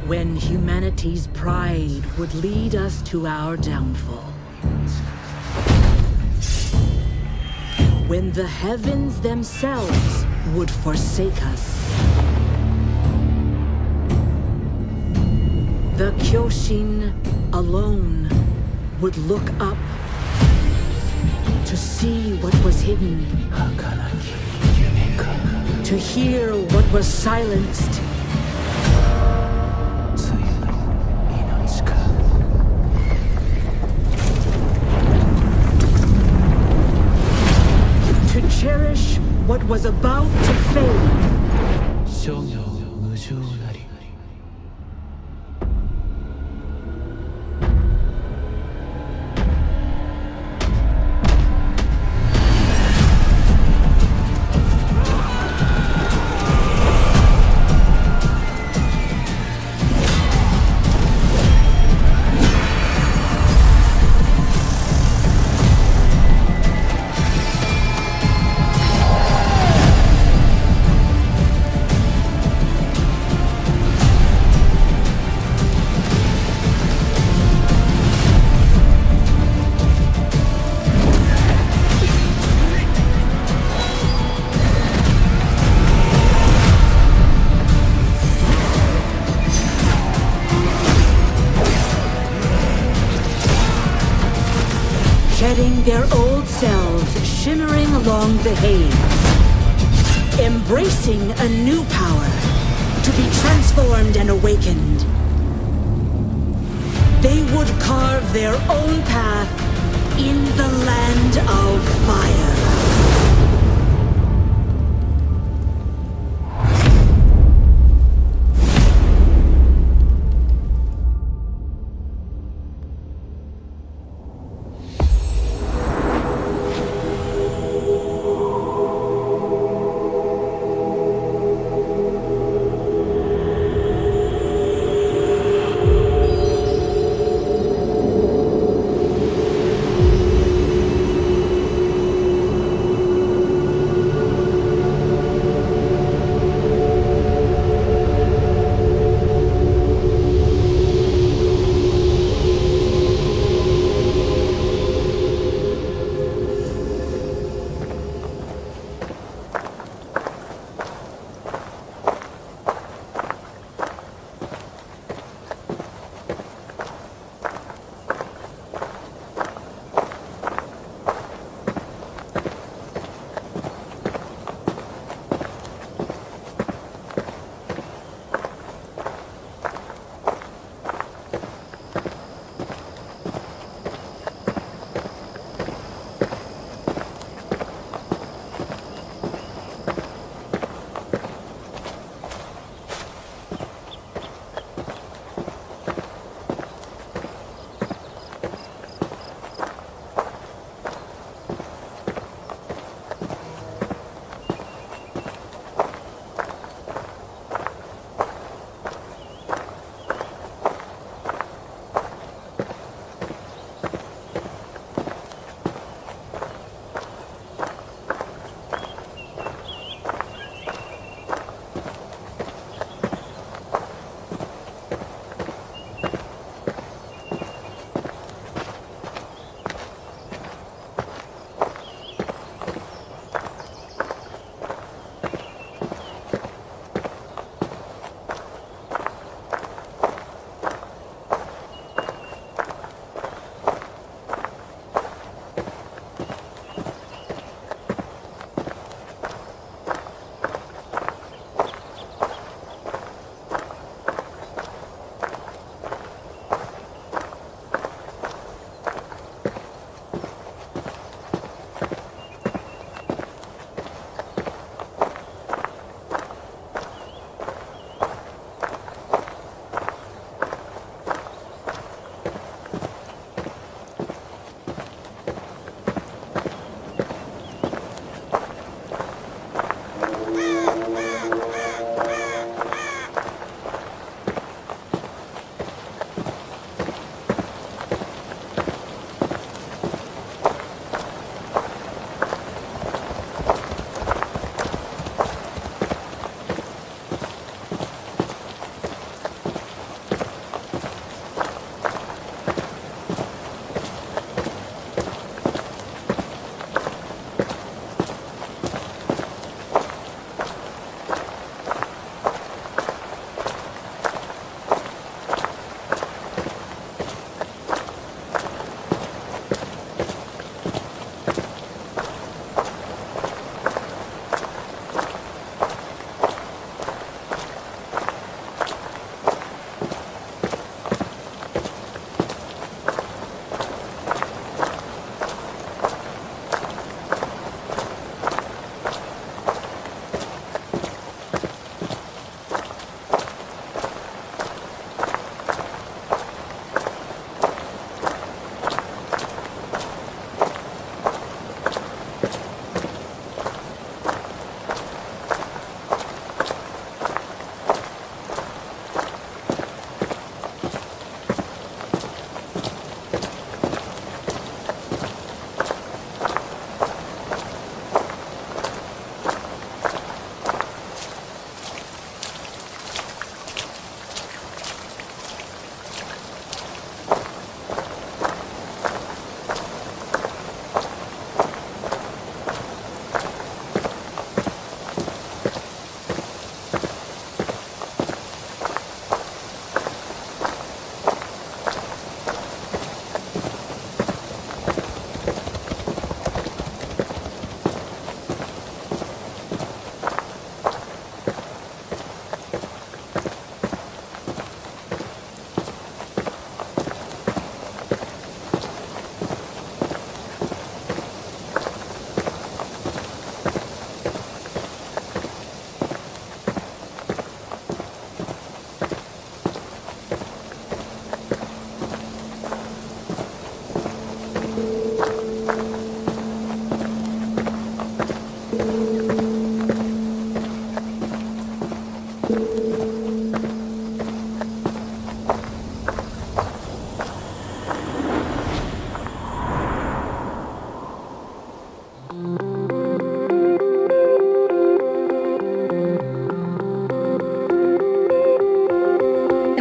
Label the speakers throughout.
Speaker 1: When humanity's pride would lead us to our downfall. When the heavens themselves would forsake us. The Kyoshin alone would look up to see what was hidden, to hear what was silenced. To cherish what was about to fade. Shedding their old selves, shimmering along the haze. Embracing a new power, to be transformed and awakened. They would carve their own path in the land of fire.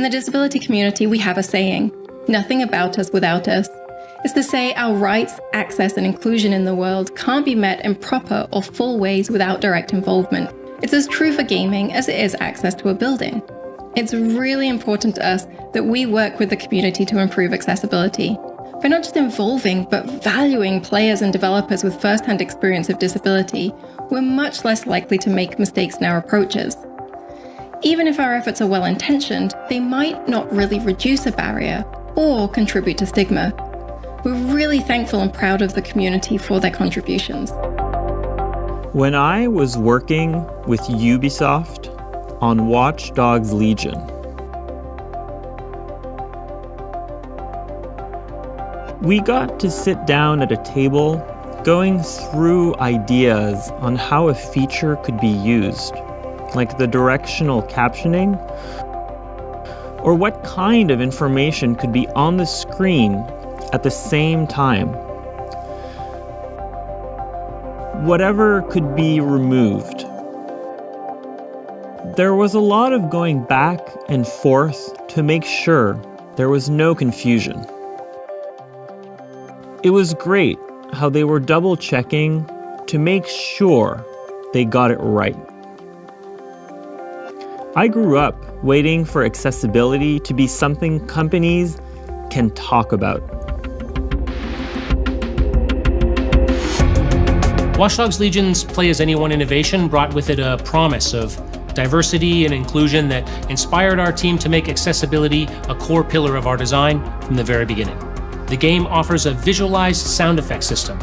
Speaker 2: the disability community, we have a saying, nothing about us without us. It's to say our rights, access, and inclusion in the world can't be met in proper or full ways without direct involvement. It's as true for gaming as it is access to a building. It's really important to us that we work with the community to improve accessibility. By not just involving, but valuing players and developers with first-hand experience of disability, we're much less likely to make mistakes in our approaches. Even if our efforts are well-intentioned, they might not really reduce a barrier or contribute to stigma. We're really thankful and proud of the community for their contributions.
Speaker 3: When I was working with Ubisoft on Watch Dogs Legion, we got to sit down at a table going through ideas on how a feature could be used, like the directional captioning, or what kind of information could be on the screen at the same time. Whatever could be removed. There was a lot of going back and forth to make sure there was no confusion. It was great how they were double-checking to make sure they got it right. I grew up waiting for accessibility to be something companies can talk about.
Speaker 4: Watch Dogs Legion's Play As Anyone innovation brought with it a promise of diversity and inclusion that inspired our team to make accessibility a core pillar of our design from the very beginning. The game offers a visualized sound effect system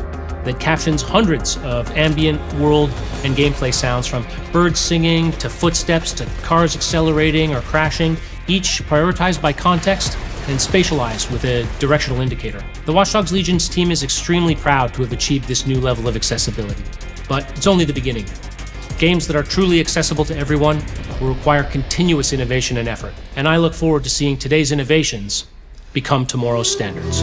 Speaker 4: that captions hundreds of ambient world and gameplay sounds, from birds singing to footsteps to cars accelerating or crashing, each prioritized by context and spatialized with a directional indicator. The Watch Dogs Legion's team is extremely proud to have achieved this new level of accessibility, but it's only the beginning. Games that are truly accessible to everyone will require continuous innovation and effort, and I look forward to seeing today's innovations become tomorrow's standards.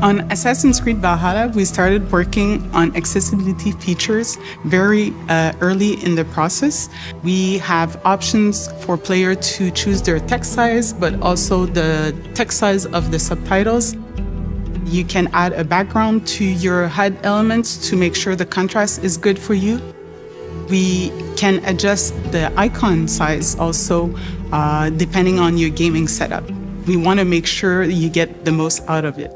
Speaker 5: On Assassin's Creed Valhalla, we started working on accessibility features very early in the process. We have options for players to choose their text size, but also the text size of the subtitles. You can add a background to your HUD elements to make sure the contrast is good for you. We can adjust the icon size also depending on your gaming setup. We want to make sure you get the most out of it.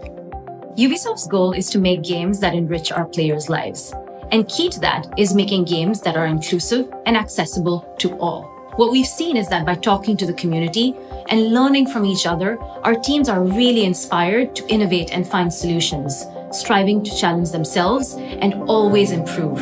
Speaker 6: Ubisoft's goal is to make games that enrich our players' lives. And key to that is making games that are inclusive and accessible to all. What we've seen is that by talking to the community and learning from each other, our teams are really inspired to innovate and find solutions, striving to challenge themselves and always improve.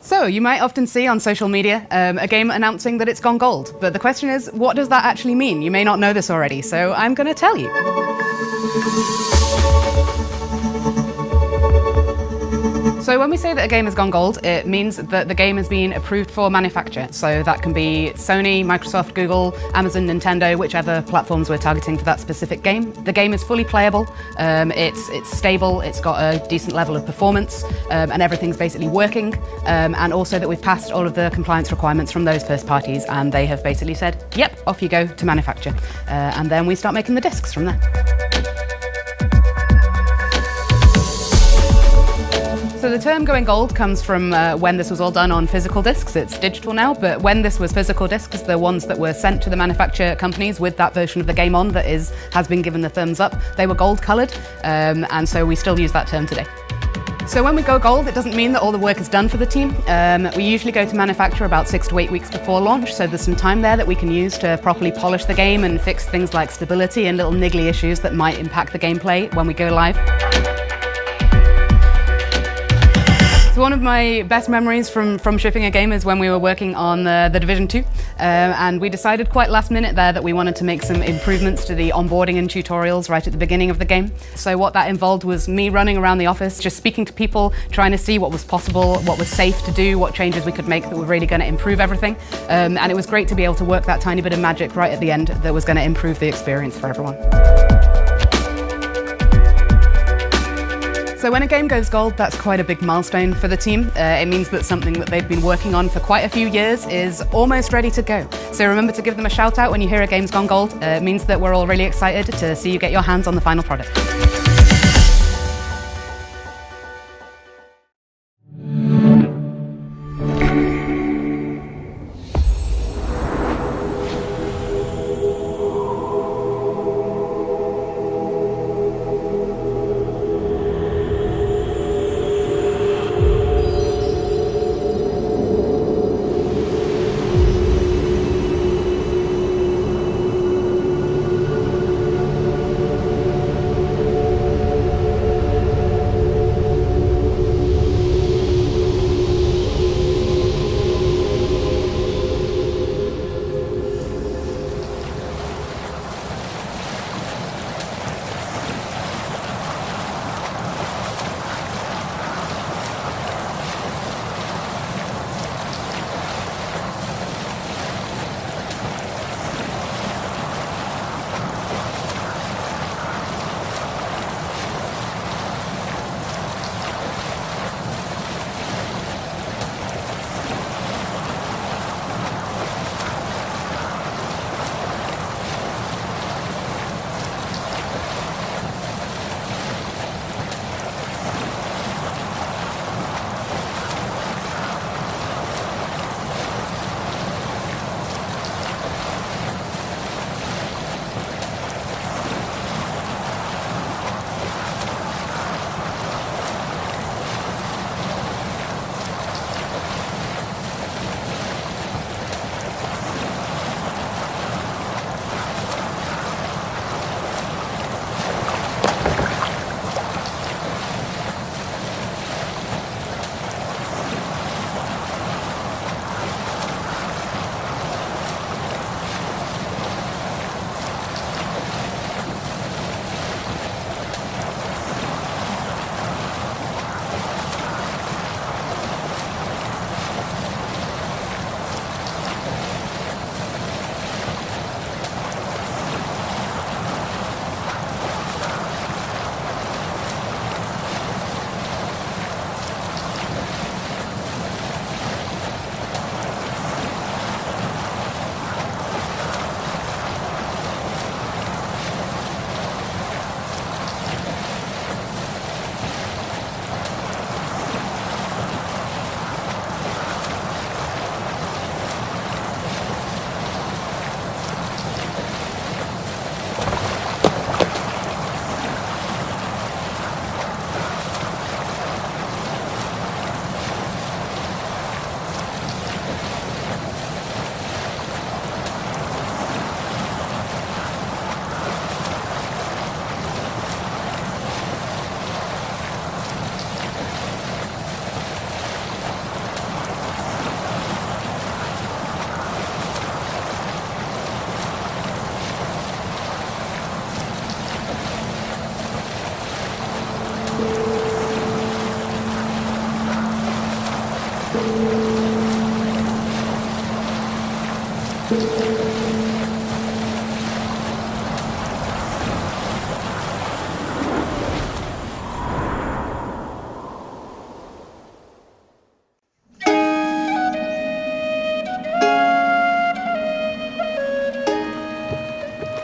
Speaker 7: So, you might often see on social media a game announcing that it's gone gold. But the question is, what does that actually mean? You may not know this already, so I'm going to tell you. So when we say that a game has gone gold, it means that the game has been approved for manufacture. So that can be Sony, Microsoft, Google, Amazon, Nintendo, whichever platforms we're targeting for that specific game. The game is fully playable, it's stable, it's got a decent level of performance, and everything's basically working. And also that we've passed all of the compliance requirements from those first parties, and they have basically said, yep, off you go to manufacture. And then we start making the discs from there. So the term going gold comes from when this was all done on physical discs. It's digital now, but when this was physical discs, the ones that were sent to the manufacturer companies with that version of the game on that has been given the thumbs up, they were gold coloured, and so we still use that term today. So when we go gold, it doesn't mean that all the work is done for the team. We usually go to manufacture about 6 to 8 weeks before launch, so there's some time there that we can use to properly polish the game and fix things like stability and little niggly issues that might impact the gameplay when we go live. One of my best memories from shipping a game is when we were working on the Division 2, and we decided quite last minute there that we wanted to make some improvements to the onboarding and tutorials right at the beginning of the game. So what that involved was me running around the office, just speaking to people, trying to see what was possible, what was safe to do, what changes we could make that were really going to improve everything. And it was great to be able to work that tiny bit of magic right at the end that was going to improve the experience for everyone. So when a game goes gold, that's quite a big milestone for the team. It means that something that they've been working on for quite a few years is almost ready to go. So remember to give them a shout out when you hear a game's gone gold. It means that we're all really excited to see you get your hands on the final product.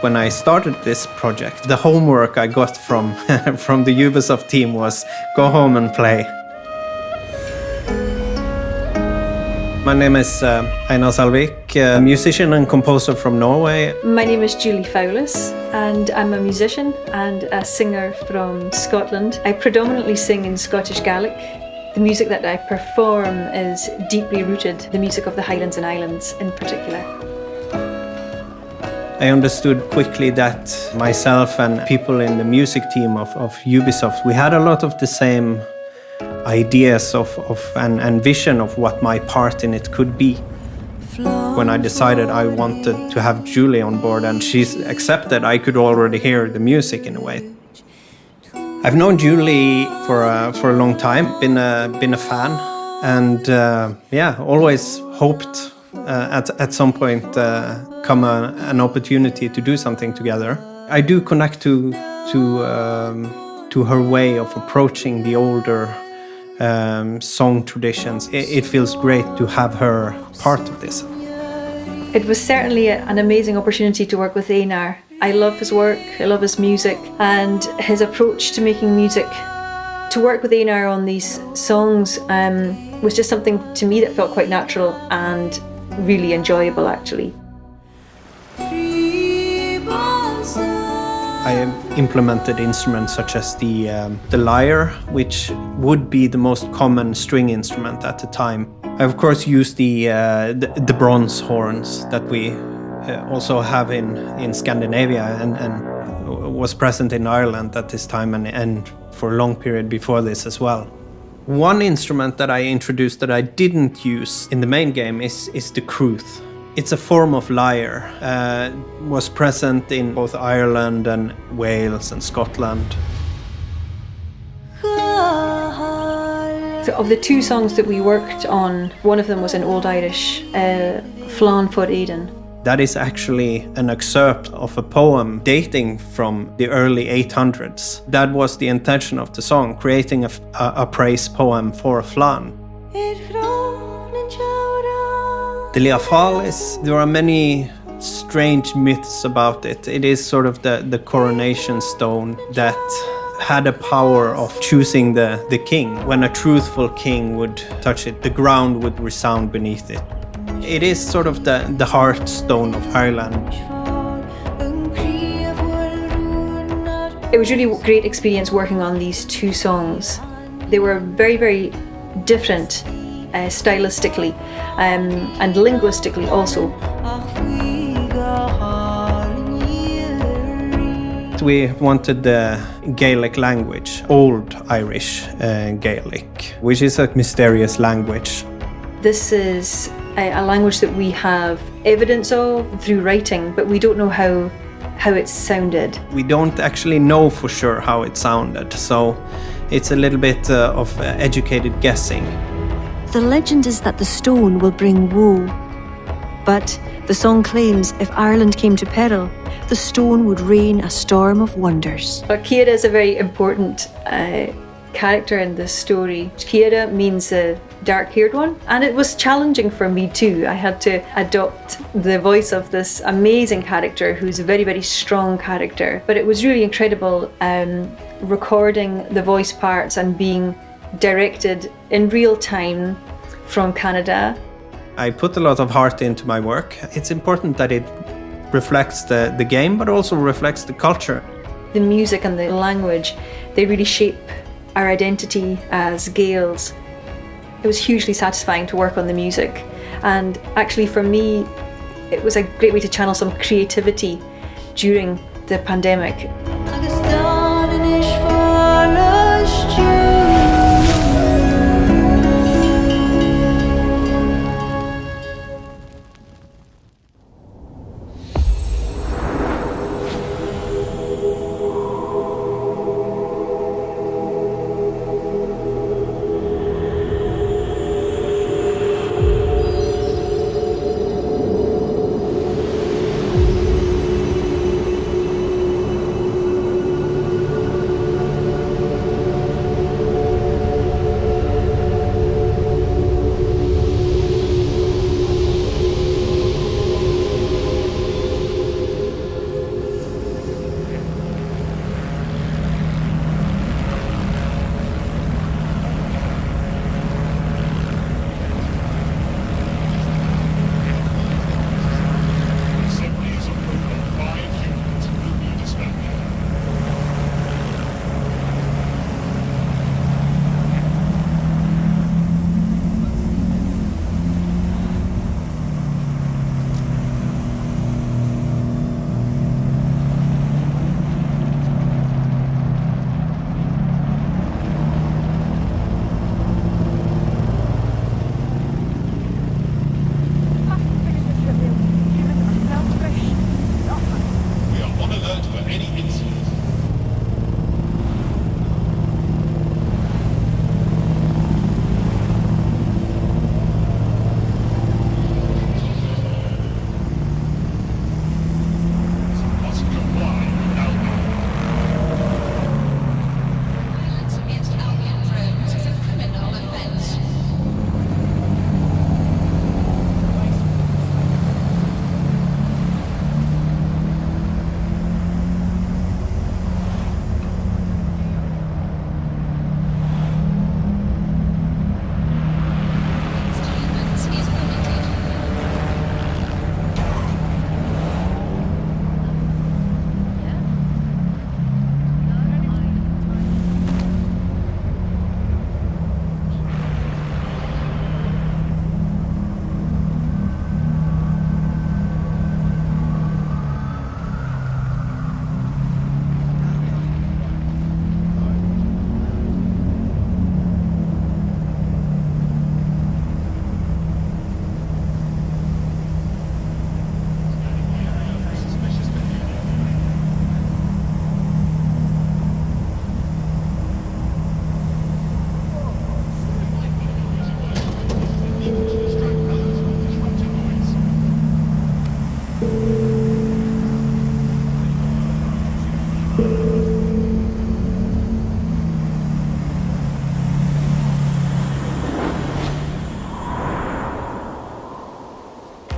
Speaker 8: when I started this project, the homework I got from, from the Ubisoft team was go home and play. My name is Einar Salvik, a musician and composer from Norway.
Speaker 9: My name is Julie Fowlis and I'm a musician and a singer from Scotland. I predominantly sing in Scottish Gaelic. The music that I perform is deeply rooted, the music of the Highlands and Islands in particular.
Speaker 8: I understood quickly that myself and people in the music team of Ubisoft, we had a lot of the same ideas and vision of what my part in it could be. When I decided I wanted to have Julie on board and she's accepted, I could already hear the music in a way. I've known Julie for a long time, been a fan, and always hoped at some point come an opportunity to do something together. I do connect to her way of approaching the older song traditions. It feels great to have her part of this.
Speaker 9: It was certainly an amazing opportunity to work with Einar. I love his work, I love his music, and his approach to making music. To work with Einar on these songs was just something to me that felt quite natural and really enjoyable, actually.
Speaker 8: I have implemented instruments such as the lyre, which would be the most common string instrument at the time. I of course used the bronze horns that we also have in Scandinavia and was present in Ireland at this time and for a long period before this as well. One instrument that I introduced that I didn't use in the main game is the crwth. It's a form of lyre, was present in both Ireland and Wales and Scotland.
Speaker 9: So of the two songs that we worked on, one of them was an Old Irish, Flann for Éideann.
Speaker 8: That is actually an excerpt of a poem dating from the early 800s. That was the intention of the song, creating a praise poem for Flann. The Liafal there are many strange myths about it. It is sort of the coronation stone that had a power of choosing the king. When a truthful king would touch it, the ground would resound beneath it. It is sort of the heartstone of Ireland.
Speaker 9: It was really a great experience working on these two songs. They were very, very different stylistically and linguistically also.
Speaker 8: We wanted the Gaelic language, Old Irish Gaelic, which is a mysterious language.
Speaker 9: This is a language that we have evidence of through writing, but we don't know how it sounded.
Speaker 8: We don't actually know for sure how it sounded, so it's a little bit of educated guessing.
Speaker 10: The legend is that the stone will bring woe, but the song claims if Ireland came to peril, the stone would rain a storm of wonders.
Speaker 9: Ciara is a very important character in this story. Ciara means the dark-haired one, and it was challenging for me too. I had to adopt the voice of this amazing character who's a very, very strong character. But it was really incredible recording the voice parts and being directed in real time from Canada.
Speaker 8: I put a lot of heart into my work. It's important that it reflects the game, but also reflects the culture.
Speaker 9: The music and the language, they really shape our identity as Gaels. It was hugely satisfying to work on the music, and actually for me it was a great way to channel some creativity during the pandemic.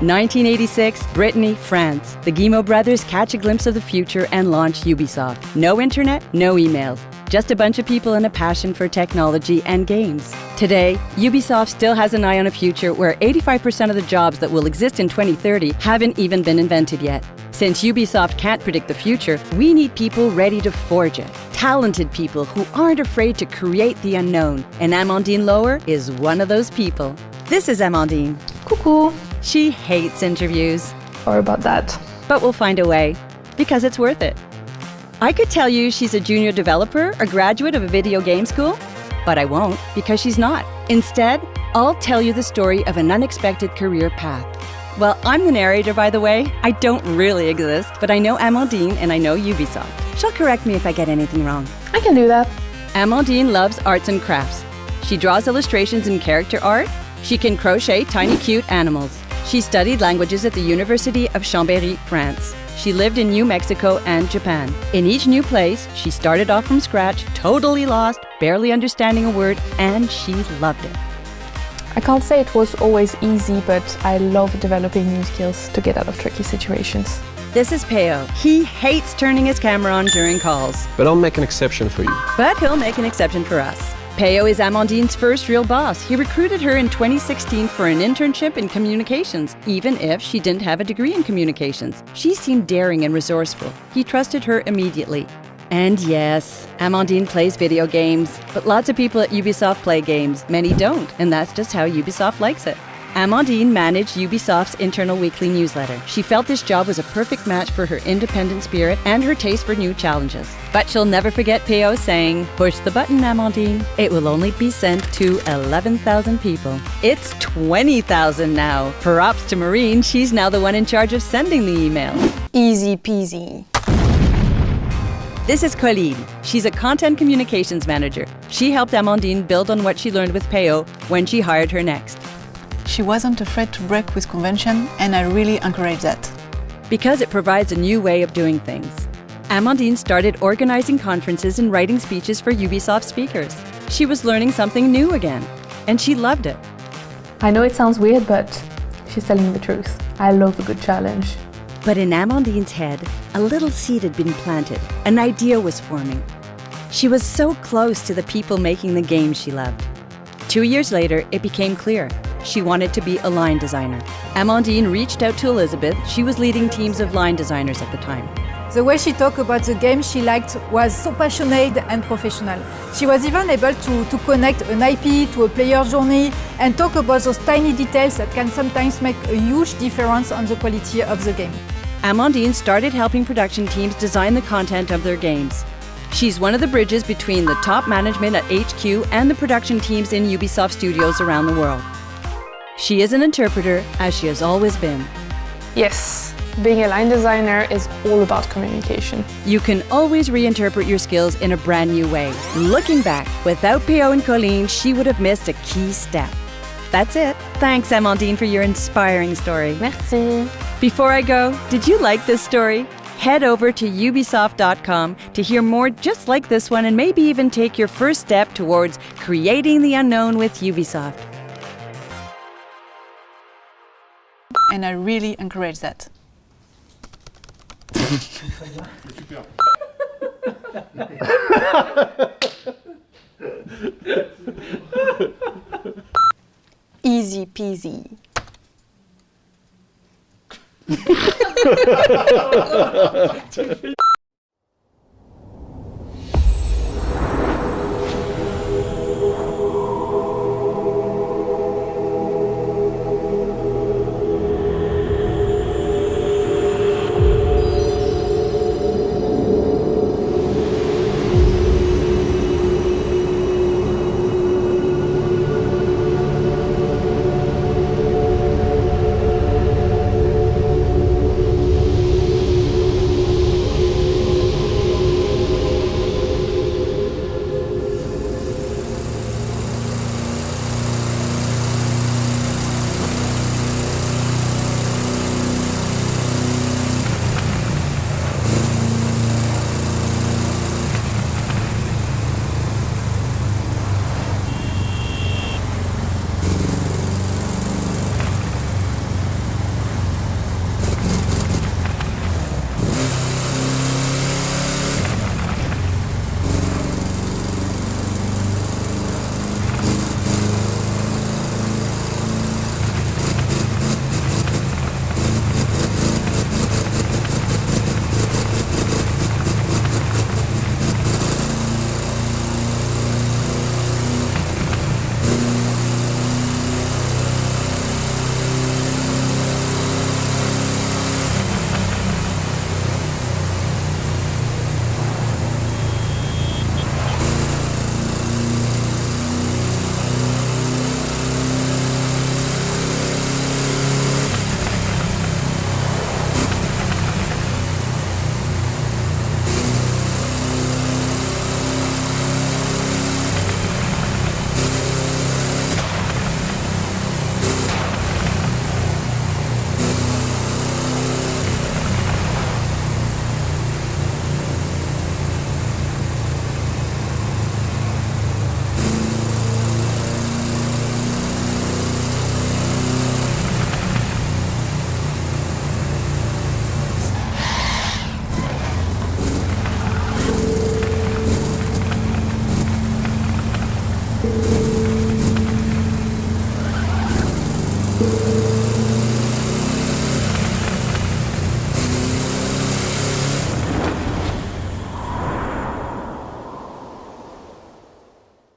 Speaker 11: 1986, Brittany, France. The Guillemot brothers catch a glimpse of the future and launch Ubisoft. No internet, no emails. Just a bunch of people and a passion for technology and games. Today, Ubisoft still has an eye on a future where 85% of the jobs that will exist in 2030 haven't even been invented yet. Since Ubisoft can't predict the future, we need people ready to forge it. Talented people who aren't afraid to create the unknown. And Amandine Lower is one of those people. This is Amandine.
Speaker 12: Coucou.
Speaker 11: She hates interviews.
Speaker 12: Sorry about that.
Speaker 11: But we'll find a way, because it's worth it. I could tell you she's a junior developer, a graduate of a video game school, but I won't, because she's not. Instead, I'll tell you the story of an unexpected career path. Well, I'm the narrator, by the way. I don't really exist, but I know Amandine and I know Ubisoft. She'll correct me if I get anything wrong.
Speaker 12: I can do that.
Speaker 11: Amandine loves arts and crafts. She draws illustrations and character art. She can crochet tiny cute animals. She studied languages at the University of Chambéry, France. She lived in New Mexico and Japan. In each new place, she started off from scratch, totally lost, barely understanding a word, and she loved it.
Speaker 12: I can't say it was always easy, but I love developing new skills to get out of tricky situations.
Speaker 11: This is Peo. He hates turning his camera on during calls.
Speaker 13: But I'll make an exception for you.
Speaker 11: But he'll make an exception for us. Peo is Amandine's first real boss. He recruited her in 2016 for an internship in communications, even if she didn't have a degree in communications. She seemed daring and resourceful. He trusted her immediately. And yes, Amandine plays video games, but lots of people at Ubisoft play games. Many don't, and that's just how Ubisoft likes it. Amandine managed Ubisoft's internal weekly newsletter. She felt this job was a perfect match for her independent spirit and her taste for new challenges. But she'll never forget Peo saying, "Push the button, Amandine. It will only be sent to 11,000 people." It's 20,000 now. Props to Maureen, she's now the one in charge of sending the email.
Speaker 12: Easy peasy.
Speaker 11: This is Colleen. She's a content communications manager. She helped Amandine build on what she learned with Peo when she hired her next.
Speaker 14: She wasn't afraid to break with convention, and I really encourage that.
Speaker 11: Because it provides a new way of doing things. Amandine started organizing conferences and writing speeches for Ubisoft speakers. She was learning something new again, and she loved it.
Speaker 12: I know it sounds weird, but she's telling the truth. I love a good challenge.
Speaker 11: But in Amandine's head, a little seed had been planted. An idea was forming. She was so close to the people making the games she loved. 2 years later, it became clear. She wanted to be a line designer. Amandine reached out to Elizabeth. She was leading teams of line designers at the time.
Speaker 15: The way she talked about the game she liked was so passionate and professional. She was even able to connect an IP to a player journey and talk about those tiny details that can sometimes make a huge difference on the quality of the game.
Speaker 11: Amandine started helping production teams design the content of their games. She's one of the bridges between the top management at HQ and the production teams in Ubisoft studios around the world. She is an interpreter, as she has always been.
Speaker 12: Yes, being a line designer is all about communication.
Speaker 11: You can always reinterpret your skills in a brand new way. Looking back, without Peo and Colleen, she would have missed a key step. That's it. Thanks, Amandine, for your inspiring story.
Speaker 12: Merci.
Speaker 11: Before I go, did you like this story? Head over to ubisoft.com to hear more just like this one and maybe even take your first step towards creating the unknown with Ubisoft.
Speaker 14: And I really encourage that.
Speaker 12: Easy peasy.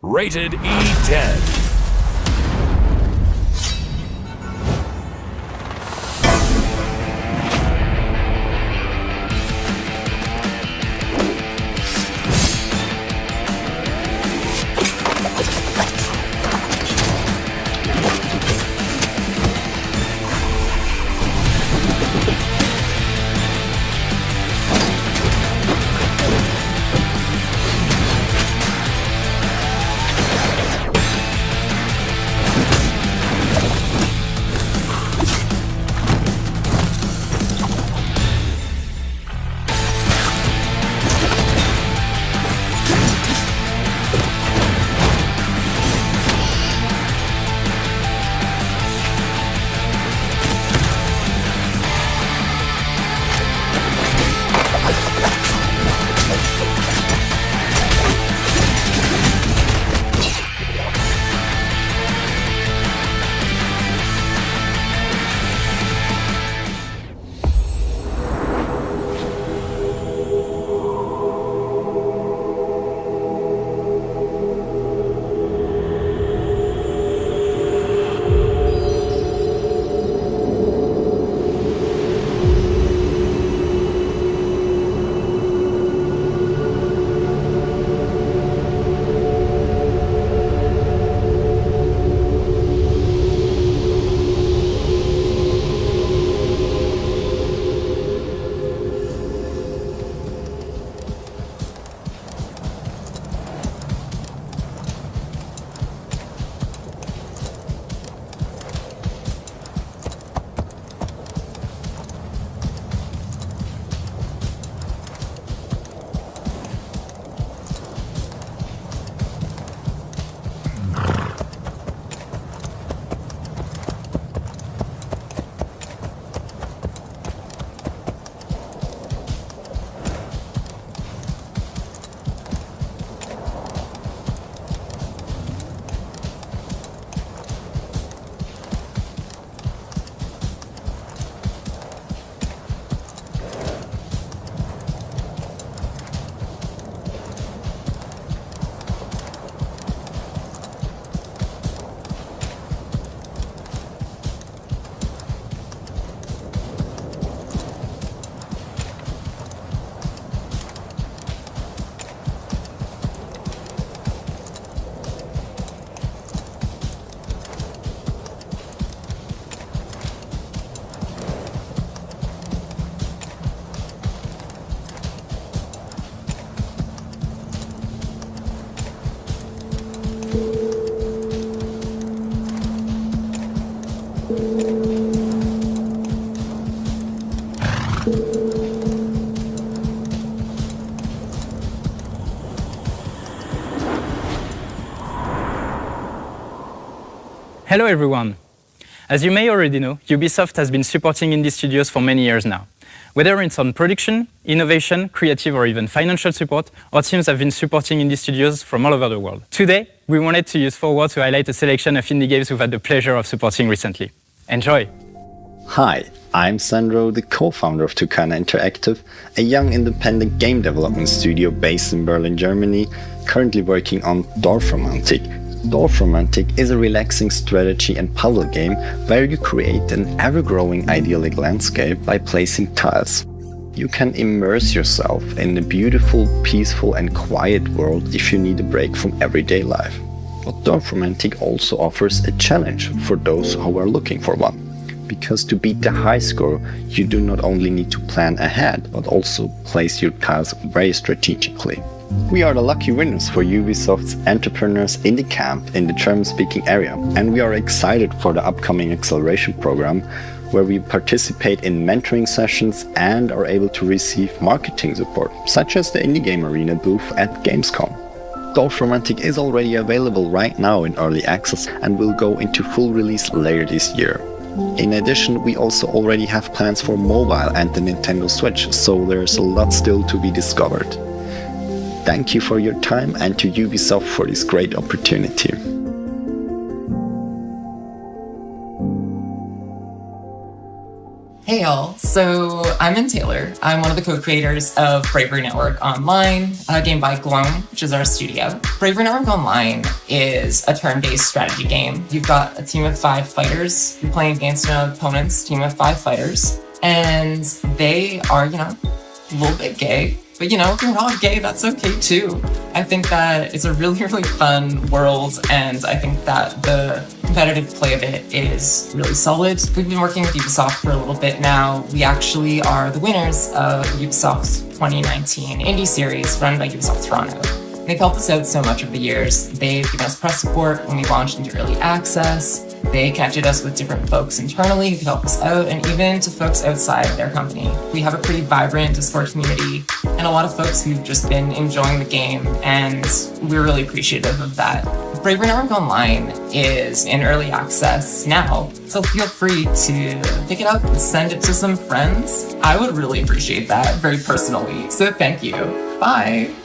Speaker 13: Rated E10.
Speaker 16: Hello everyone! As you may already know, Ubisoft has been supporting indie studios for many years now. Whether it's on production, innovation, creative or even financial support, our teams have been supporting indie studios from all over the world. Today, we wanted to use Forward to highlight a selection of indie games we've had the pleasure of supporting recently. Enjoy!
Speaker 17: Hi, I'm Sandro, the co-founder of Tucana Interactive, a young independent game development studio based in Berlin, Germany, currently working on Dorfromantik. Dorfromantik is a relaxing strategy and puzzle game where you create an ever-growing idyllic landscape by placing tiles. You can immerse yourself in a beautiful, peaceful and quiet world if you need a break from everyday life. But Dorfromantik also offers a challenge for those who are looking for one. Because to beat the high score, you do not only need to plan ahead, but also place your tiles very strategically. We are the lucky winners for Ubisoft's Entrepreneurs Indie Camp in the German-speaking area, and we are excited for the upcoming acceleration program, where we participate in mentoring sessions and are able to receive marketing support, such as the Indie Game Arena booth at Gamescom. Dorfromantik is already available right now in early access and will go into full release later this year. In addition, we also already have plans for mobile and the Nintendo Switch, so there's a lot still to be discovered. Thank you for your time and to Ubisoft for this great opportunity.
Speaker 13: Hey y'all, so I'm Min Taylor. I'm one of the co-creators of Bravery Network Online, a game by Gloam, which is our studio. Bravery Network Online is a turn-based strategy game. You've got a team of 5 fighters. You're playing against an opponent's team of 5 fighters. And they are, a little bit gay. But if you're not gay, that's okay too. I think that it's a really, really fun world, and I think that the competitive play of it is really solid. We've been working with Ubisoft for a little bit now. We actually are the winners of Ubisoft's 2019 indie series run by Ubisoft Toronto. They've helped us out so much over the years. They've given us press support when we launched into early access. They connected us with different folks internally who could help us out, and even to folks outside their company. We have a pretty vibrant Discord community and a lot of folks who've just been enjoying the game, and we're really appreciative of that. Bravery Network Online is in early access now, so feel free to pick it up and send it to some friends. I would really appreciate that very personally, so thank you. Bye.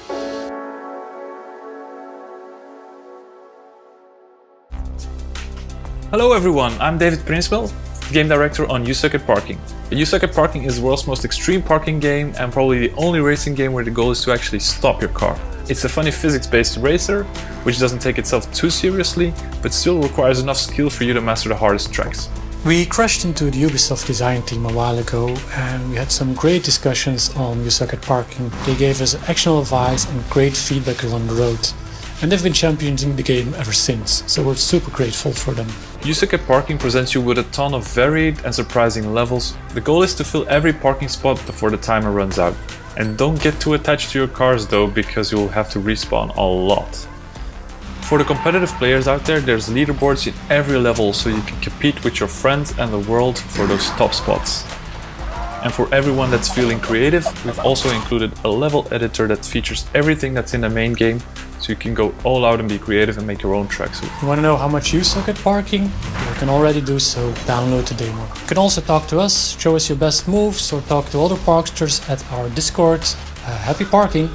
Speaker 18: Hello everyone, I'm David Prinswell, game director on You Suck at Parking. You Suck at Parking is the world's most extreme parking game and probably the only racing game where the goal is to actually stop your car. It's a funny physics-based racer, which doesn't take itself too seriously, but still requires enough skill for you to master the hardest tracks.
Speaker 19: We crashed into the Ubisoft design team a while ago and we had some great discussions on You Suck at Parking. They gave us actionable advice and great feedback along the road. And they've been championing the game ever since, so we're super grateful for them.
Speaker 18: You Suck at Parking presents you with a ton of varied and surprising levels. The goal is to fill every parking spot before the timer runs out. And don't get too attached to your cars though, because you'll have to respawn a lot. For the competitive players out there, there's leaderboards in every level so you can compete with your friends and the world for those top spots. And for everyone that's feeling creative, we've also included a level editor that features everything that's in the main game, so you can go all out and be creative and make your own tracks.
Speaker 19: You want to know how much you suck at parking? You can already do so. Download the demo. You can also talk to us, show us your best moves, or talk to other parksters at our Discord. Happy parking!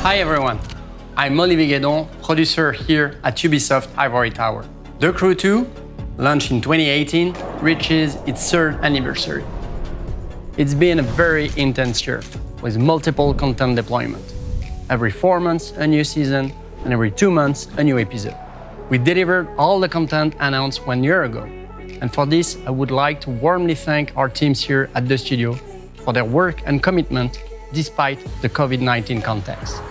Speaker 20: Hi everyone, I'm Olivier Guédon, producer here at Ubisoft Ivory Tower. The Crew 2, launched in 2018, reaches its 3rd anniversary. It's been a very intense year, with multiple content deployment. Every 4 months, a new season, and every 2 months, a new episode. We delivered all the content announced 1 year ago. And for this, I would like to warmly thank our teams here at the studio for their work and commitment despite the COVID-19 context.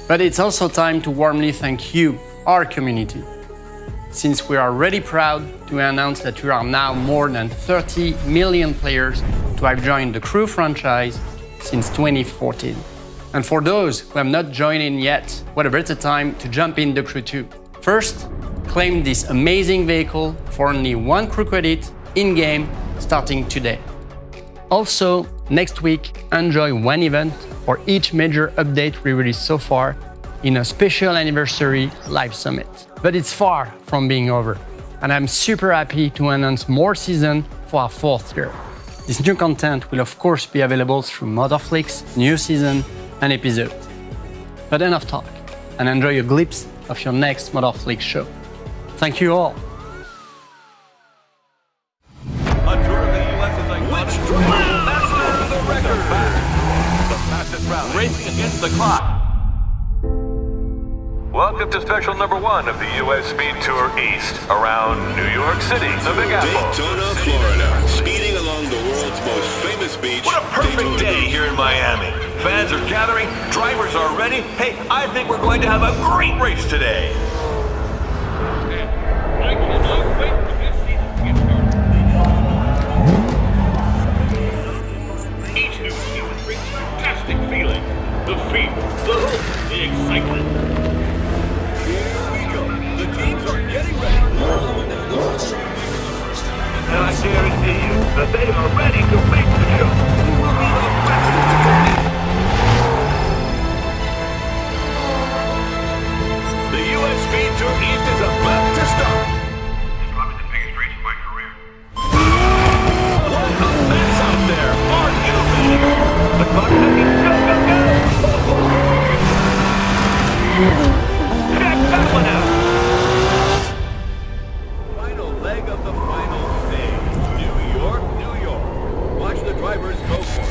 Speaker 20: But it's also time to warmly thank you, our community, since we are really proud to announce that we are now more than 30 million players to have joined the Crew franchise since 2014. And for those who have not joined in yet, what a better time to jump in the Crew 2. First, claim this amazing vehicle for only 1 Crew credit in-game starting today. Also, next week, enjoy 1 event for each major update we released so far in a special anniversary live summit. But it's far from being over, and I'm super happy to announce more seasons for our 4th year. This new content will of course be available through Motherflix, new season and episode. But enough talk, and enjoy a glimpse of your next Motherflix show. Thank you all.
Speaker 21: against the clock. Welcome to special number 1 of the U.S. Speed Tour East, around New York City, the Big Apple.
Speaker 22: Daytona, Florida, speeding along the world's most famous beach.
Speaker 21: What a perfect day here in Miami. Fans are gathering, drivers are ready. Hey, I think we're going to have a great race today.
Speaker 22: I cannot wait for this season to get started. Each new season brings a fantastic feeling. The fever, the hope, the excitement. The teams are getting ready.
Speaker 21: And I guarantee you that they are ready to make the show. Who will be the fastest to compete? The U.S. Speed Tour East is about to start.
Speaker 22: It's probably the biggest race of my career.
Speaker 21: What a mess out there! Are you ready? The clock ticking. Go, go, go! Check that one out!
Speaker 22: Final leg of the final stage. New York, New York. Watch the drivers go for it.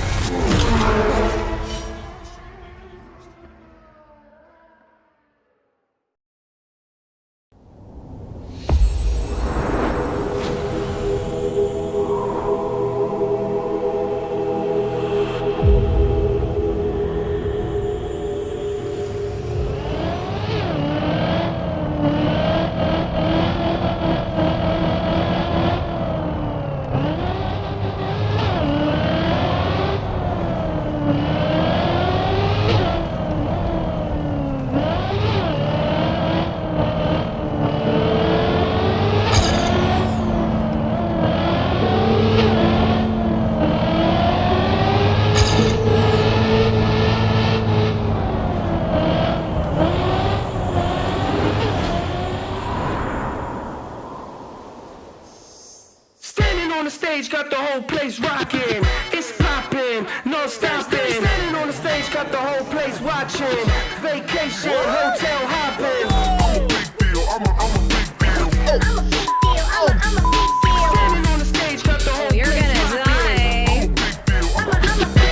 Speaker 23: Got the whole place rocking. It's popping, no stopping. Standing on the stage, got the whole place watching. Vacation, hotel hopping. I'm a big deal. I'm a big deal. I'm a big deal. I'm a big deal. Standing on the stage, got the whole place rocking. I'm a big deal. I'm a big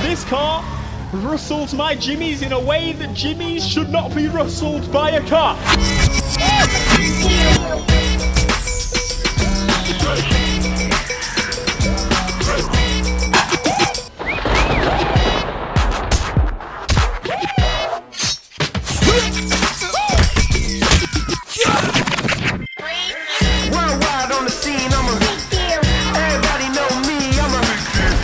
Speaker 24: This car rustles my jimmies in a way that jimmies should not be rustled by a car.
Speaker 23: Worldwide on the scene, I'm a big deal. Everybody know me, I'm a big deal.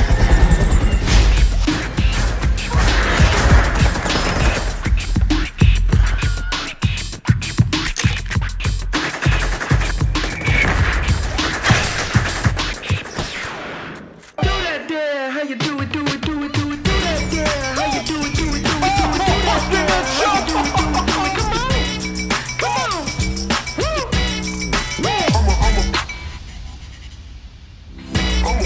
Speaker 23: Do that there, how you do it, do it, do it, do it, do that there, how you do it, do it, do it, do it, do that there, how you do it, do it, do it, come on, come on, woo, woo. I'm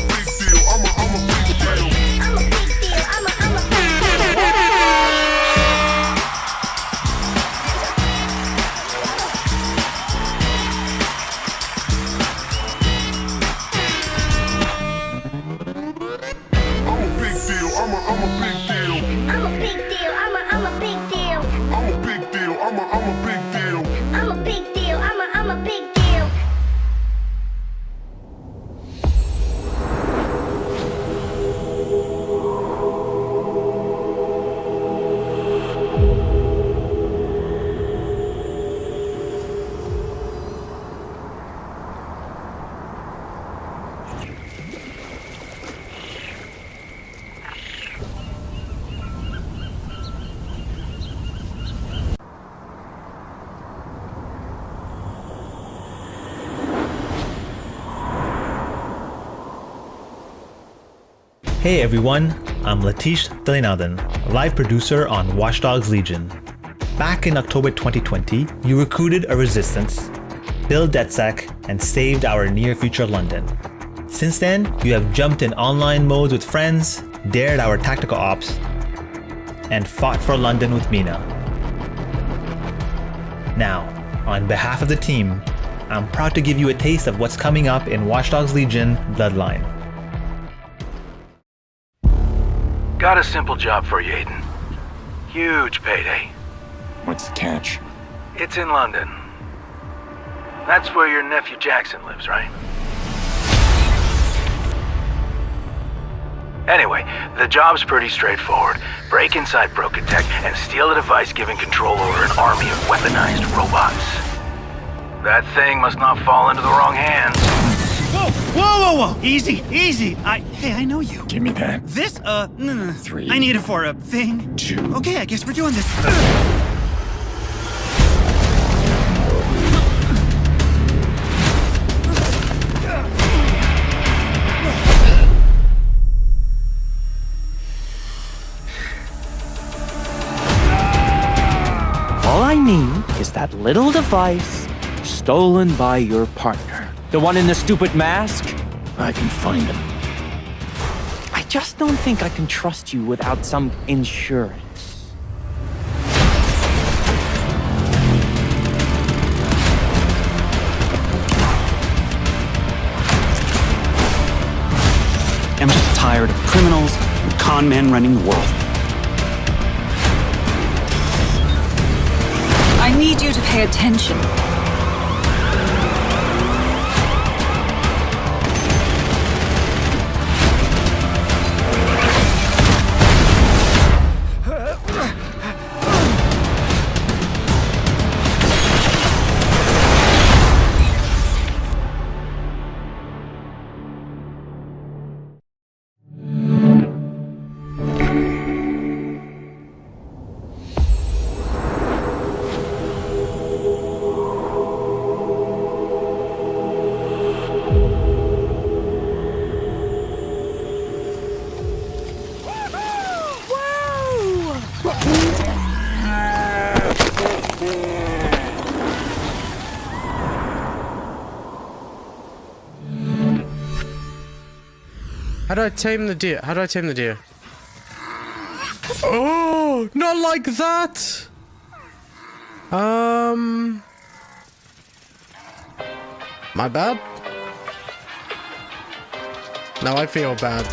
Speaker 23: a big deal, I'm a big deal. I'm a big deal, I'm a big deal. I'm a big deal, I'm a big deal. I'm a big deal, I'm a big deal. I'm a big deal, I'm a big deal. I'm a big deal, I'm a big deal.
Speaker 25: Hey everyone, I'm Latish Thilinathan, live producer on Watch Dogs Legion. Back in October 2020, you recruited a resistance, built DedSec, and saved our near-future London. Since then, you have jumped in online modes with friends, dared our tactical ops, and fought for London with Mina. Now, on behalf of the team, I'm proud to give you a taste of what's coming up in Watch Dogs Legion Bloodline.
Speaker 21: Got a simple job for you, Aiden. Huge payday.
Speaker 1: What's the catch?
Speaker 21: It's in London. That's where your nephew Jackson lives, right? Anyway, the job's pretty straightforward. Break inside Broken Tech and steal a device giving control over an army of weaponized robots. That thing must not fall into the wrong hands.
Speaker 2: Whoa, whoa, whoa, whoa! Easy, easy. Hey, I know you.
Speaker 1: Give me that.
Speaker 2: This, no.
Speaker 1: 3.
Speaker 2: I need it for a thing.
Speaker 1: 2.
Speaker 2: Okay, I guess we're doing this.
Speaker 3: All I need is that little device stolen by your partner. The one in the stupid mask?
Speaker 1: I can find him.
Speaker 3: I just don't think I can trust you without some insurance.
Speaker 2: I'm just tired of criminals and con men running the world.
Speaker 4: I need you to pay attention.
Speaker 5: How do I tame the deer? How do I tame the deer? Oh, not like that! My bad? Now I feel bad.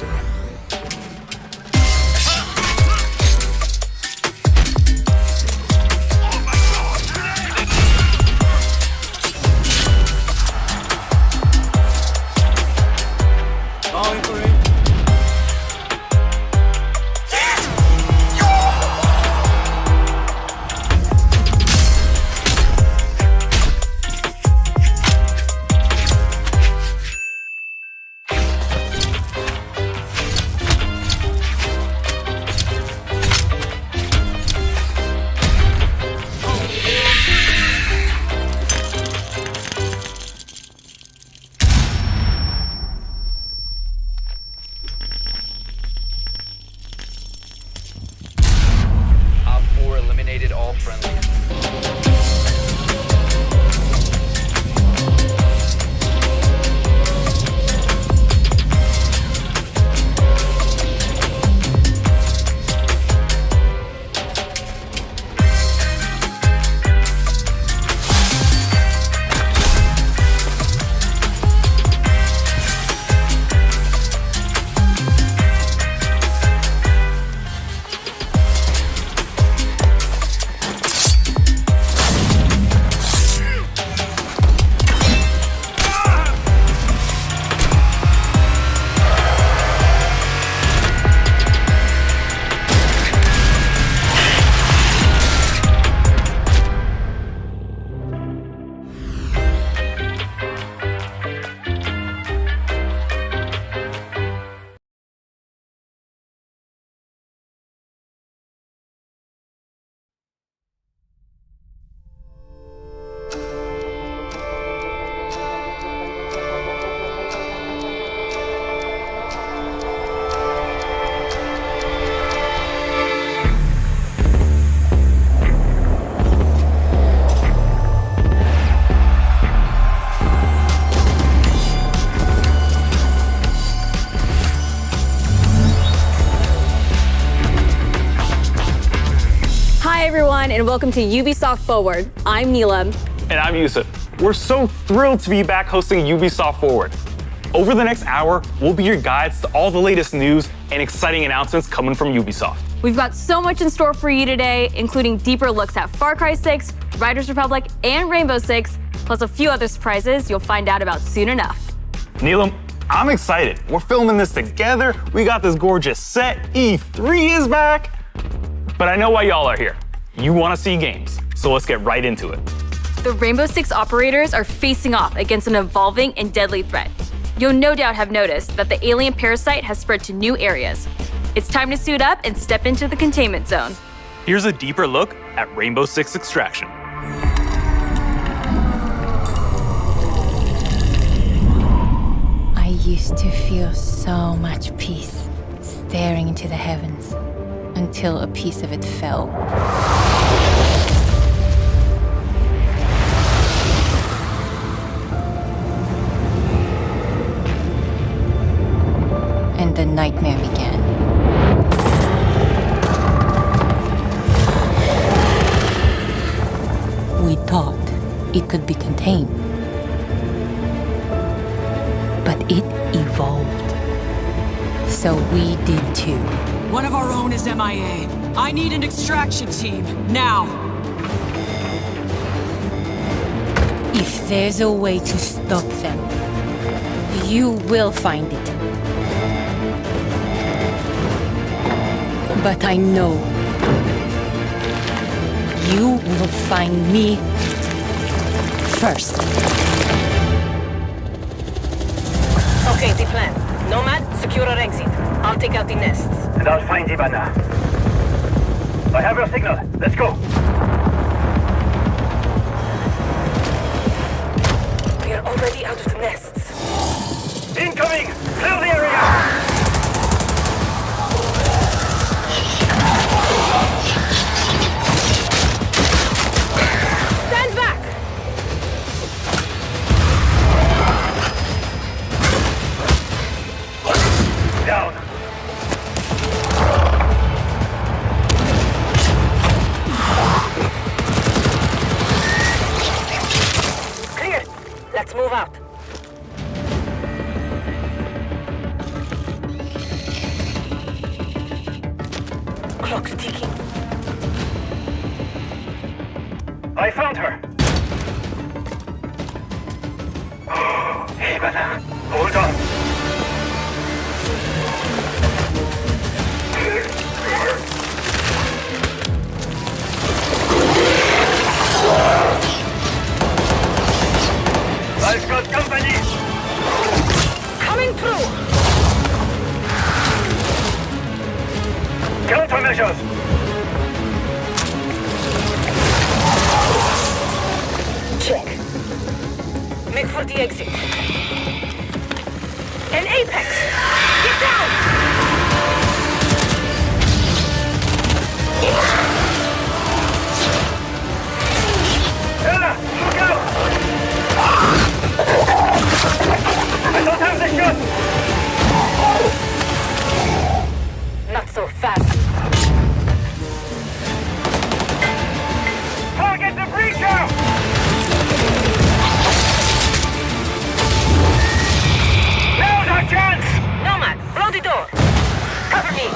Speaker 6: everyone, and welcome to Ubisoft Forward. I'm Neelam.
Speaker 7: And I'm Yusuf. We're so thrilled to be back hosting Ubisoft Forward. Over the next hour, we'll be your guides to all the latest news and exciting announcements coming from Ubisoft.
Speaker 6: We've got so much in store for you today, including deeper looks at Far Cry 6, Riders Republic, and Rainbow Six, plus a few other surprises you'll find out about soon enough.
Speaker 7: Neelam, I'm excited. We're filming this together. We got this gorgeous set. E3 is back. But I know why y'all are here. You want to see games, so let's get right into it.
Speaker 6: The Rainbow Six operators are facing off against an evolving and deadly threat. You'll no doubt have noticed that the alien parasite has spread to new areas. It's time to suit up and step into the containment zone.
Speaker 7: Here's a deeper look at Rainbow Six Extraction.
Speaker 8: I used to feel so much peace staring into the heavens until a piece of it fell. And the nightmare began. We thought it could be contained, but it evolved. So we did too.
Speaker 9: One of our own is MIA. I need an extraction team, now!
Speaker 8: If there's a way to stop them, you will find it. But I know you will find me first.
Speaker 9: Okay, the plan. Nomad, secure our exit. I'll take out the nests.
Speaker 21: And I'll find Ivana. I have your signal. Let's go.
Speaker 9: We are already out of the nests.
Speaker 21: Incoming! Clear the area!
Speaker 9: Stand back!
Speaker 21: Down.
Speaker 9: Clear. Let's move out. Clock's ticking.
Speaker 21: I found her. Hey, Ivana. Hold on. I've got company!
Speaker 9: Coming through!
Speaker 21: Countermeasures!
Speaker 9: Check. Make for the exit. An apex! Get down!
Speaker 21: Ella, look out! I don't have the shot!
Speaker 9: Not so fast.
Speaker 21: Target the breacher! Now's our chance!
Speaker 9: Nomad, blow the door. Cover me.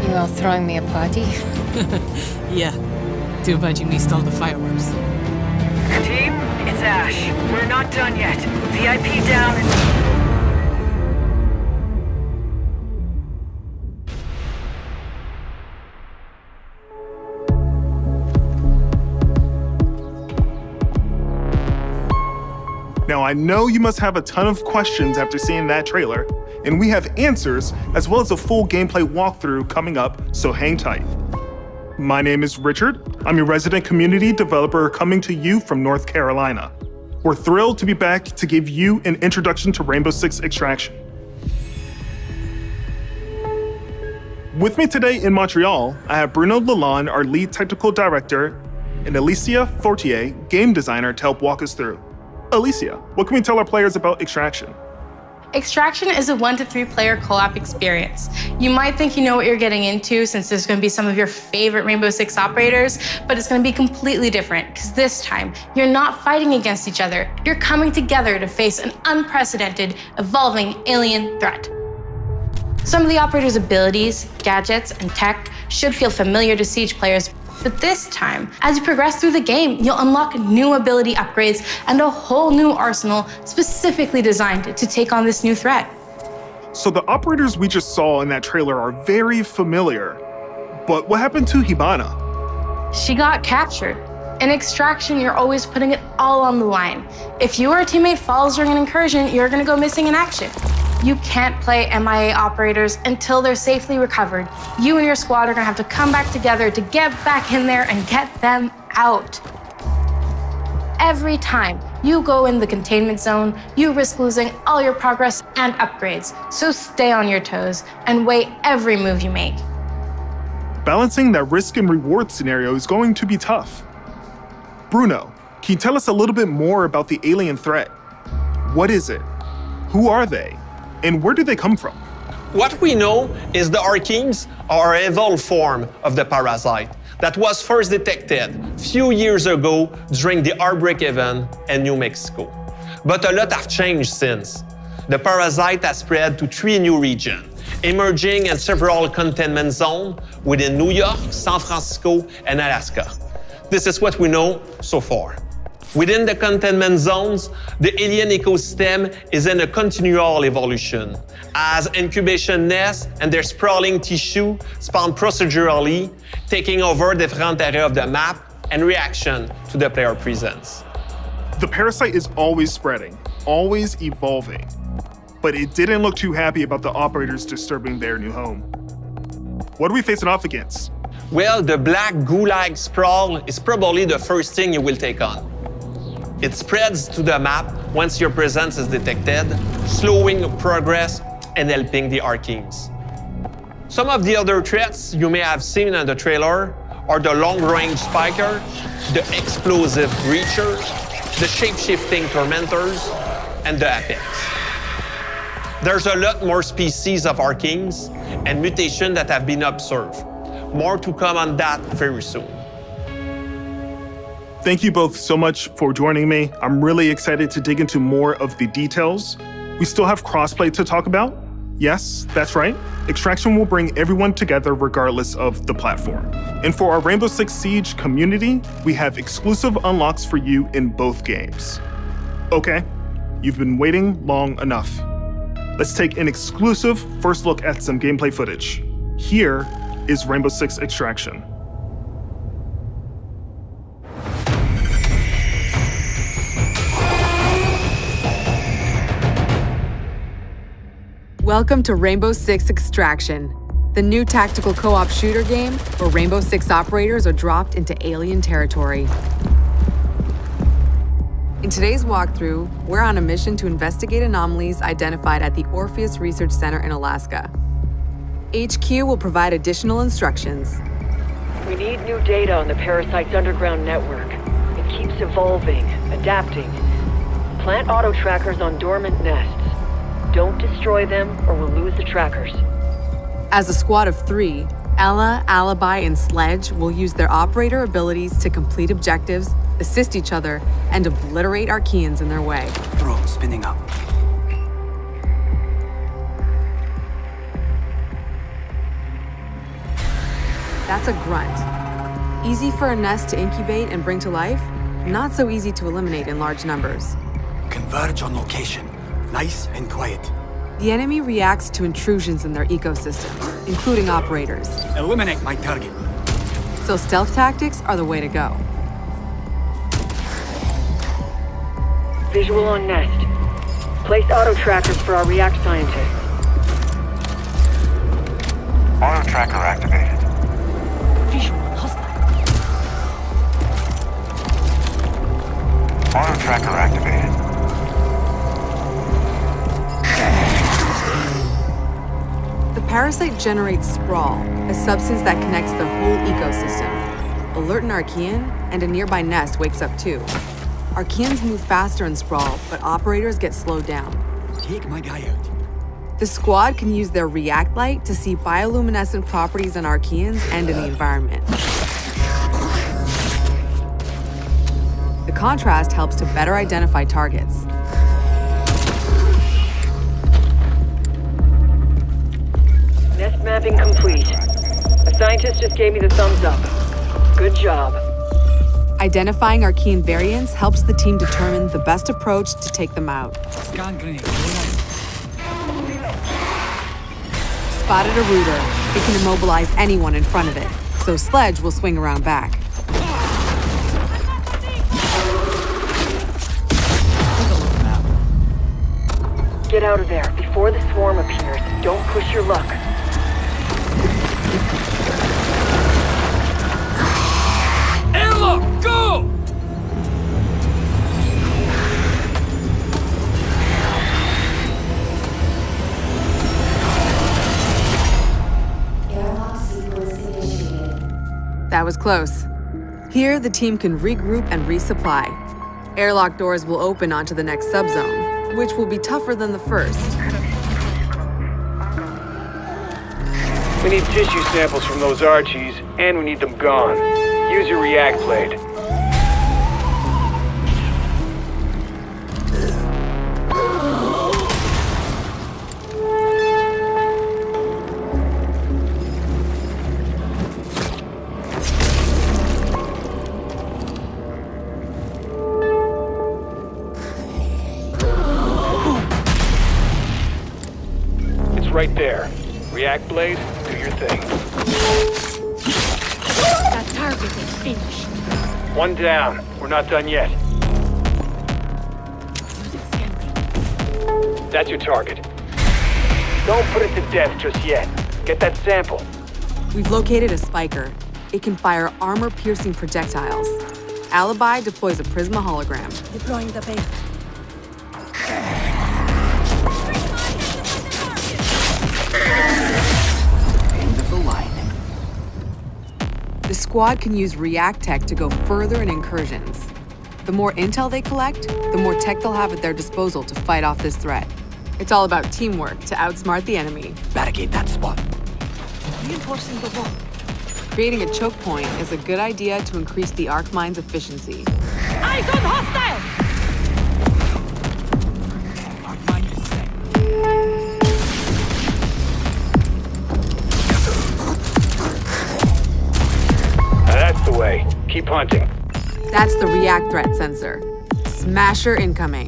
Speaker 8: You all throwing me a party?
Speaker 9: Yeah. Too bad you missed all the fireworks. Team, it's Ash. We're not done yet. VIP down and...
Speaker 10: Now, I know you must have a ton of questions after seeing that trailer, and we have answers as well as a full gameplay walkthrough coming up, so hang tight. My name is Richard. I'm your resident community developer coming to you from North Carolina. We're thrilled to be back to give you an introduction to Rainbow Six Extraction. With me today in Montreal, I have Bruno Lalonde, our lead technical director, and Alicia Fortier, game designer, to help walk us through. Alicia, what can we tell our players about Extraction?
Speaker 11: Extraction is a 1 to 3 player co-op experience. You might think you know what you're getting into since there's going to be some of your favorite Rainbow Six operators, but it's going to be completely different because this time you're not fighting against each other. You're coming together to face an unprecedented, evolving alien threat. Some of the operators' abilities, gadgets, and tech should feel familiar to Siege players, but this time, as you progress through the game, you'll unlock new ability upgrades and a whole new arsenal specifically designed to take on this new threat.
Speaker 10: So the operators we just saw in that trailer are very familiar, but what happened to Hibana?
Speaker 11: She got captured. In Extraction, you're always putting it all on the line. If you or a teammate falls during an incursion, you're gonna go missing in action. You can't play MIA operators until they're safely recovered. You and your squad are gonna have to come back together to get back in there and get them out. Every time you go in the containment zone, you risk losing all your progress and upgrades. So stay on your toes and weigh every move you make.
Speaker 10: Balancing that risk and reward scenario is going to be tough. Bruno, can you tell us a little bit more about the alien threat? What is it? Who are they? And where do they come from?
Speaker 12: What we know is the Archeans are an evolved form of the parasite that was first detected a few years ago during the Outbreak event in New Mexico. But a lot have changed since. The parasite has spread to 3 new regions, emerging in several containment zones within New York, San Francisco, and Alaska. This is what we know so far. Within the containment zones, the alien ecosystem is in a continual evolution, as incubation nests and their sprawling tissue spawn procedurally, taking over different areas of the map and reaction to the player presence.
Speaker 10: The parasite is always spreading, always evolving, but it didn't look too happy about the operators disturbing their new home. What are we facing off against?
Speaker 12: Well, the black goo-like sprawl is probably the first thing you will take on. It spreads to the map once your presence is detected, slowing progress and helping the Archeans. Some of the other threats you may have seen in the trailer are the long-range spiker, the explosive breacher, the shape-shifting tormentors, and the apex. There's a lot more species of Archeans and mutations that have been observed. More to come on that very soon.
Speaker 10: Thank you both so much for joining me. I'm really excited to dig into more of the details. We still have crossplay to talk about. Yes, that's right. Extraction will bring everyone together regardless of the platform. And for our Rainbow Six Siege community, we have exclusive unlocks for you in both games. Okay, you've been waiting long enough. Let's take an exclusive first look at some gameplay footage. Here is Rainbow Six Extraction.
Speaker 14: Welcome to Rainbow Six Extraction, the new tactical co-op shooter game where Rainbow Six operators are dropped into alien territory. In today's walkthrough, we're on a mission to investigate anomalies identified at the Orpheus Research Center in Alaska. HQ will provide additional instructions.
Speaker 15: We need new data on the parasite's underground network. It keeps evolving, adapting. Plant auto trackers on dormant nests. Don't destroy them or we'll lose the trackers.
Speaker 14: As a squad of 3, Ella, Alibi, and Sledge will use their operator abilities to complete objectives, assist each other, and obliterate Archeans in their way.
Speaker 16: Drone spinning up.
Speaker 14: That's a grunt. Easy for a nest to incubate and bring to life, not so easy to eliminate in large numbers.
Speaker 16: Converge on location. Nice and quiet.
Speaker 14: The enemy reacts to intrusions in their ecosystem, including operators.
Speaker 16: Eliminate my target.
Speaker 14: So stealth tactics are the way to go.
Speaker 15: Visual on nest. Place auto trackers for our React scientists.
Speaker 26: Auto tracker activated.
Speaker 15: Visual hostile.
Speaker 26: Auto tracker activated.
Speaker 14: The parasite generates sprawl, a substance that connects the whole ecosystem. alert an Archean, and a nearby nest wakes up too. Archeans move faster in Sprawl, but operators get slowed down.
Speaker 16: Take my guy out.
Speaker 14: The squad can use their React Light to see bioluminescent properties on Archeans and in the environment. The contrast helps to better identify targets.
Speaker 15: Nest mapping complete. A scientist just gave me the thumbs up. Good job.
Speaker 14: Identifying Archean variants helps the team determine the best approach to take them out.
Speaker 16: Scan grenade.
Speaker 14: Spotted a rooter. It can immobilize anyone in front of it, so Sledge will swing around back.
Speaker 15: Get out of there before the swarm appears. Don't push your luck.
Speaker 23: Airlock, go!
Speaker 14: That was close. Here, the team can regroup and resupply. Airlock doors will open onto the next subzone, which will be tougher than the first.
Speaker 23: We need tissue samples from those Archies, and we need them gone. Use your React blade. It's right there. React blade, do your thing.
Speaker 13: That target is finished.
Speaker 23: One down. We're not done yet. That's your target. Don't put it to death just yet. Get that sample.
Speaker 14: We've located a spiker. It can fire armor-piercing projectiles. Alibi deploys a Prisma hologram.
Speaker 13: Deploying the bait.
Speaker 16: End of the line.
Speaker 14: The squad can use React tech to go further in incursions. The more intel they collect, the more tech they'll have at their disposal to fight off this threat. It's all about teamwork to outsmart the enemy.
Speaker 16: Barricade that spot.
Speaker 13: Reinforcing the wall.
Speaker 14: Creating a choke point is a good idea to increase the arc mine's efficiency.
Speaker 13: Eyes on hostile!
Speaker 16: Arc mine is set.
Speaker 23: That's the way. Keep hunting.
Speaker 14: That's the React threat sensor. Smasher incoming.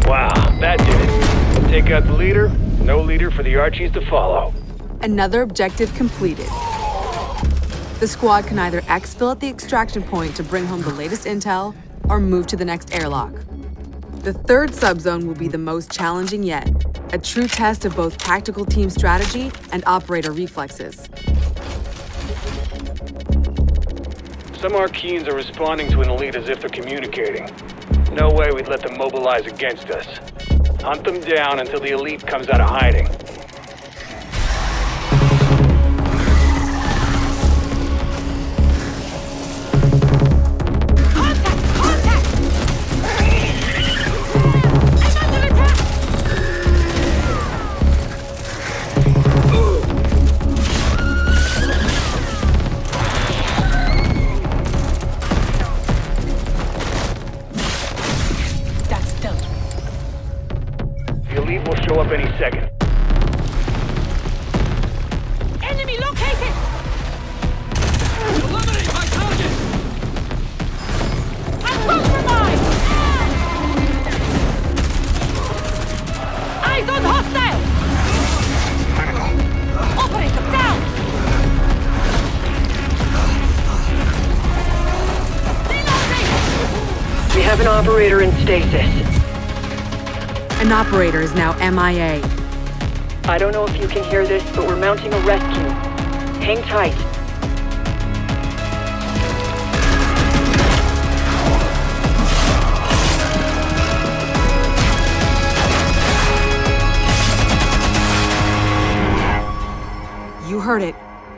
Speaker 23: Wow, that did it. Take out the leader, no leader for the Archies to follow.
Speaker 14: Another objective completed. The squad can either exfil at the extraction point to bring home the latest intel, or move to the next airlock. The third subzone will be the most challenging yet, a true test of both tactical team strategy and operator reflexes.
Speaker 23: Some Archeans are responding to an elite as if they're communicating. No way we'd let them mobilize against us. Hunt them down until the elite comes out of hiding. Show up any second.
Speaker 13: Enemy located!
Speaker 23: Eliminate my target!
Speaker 13: I'm compromised! Eyes on hostile! Operator down!
Speaker 15: Reloading! We have an operator in stasis.
Speaker 14: An operator is now MIA.
Speaker 15: I don't know if you can hear this, but we're mounting a rescue. Hang tight.
Speaker 14: You heard it.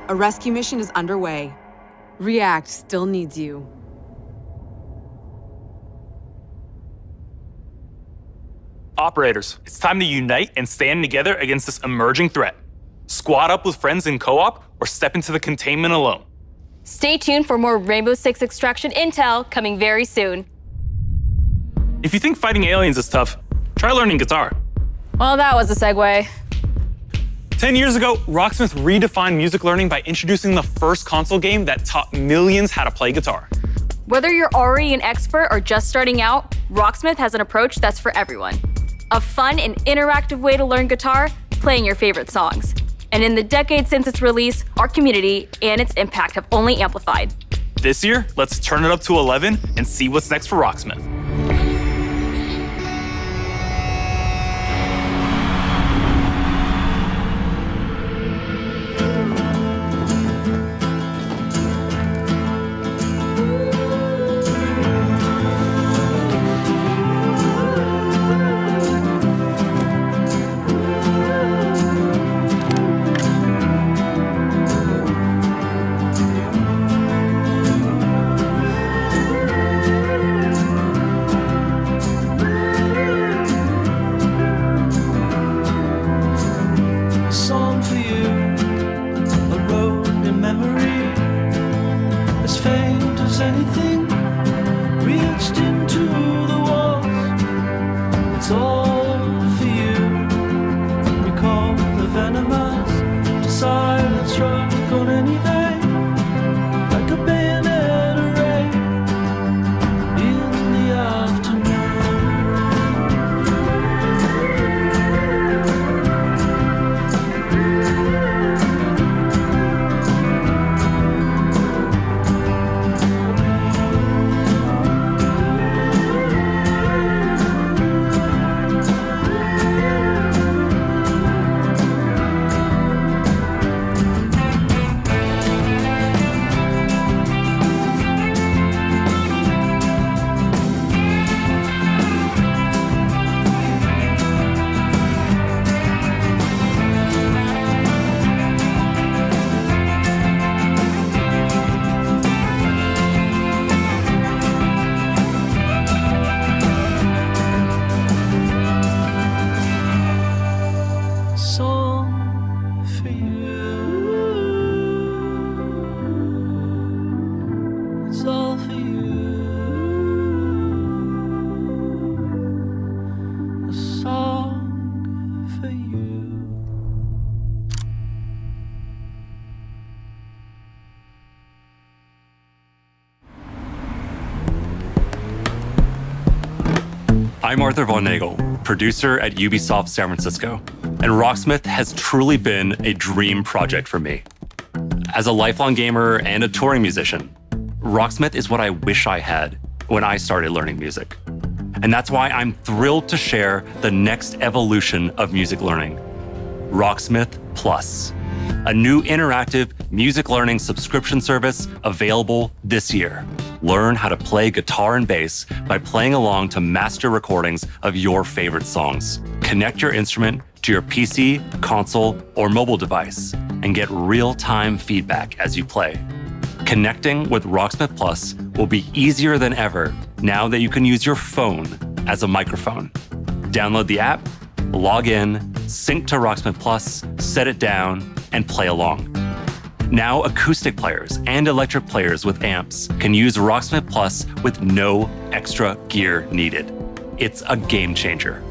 Speaker 14: A rescue mission is underway. React still needs you.
Speaker 7: Operators, it's time to unite and stand together against this emerging threat. Squad up with friends in co-op or step into the containment alone.
Speaker 6: Stay tuned for more Rainbow Six Extraction intel coming very soon.
Speaker 7: If you think fighting aliens is tough, try learning guitar.
Speaker 6: Well, that was a segue.
Speaker 7: 10 years ago, Rocksmith redefined music learning by introducing the first console game that taught millions how to play guitar.
Speaker 6: Whether you're already an expert or just starting out, Rocksmith has an approach that's for everyone. A fun and interactive way to learn guitar, playing your favorite songs. And in the decade since its release, our community and its impact have only amplified.
Speaker 7: This year, let's turn it up to 11 and see what's next for Rocksmith.
Speaker 17: I'm Arthur Von Nagel, producer at Ubisoft San Francisco, and Rocksmith has truly been a dream project for me. As a lifelong gamer and a touring musician, Rocksmith is what I wish I had when I started learning music. And that's why I'm thrilled to share the next evolution of music learning, Rocksmith Plus, a new interactive music learning subscription service available this year. Learn how to play guitar and bass by playing along to master recordings of your favorite songs. Connect your instrument to your PC, console, or mobile device and get real-time feedback as you play. Connecting with Rocksmith Plus will be easier than ever now that you can use your phone as a microphone. Download the app, log in, sync to Rocksmith Plus, set it down, and play along. Now, acoustic players and electric players with amps can use Rocksmith Plus with no extra gear needed. It's a game changer.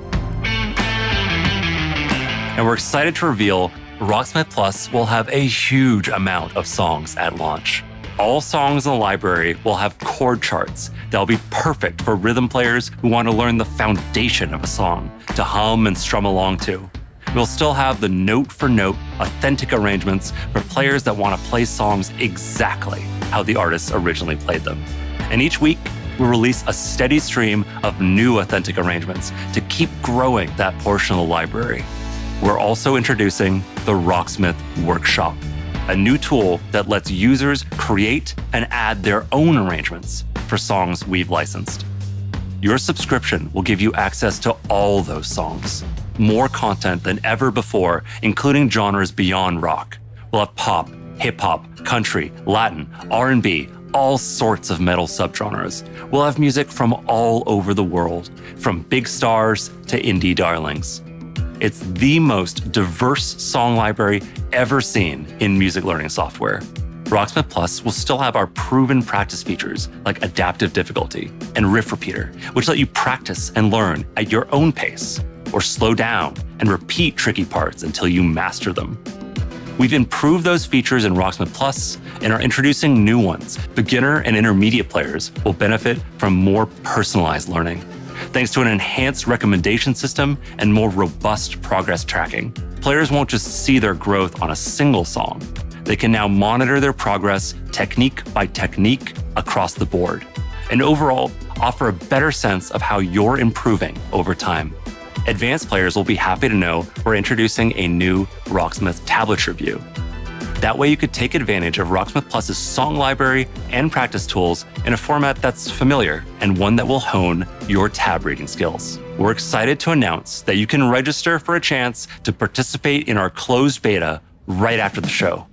Speaker 17: And we're excited to reveal Rocksmith Plus will have a huge amount of songs at launch. All songs in the library will have chord charts that'll be perfect for rhythm players who want to learn the foundation of a song to hum and strum along to. We'll still have the note-for-note, authentic arrangements for players that want to play songs exactly how the artists originally played them. And each week, we'll release a steady stream of new authentic arrangements to keep growing that portion of the library. We're also introducing the Rocksmith Workshop, a new tool that lets users create and add their own arrangements for songs we've licensed. Your subscription will give you access to all those songs, more content than ever before, including genres beyond rock, We'll have pop, hip-hop, country, Latin, R&B, all sorts of metal subgenres. We'll have music from all over the world, from big stars to indie darlings. It's the most diverse song library ever seen in music learning software. Rocksmith Plus will still have our proven practice features like adaptive difficulty and riff repeater, which let you practice and learn at your own pace, or slow down and repeat tricky parts until you master them. We've improved those features in Rocksmith Plus and are introducing new ones. Beginner and intermediate players will benefit from more personalized learning, thanks to an enhanced recommendation system and more robust progress tracking. Players won't just see their growth on a single song. They can now monitor their progress technique by technique across the board, and overall offer a better sense of how you're improving over time. Advanced players will be happy to know we're introducing a new Rocksmith tablature view. That way you could take advantage of Rocksmith Plus's song library and practice tools in a format that's familiar and one that will hone your tab reading skills. We're excited to announce that you can register for a chance to participate in our closed beta right after the show.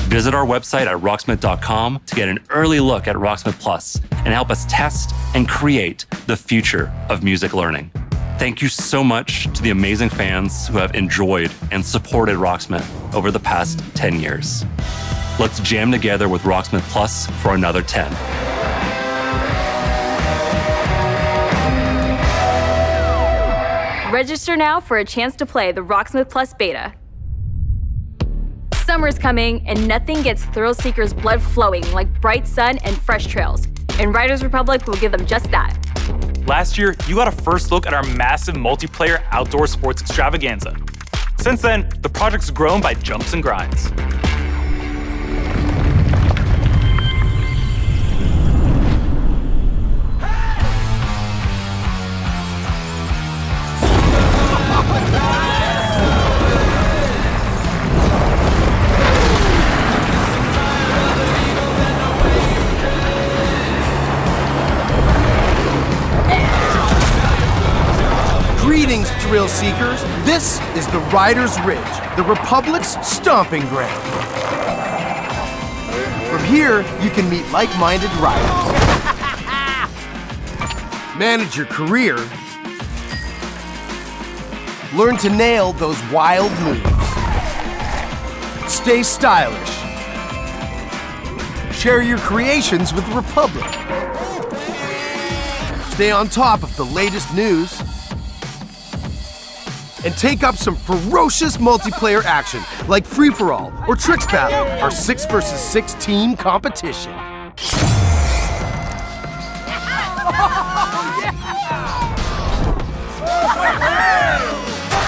Speaker 17: Visit our website at rocksmith.com to get an early look at Rocksmith Plus and help us test and create the future of music learning. Thank you so much to the amazing fans who have enjoyed and supported Rocksmith over the past 10 years. Let's jam together with Rocksmith Plus for another 10.
Speaker 6: Register now for a chance to play the Rocksmith Plus beta. Summer's coming, and nothing gets thrill seekers' blood flowing like bright sun and fresh trails. And Riders Republic will give them just that.
Speaker 7: Last year, you got a first look at our massive multiplayer outdoor sports extravaganza. Since then, the project's grown by jumps and grinds.
Speaker 18: Greetings, thrill seekers. This is the Riders Ridge, the Republic's stomping ground. From here, you can meet like-minded riders, manage your career, learn to nail those wild moves, stay stylish, share your creations with the Republic, stay on top of the latest news, and take up some ferocious multiplayer action like Free-for-All or Tricks Battle, our 6 vs 6 team competition.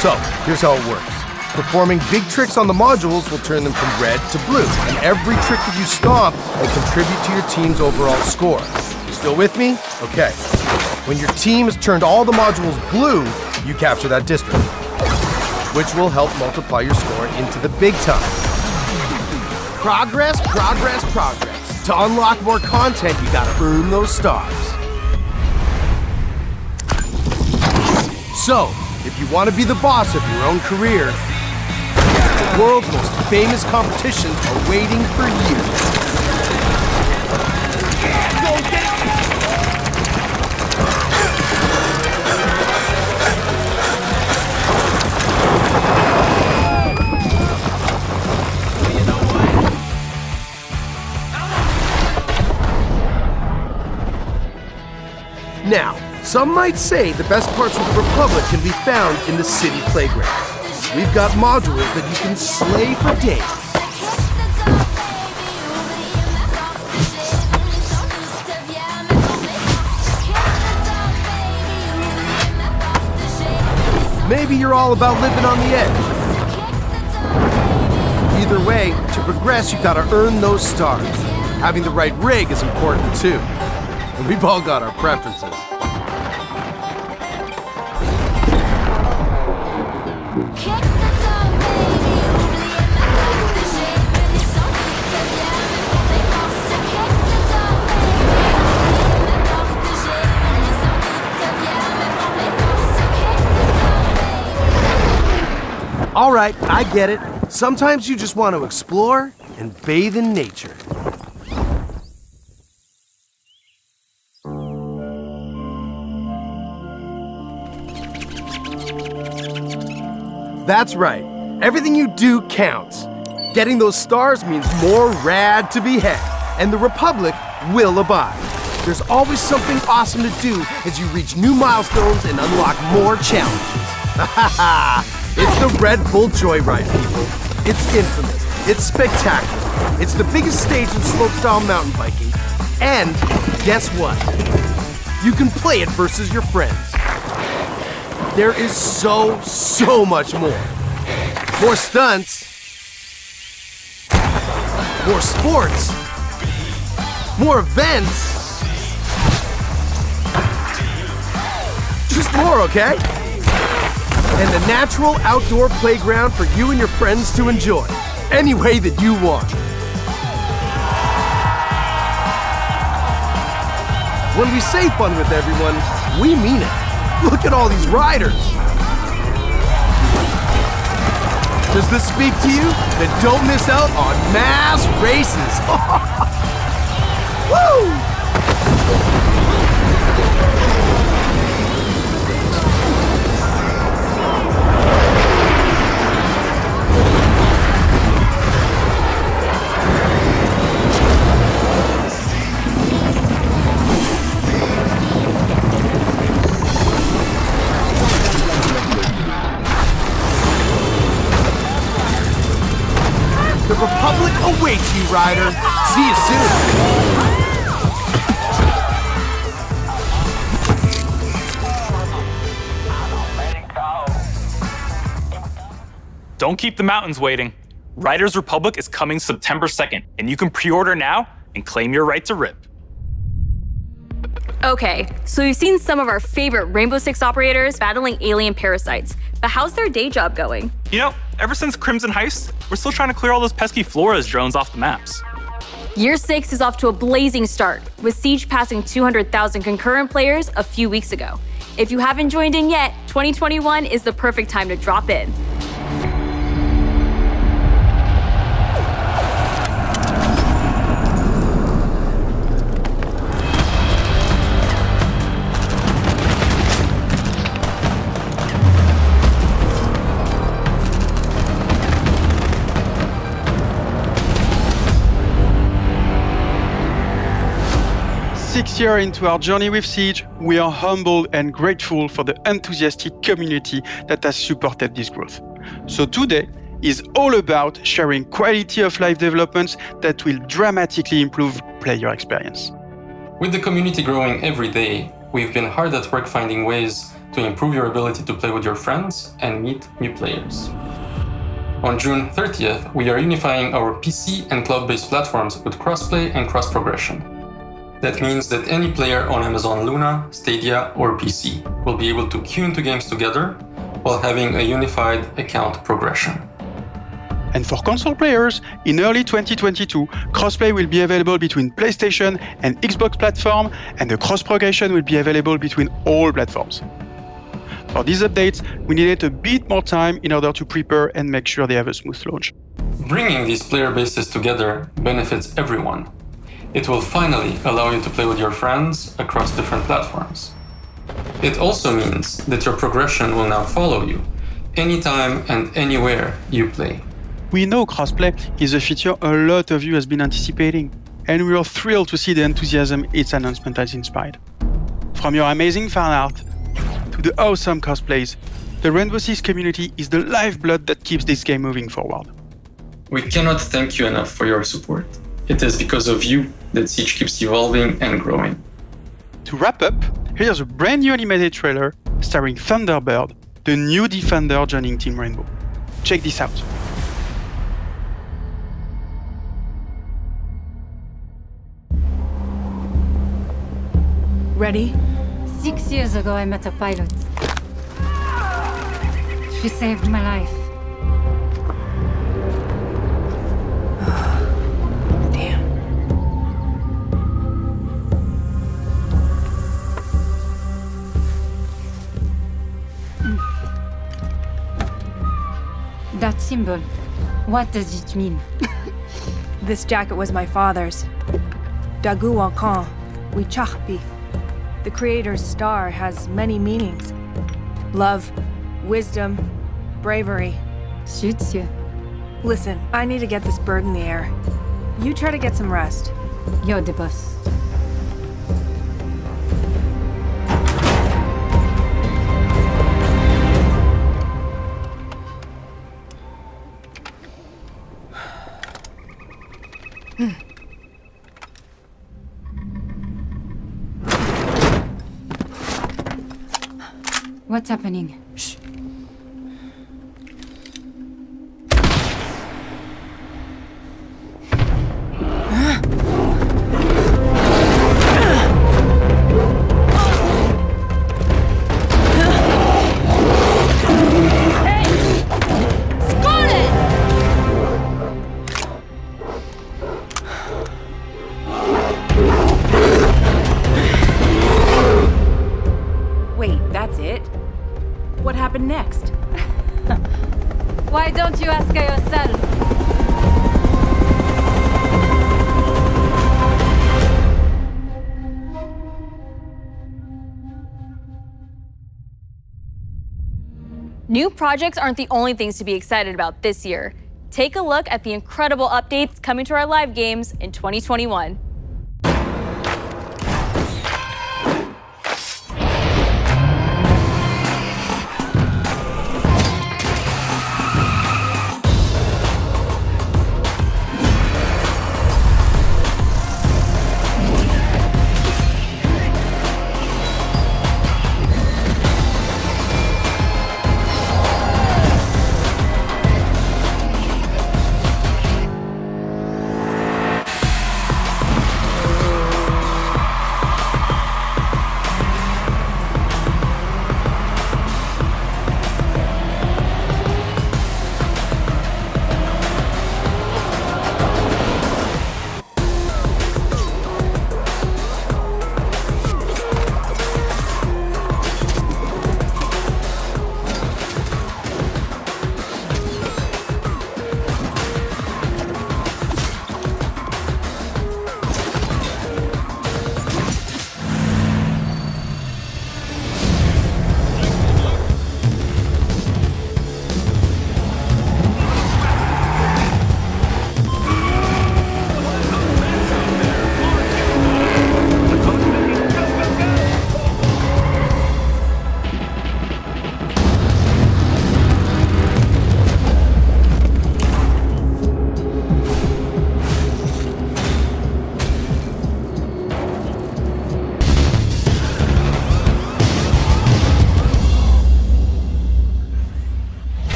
Speaker 18: So, here's how it works. Performing big tricks on the modules will turn them from red to blue, and every trick that you stomp will contribute to your team's overall score. You still with me? Okay. When your team has turned all the modules blue, you capture that district, which will help multiply your score into the big time. Progress, progress, progress. To unlock more content, you gotta earn those stars. So, if you want to be the boss of your own career, the world's most famous competitions are waiting for you. Now, some might say the best parts of the Republic can be found in the city playground. We've got modules that you can slay for days. Maybe you're all about living on the edge. Either way, to progress, you've got to earn those stars. Having the right rig is important too. And we've all got our preferences. All right, I get it. Sometimes you just want to explore and bathe in nature. That's right. Everything you do counts. Getting those stars means more rad to be had, and the Republic will abide. There's always something awesome to do as you reach new milestones and unlock more challenges. Ha ha ha! It's the Red Bull Joyride, people. It's infamous. It's spectacular. It's the biggest stage in slopestyle mountain biking. And guess what? You can play it versus your friends. There is so much more. More stunts. More sports. More events. Just more, okay? And a natural outdoor playground for you and your friends to enjoy, any way that you want. When we say fun with everyone, we mean it. Look at all these riders. Does this speak to you? Then don't miss out on mass races. Woo! The Republic awaits you, Ryder. See you soon.
Speaker 7: Don't keep the mountains waiting. Riders Republic is coming September 2nd, and you can pre-order now and claim your right to rip.
Speaker 6: Okay, so we've seen some of our favorite Rainbow Six operators battling alien parasites, but how's their day job going?
Speaker 7: You know, ever since Crimson Heist, we're still trying to clear all those pesky Flores drones off the maps.
Speaker 6: Year 6 is off to a blazing start, with Siege passing 200,000 concurrent players a few weeks ago. If you haven't joined in yet, 2021 is the perfect time to drop in.
Speaker 1: Six years into our journey with Siege, we are humbled and grateful for the enthusiastic community that has supported this growth. So today is all about sharing quality of life developments that will dramatically improve player experience.
Speaker 19: With the community growing every day, we've been hard at work finding ways to improve your ability to play with your friends and meet new players. On June 30th, we are unifying our PC and cloud-based platforms with crossplay and cross-progression. That means that any player on Amazon Luna, Stadia, or PC will be able to queue into games together while having a unified account progression.
Speaker 1: And for console players, in early 2022, crossplay will be available between PlayStation and Xbox platform, and the cross-progression will be available between all platforms. For these updates, we needed a bit more time in order to prepare and make sure they have a smooth launch.
Speaker 19: Bringing these player bases together benefits everyone. It will finally allow you to play with your friends across different platforms. It also means that your progression will now follow you, anytime and anywhere you play.
Speaker 1: We know crossplay is a feature a lot of you has been anticipating, and we are thrilled to see the enthusiasm its announcement has inspired. From your amazing fan art to the awesome cosplays, the Rainbow Six community is the lifeblood that keeps this game moving forward.
Speaker 19: We cannot thank you enough for your support. It is because of you that Siege keeps evolving and growing.
Speaker 1: To wrap up, here's a brand new animated trailer starring Thunderbird, the new Defender joining Team Rainbow. Check this out.
Speaker 4: Ready?
Speaker 20: 6 years ago, I met a pilot. She saved my life. That symbol, what does it mean?
Speaker 2: This jacket was my father's. Dagu Wankan, Wichachpi. The creator's star has many meanings. Love, wisdom, bravery.
Speaker 20: Suits you.
Speaker 2: Listen, I need to get this bird in the air. You try to get some rest.
Speaker 20: You're the boss. What's happening?
Speaker 2: Shh.
Speaker 6: Next.
Speaker 20: Why don't you ask her yourself?
Speaker 6: New projects aren't the only things to be excited about this year. Take a look at the incredible updates coming to our live games in 2021.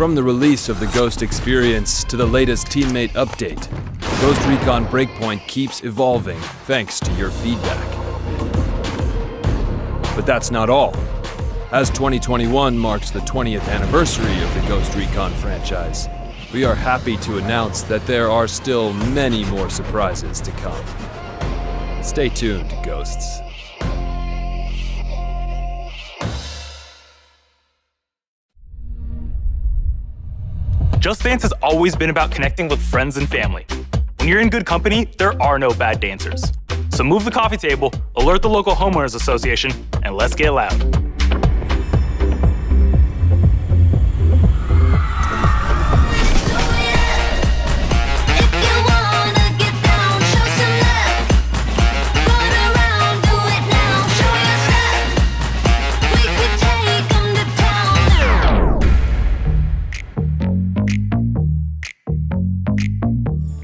Speaker 3: From the release of the Ghost experience to the latest teammate update, Ghost Recon Breakpoint keeps evolving thanks to your feedback. But that's not all. As 2021 marks the 20th anniversary of the Ghost Recon franchise, we are happy to announce that there are still many more surprises to come. Stay tuned, Ghosts.
Speaker 7: Just Dance has always been about connecting with friends and family. When you're in good company, there are no bad dancers. So move the coffee table, alert the local homeowners association, and let's get loud.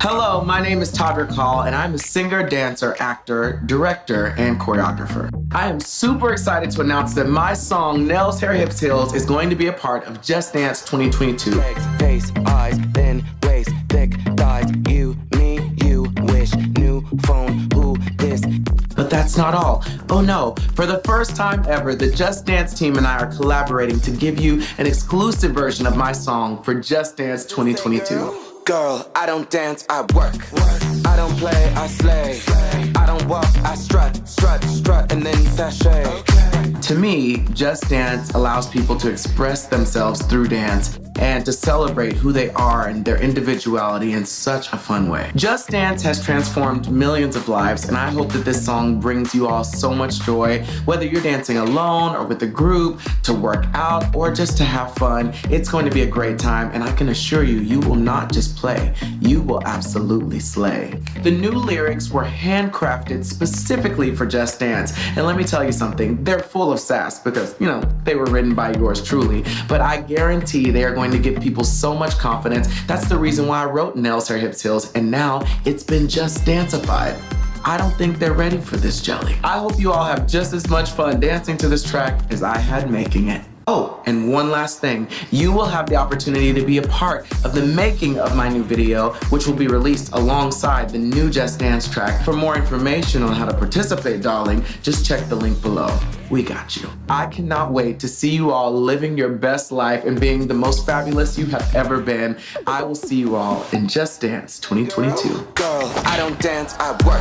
Speaker 5: Hello, my name is Todd Rickall, and I'm a singer, dancer, actor, director, and choreographer. I am super excited to announce that my song, Nails, Hair, Hips, Heels, is going to be a part of Just Dance 2022.
Speaker 22: Legs, face, eyes, thin waist, thick thighs, you, me, you, wish, new phone, who, this.
Speaker 5: But that's not all. Oh no, for the first time ever, the Just Dance team and I are collaborating to give you an exclusive version of my song for Just Dance 2022.
Speaker 22: Girl, I don't dance, I work. I don't play, I slay. I don't walk, I strut, strut, strut, and then sashay.
Speaker 5: To me, Just Dance allows people to express themselves through dance and to celebrate who they are and their individuality in such a fun way. Just Dance has transformed millions of lives, and I hope that this song brings you all so much joy, whether you're dancing alone or with a group, to work out, or just to have fun. It's going to be a great time, and I can assure you, you will not just play, you will absolutely slay. The new lyrics were handcrafted specifically for Just Dance, and let me tell you something, they're full of sass because, you know, they were written by yours truly, but I guarantee they are going to give people so much confidence. That's the reason why I wrote Nails, Hair, Hips, Heels, and now it's been Just Danceified. I don't think they're ready for this jelly. I hope you all have just as much fun dancing to this track as I had making it. Oh, and one last thing. You will have the opportunity to be a part of the making of my new video, which will be released alongside the new Just Dance track. For more information on how to participate, darling, just check the link below. We got you. I cannot wait to see you all living your best life and being the most fabulous you have ever been. I will see you all in Just Dance 2022.
Speaker 22: Girl, I don't dance, I work.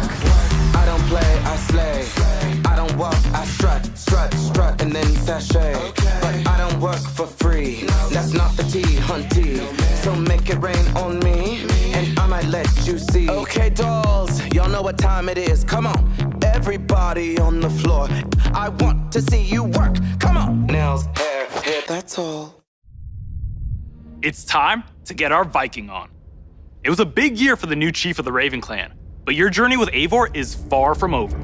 Speaker 22: I don't play, I slay. I don't walk, I strut, strut, strut, and then sashay. But I don't work for free. That's not the tea, hunty. So make it rain on me, and I might let you see. Okay, dolls, y'all know what time it is. Come on, everybody on the floor. I want to see you work. Come on, nails, hair, hair, that's all.
Speaker 7: It's time to get our Viking on. It was a big year for the new chief of the Raven clan, but your journey with Eivor is far from over.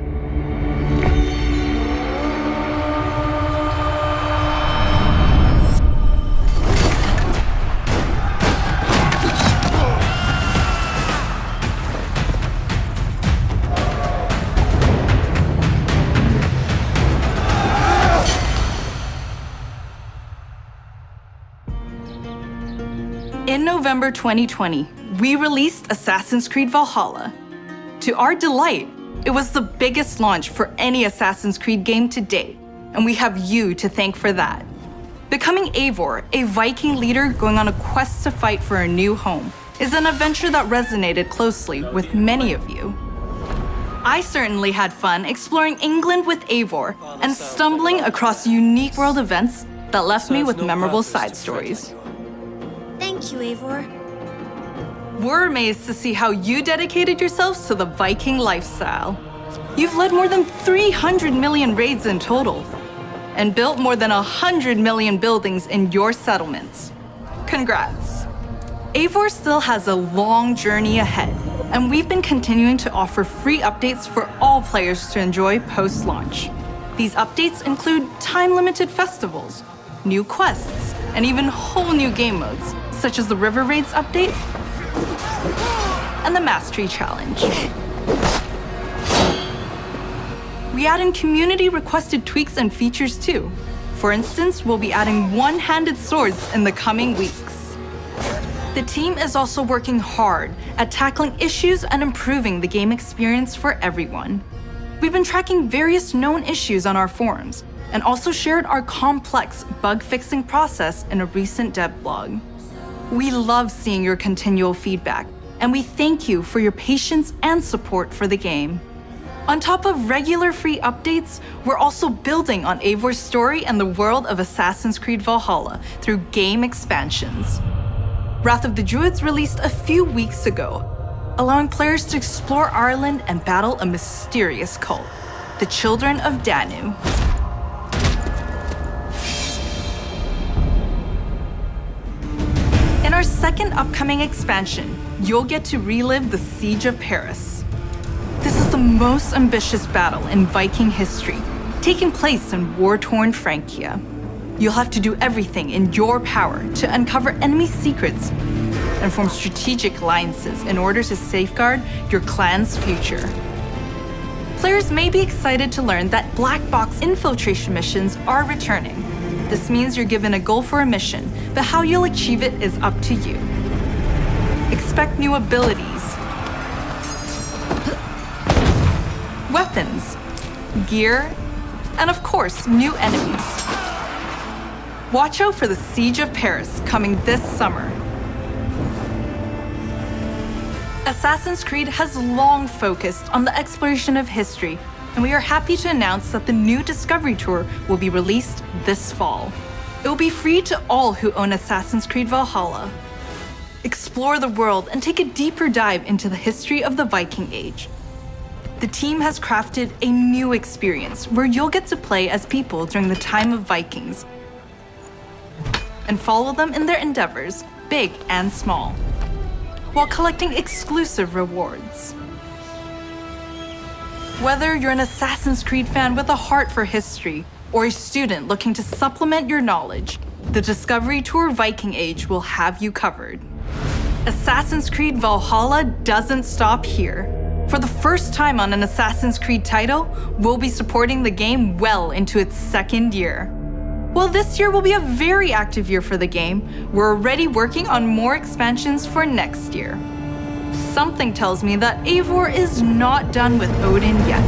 Speaker 8: In November 2020, we released Assassin's Creed Valhalla. To our delight, it was the biggest launch for any Assassin's Creed game to date, and we have you to thank for that. Becoming Eivor, a Viking leader going on a quest to fight for a new home, is an adventure that resonated closely with many of you. I certainly had fun exploring England with Eivor and stumbling across unique world events that left me with memorable side stories.
Speaker 9: Thank you, Eivor.
Speaker 8: We're amazed to see how you dedicated yourselves to the Viking lifestyle. You've led more than 300 million raids in total, and built more than 100 million buildings in your settlements. Congrats. Eivor still has a long journey ahead, and we've been continuing to offer free updates for all players to enjoy post-launch. These updates include time-limited festivals, new quests, and even whole new game modes, such as the River Raids update and the Mastery Challenge. We add in community-requested tweaks and features too. For instance, we'll be adding one-handed swords in the coming weeks. The team is also working hard at tackling issues and improving the game experience for everyone. We've been tracking various known issues on our forums and also shared our complex bug-fixing process in a recent dev blog. We love seeing your continual feedback, and we thank you for your patience and support for the game. On top of regular free updates, we're also building on Eivor's story and the world of Assassin's Creed Valhalla through game expansions. Wrath of the Druids released a few weeks ago, allowing players to explore Ireland and battle a mysterious cult, the Children of Danu. In our second upcoming expansion, you'll get to relive the Siege of Paris. This is the most ambitious battle in Viking history, taking place in war-torn Francia. You'll have to do everything in your power to uncover enemy secrets and form strategic alliances in order to safeguard your clan's future. Players may be excited to learn that black box infiltration missions are returning. This means you're given a goal for a mission, but how you'll achieve it is up to you. Expect new abilities, weapons, gear, and of course, new enemies. Watch out for the Siege of Paris coming this summer. Assassin's Creed has long focused on the exploration of history, and we are happy to announce that the new Discovery Tour will be released this fall. It will be free to all who own Assassin's Creed Valhalla. Explore the world and take a deeper dive into the history of the Viking Age. The team has crafted a new experience where you'll get to play as people during the time of Vikings and follow them in their endeavors, big and small, while collecting exclusive rewards. Whether you're an Assassin's Creed fan with a heart for history or a student looking to supplement your knowledge, the Discovery Tour Viking Age will have you covered. Assassin's Creed Valhalla doesn't stop here. For the first time on an Assassin's Creed title, we'll be supporting the game well into its second year. While this year will be a very active year for the game, we're already working on more expansions for next year. Something tells me that Eivor is not done with Odin yet.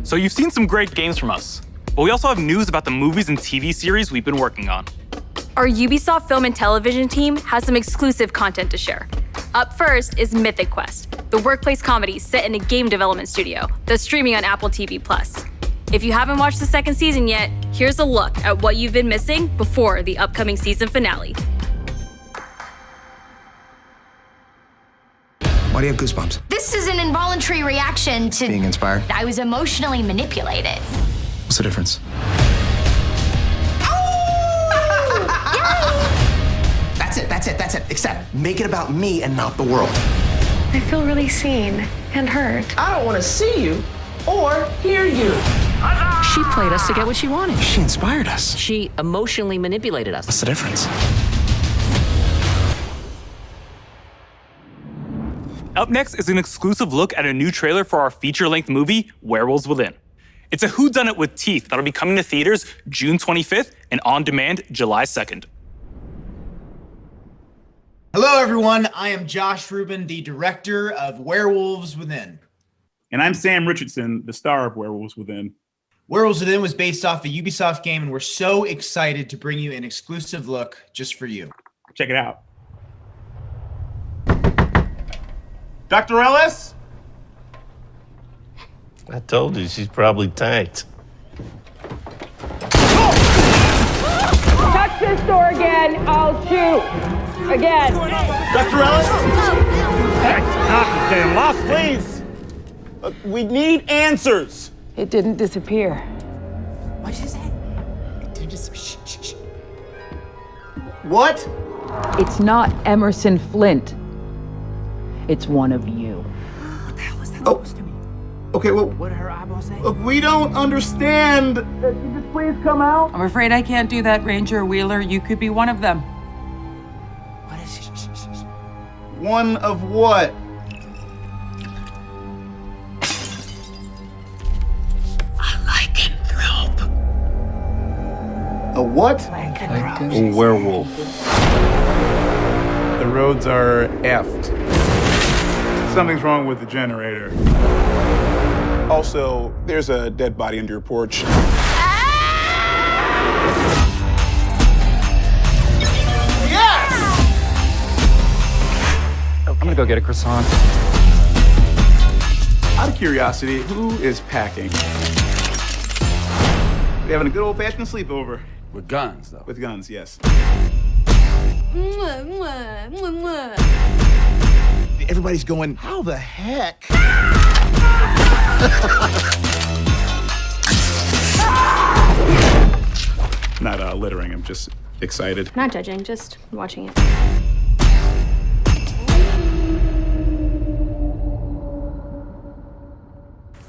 Speaker 7: So you've seen some great games from us, but we also have news about the movies and TV series we've been working on.
Speaker 6: Our Ubisoft Film and Television team has some exclusive content to share. Up first is Mythic Quest, the workplace comedy set in a game development studio that's streaming on Apple TV+. If you haven't watched the second season yet, here's a look at what you've been missing before the upcoming season finale.
Speaker 10: Why do you have goosebumps?
Speaker 11: This is an involuntary reaction to
Speaker 10: Being inspired?
Speaker 11: I was emotionally manipulated.
Speaker 10: What's the difference? That's it. Except make it about me and not the world.
Speaker 12: I feel really seen and heard.
Speaker 5: I don't want to see you or hear you.
Speaker 12: She played us to get what she wanted.
Speaker 10: She inspired us.
Speaker 12: She emotionally manipulated us.
Speaker 10: What's the difference?
Speaker 7: Up next is an exclusive look at a new trailer for our feature-length movie, Werewolves Within. It's a whodunit with teeth that'll be coming to theaters June 25th and on demand July 2nd.
Speaker 21: Hello, everyone. I am Josh Rubin, the director of Werewolves Within.
Speaker 24: And I'm Sam Richardson, the star of Werewolves Within.
Speaker 21: Werewolves Within was based off a Ubisoft game, and we're so excited to bring you an exclusive look just for you.
Speaker 24: Check it out. Dr. Ellis?
Speaker 25: I told you, she's probably tanked.
Speaker 13: Touch this door again, I'll shoot. Again.
Speaker 24: Dr. Ellis? Hey, damn lost, please. We need answers.
Speaker 13: It didn't disappear.
Speaker 21: What did you say? Shh. What?
Speaker 13: It's not Emerson Flint. It's one of you.
Speaker 21: What the hell is that supposed to mean? Okay, well, what did her eyeball say? Look, we don't understand. Could you just please come out?
Speaker 13: I'm afraid I can't do that, Ranger Wheeler. You could be one of them.
Speaker 21: What is it? One of what?
Speaker 10: A lycanthrope.
Speaker 21: A what?
Speaker 25: A werewolf.
Speaker 24: The roads are effed. Something's wrong with the generator. Also, there's a dead body under your porch.
Speaker 21: Yes!
Speaker 27: I'm gonna go get a croissant.
Speaker 24: Out of curiosity, who is packing? We having a good old-fashioned sleepover.
Speaker 27: With guns, though.
Speaker 24: With guns, yes.
Speaker 21: Everybody's going, how the heck?
Speaker 24: Not littering, I'm just excited.
Speaker 6: Not judging, just watching it.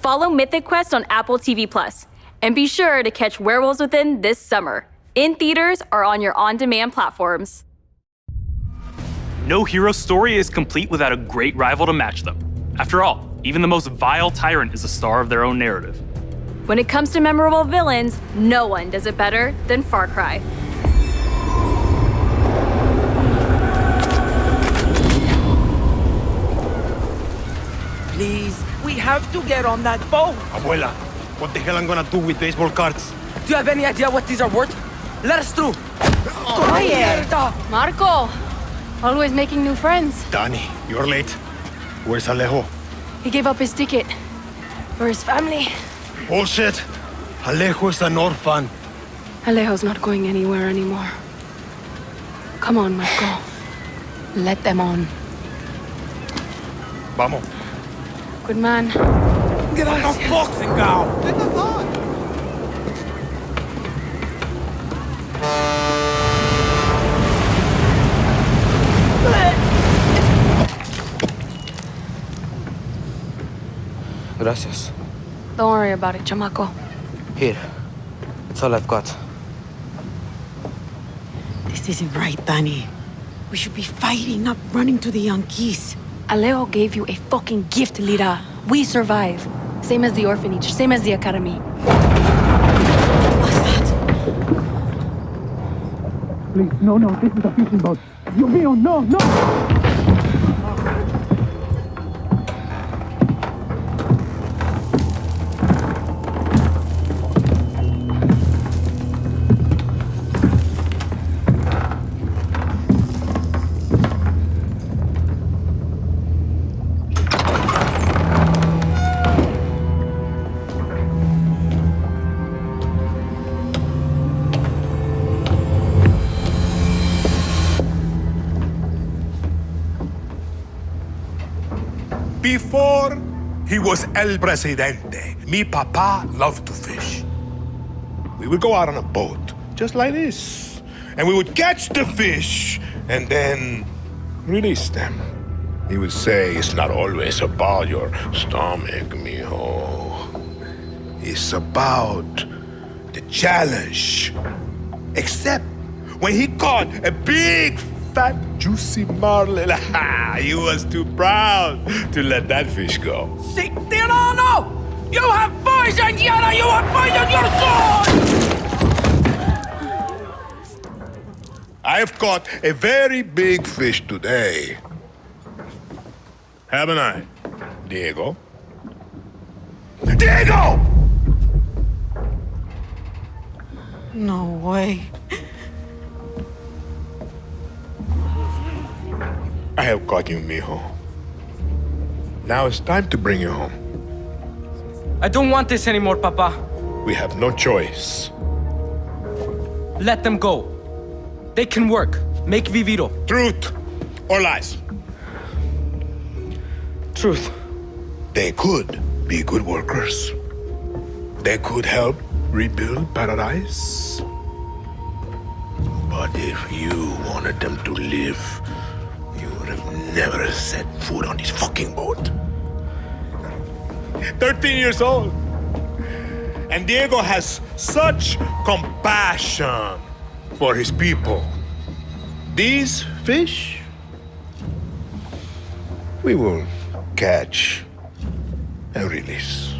Speaker 6: Follow Mythic Quest on Apple TV+, and be sure to catch Werewolves Within this summer, in theaters or on your on-demand platforms.
Speaker 7: No hero story is complete without a great rival to match them. After all, even the most vile tyrant is a star of their own narrative.
Speaker 6: When it comes to memorable villains, no one does it better than Far Cry.
Speaker 14: Please, we have to get on that boat.
Speaker 15: Abuela, what the hell I'm gonna do with baseball cards?
Speaker 14: Do you have any idea what these are worth? Let us through.
Speaker 20: Quiet. Marco, always making new friends.
Speaker 15: Danny, you're late. Where's Alejo?
Speaker 20: He gave up his ticket. For his family.
Speaker 15: Bullshit. Alejo is an orphan.
Speaker 20: Alejo's not going anywhere anymore. Come on, Marco. Let them on.
Speaker 15: Vamos.
Speaker 20: Good man.
Speaker 14: Get out of boxing now. Get us on. Gracias.
Speaker 20: Don't worry about it, chamaco.
Speaker 14: Here. It's all I've got.
Speaker 16: This isn't right, Danny. We should be fighting, not running to the Yankees.
Speaker 20: Alejo gave you a fucking gift, Lira. We survive. Same as the orphanage, same as the academy.
Speaker 16: What's that?
Speaker 17: Please, no, this is a fishing boat. Dios mío, no!
Speaker 18: Before he was El Presidente, mi papa loved to fish. We would go out on a boat, just like this, and we would catch the fish and then release them. He would say, it's not always about your stomach, mijo. It's about the challenge. Except when he caught a big, fat, juicy marlin, he was too proud to let that fish go.
Speaker 14: Si, Tirano! You have poison, Yara! You have poisoned your sword!
Speaker 18: I have caught a very big fish today. Haven't I, Diego? Diego!
Speaker 16: No way.
Speaker 18: I have caught you, mijo. Now it's time to bring you home.
Speaker 14: I don't want this anymore, Papa.
Speaker 18: We have no choice.
Speaker 14: Let them go. They can work. Make Viviro.
Speaker 18: Truth or lies?
Speaker 14: Truth.
Speaker 18: They could be good workers. They could help rebuild paradise. But if you wanted them to live, you would have never set foot on this fucking boat. 13 years old. And Diego has such compassion for his people. These fish, we will catch and release.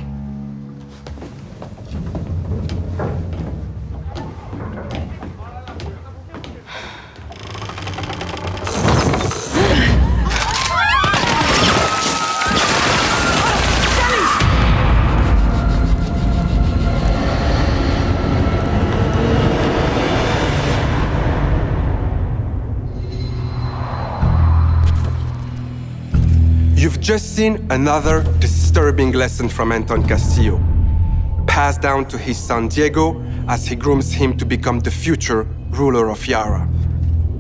Speaker 23: You've just seen another disturbing lesson from Anton Castillo, passed down to his son Diego as he grooms him to become the future ruler of Yara.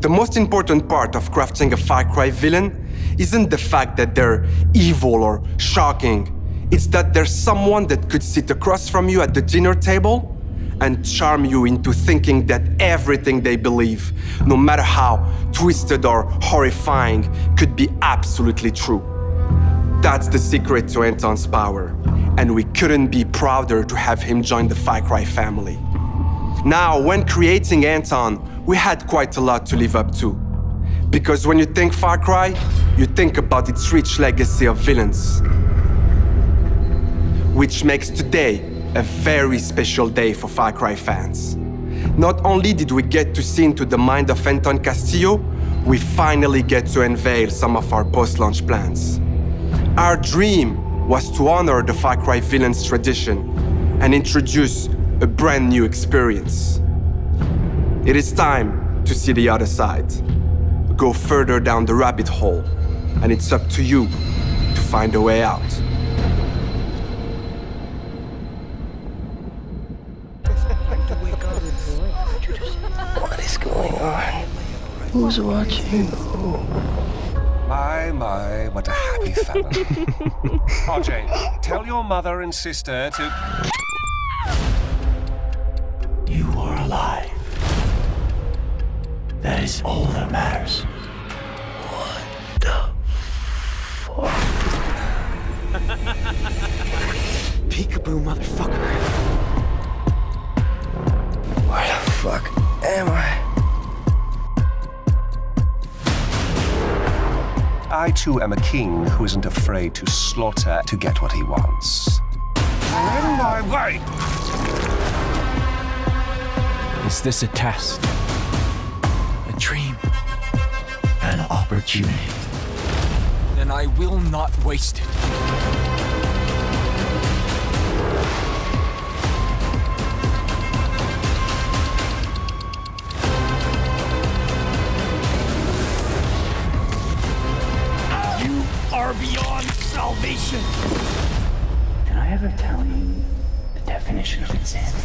Speaker 23: The most important part of crafting a Far Cry villain isn't the fact that they're evil or shocking. It's that there's someone that could sit across from you at the dinner table and charm you into thinking that everything they believe, no matter how twisted or horrifying, could be absolutely true. That's the secret to Anton's power, and we couldn't be prouder to have him join the Far Cry family. Now, when creating Anton, we had quite a lot to live up to. Because when you think Far Cry, you think about its rich legacy of villains. Which makes today a very special day for Far Cry fans. Not only did we get to see into the mind of Anton Castillo, we finally get to unveil some of our post-launch plans. Our dream was to honor the Far Cry villain's tradition and introduce a brand new experience. It is time to see the other side. Go further down the rabbit hole, and it's up to you to find a way out.
Speaker 1: What is going on? Who's watching who?
Speaker 2: My, what a happy family. RJ, tell your mother and sister to...
Speaker 3: You are alive. That is all that matters.
Speaker 1: What the fuck?
Speaker 10: Peekaboo, motherfucker.
Speaker 1: Where the fuck am I?
Speaker 2: I too am a king who isn't afraid to slaughter to get what he wants. On my way!
Speaker 3: Is this a test? A dream? An opportunity? Then I will not waste it. Are beyond salvation. Did I ever tell you the definition of insanity?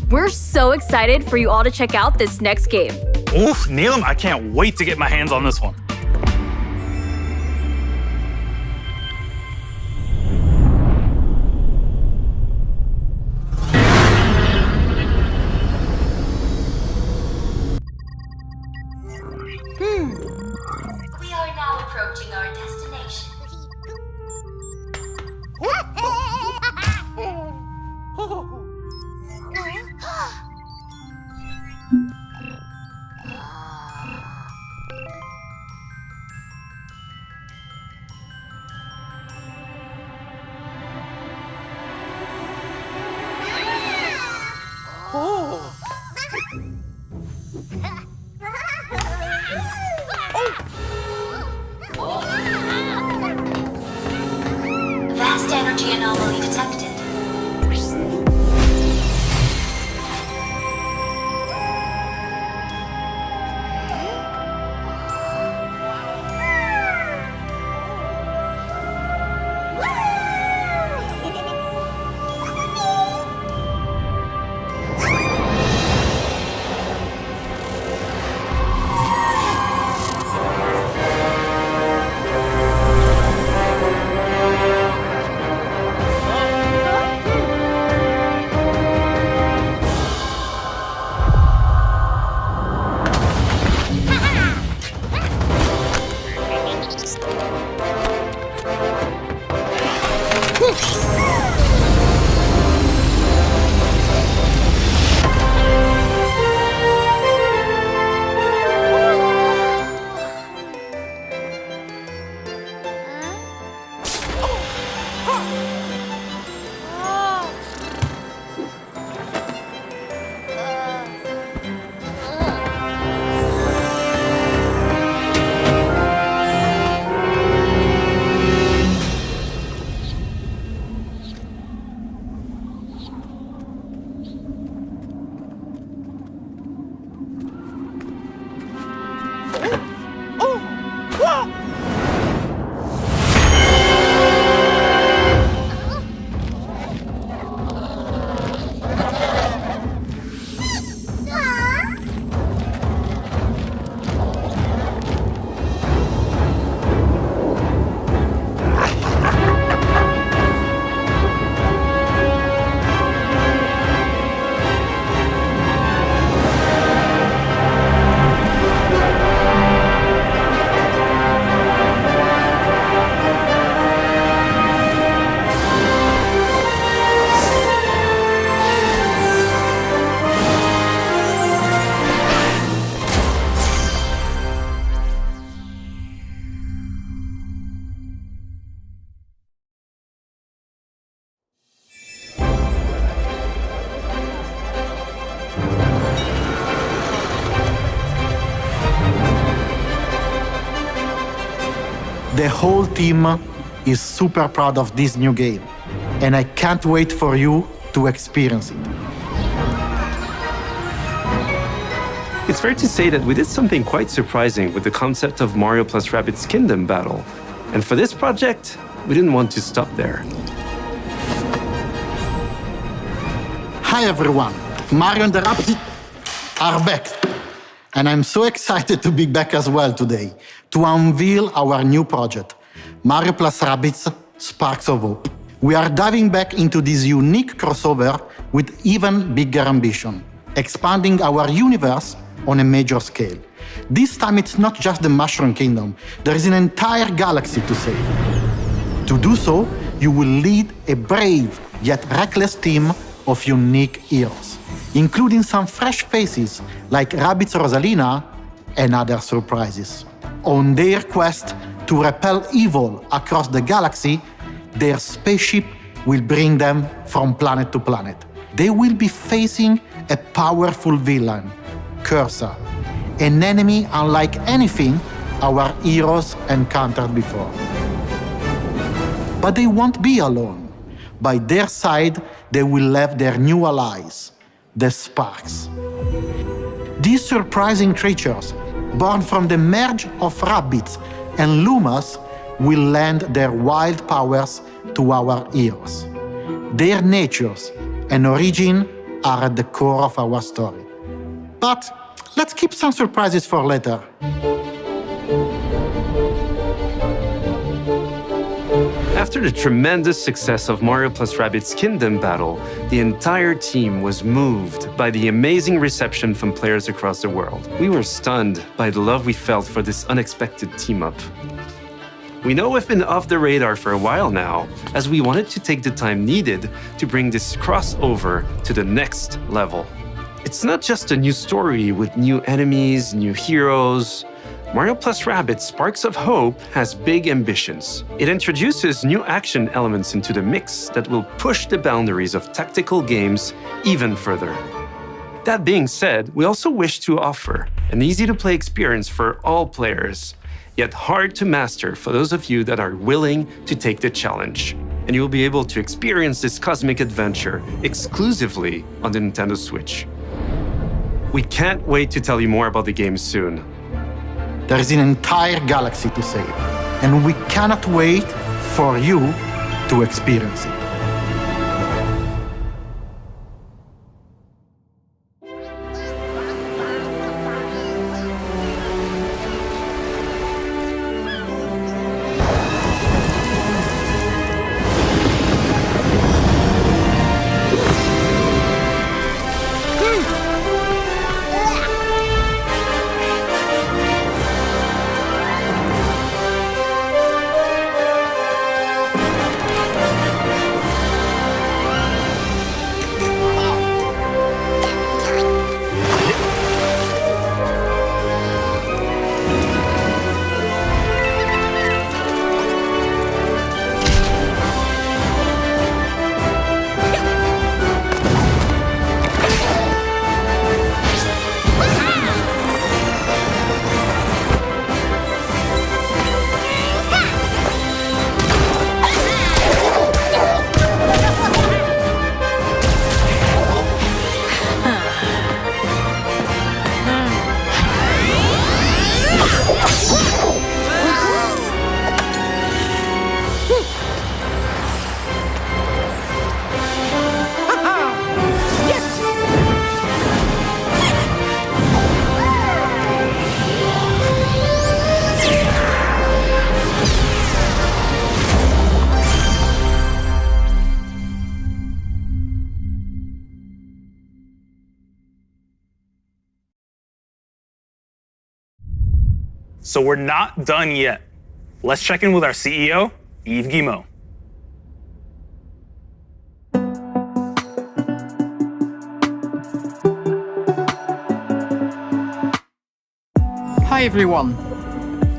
Speaker 6: We're so excited for you all to check out this next game.
Speaker 7: Oof, Neelam, I can't wait to get my hands on this one.
Speaker 11: We are now approaching our destination.
Speaker 4: The whole team is super proud of this new game, and I can't wait for you to experience it.
Speaker 5: It's fair to say that we did something quite surprising with the concept of Mario plus Rabbids Kingdom Battle. And for this project, we didn't want to stop there.
Speaker 4: Hi everyone, Mario and the Rabbids are back. And I'm so excited to be back as well today to unveil our new project, Mario plus Rabbids Sparks of Hope. We are diving back into this unique crossover with even bigger ambition, expanding our universe on a major scale. This time it's not just the Mushroom Kingdom, there is an entire galaxy to save. To do so, you will lead a brave yet reckless team of unique heroes, including some fresh faces like Rabbids Rosalina and other surprises. On their quest to repel evil across the galaxy, their spaceship will bring them from planet to planet. They will be facing a powerful villain, Cursor, an enemy unlike anything our heroes encountered before. But they won't be alone. By their side, they will have their new allies, the Sparks. These surprising creatures, born from the merge of Rabbids and Lumas, will lend their wild powers to our heroes. Their natures and origin are at the core of our story. But let's keep some surprises for later.
Speaker 5: After the tremendous success of Mario plus Rabbids Kingdom Battle, the entire team was moved by the amazing reception from players across the world. We were stunned by the love we felt for this unexpected team-up. We know we've been off the radar for a while now, as we wanted to take the time needed to bring this crossover to the next level. It's not just a new story with new enemies, new heroes. Mario plus Rabbids Sparks of Hope has big ambitions. It introduces new action elements into the mix that will push the boundaries of tactical games even further. That being said, we also wish to offer an easy-to-play experience for all players, yet hard to master for those of you that are willing to take the challenge. And you will be able to experience this cosmic adventure exclusively on the Nintendo Switch. We can't wait to tell you more about the game soon.
Speaker 4: There is an entire galaxy to save, and we cannot wait for you to experience it.
Speaker 7: So we're not done yet. Let's check in with our CEO, Yves Guillemot.
Speaker 8: Hi everyone.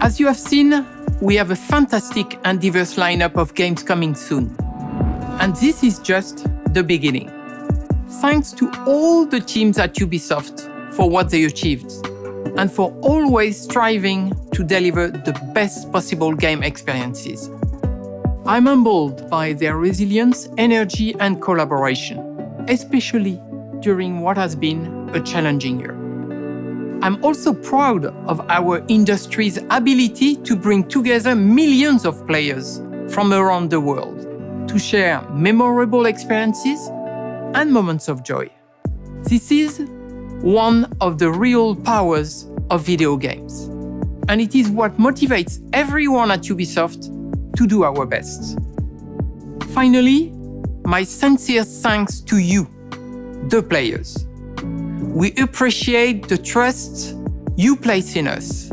Speaker 8: As you have seen, we have a fantastic and diverse lineup of games coming soon. And this is just the beginning. Thanks to all the teams at Ubisoft for what they achieved. and for always striving to deliver the best possible game experiences. I'm humbled by their resilience, energy, and collaboration, especially during what has been a challenging year. I'm also proud of our industry's ability to bring together millions of players from around the world to share memorable experiences and moments of joy. This is one of the real powers of video games, and it is what motivates everyone at Ubisoft to do our best. Finally, my sincere thanks to you, the players. We appreciate the trust you place in us.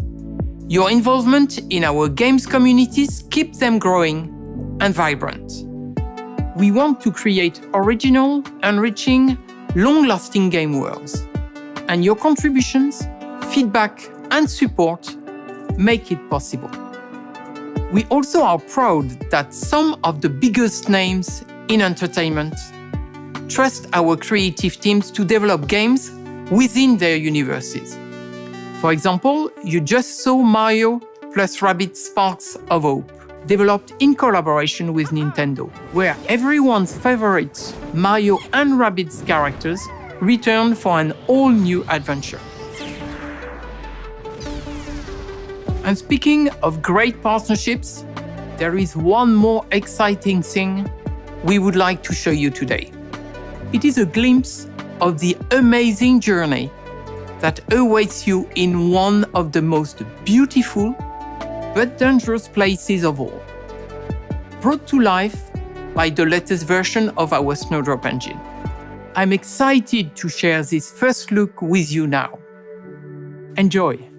Speaker 8: Your involvement in our games communities keeps them growing and vibrant. We want to create original, enriching, long-lasting game worlds. And your contributions, feedback, and support make it possible. We also are proud that some of the biggest names in entertainment trust our creative teams to develop games within their universes. For example, you just saw Mario plus Rabbids Sparks of Hope, developed in collaboration with Nintendo, where everyone's favorite Mario and Rabbids characters return for an all-new adventure. And speaking of great partnerships, there is one more exciting thing we would like to show you today. It is a glimpse of the amazing journey that awaits you in one of the most beautiful but dangerous places of all, brought to life by the latest version of our Snowdrop engine. I'm excited to share this first look with you now. Enjoy!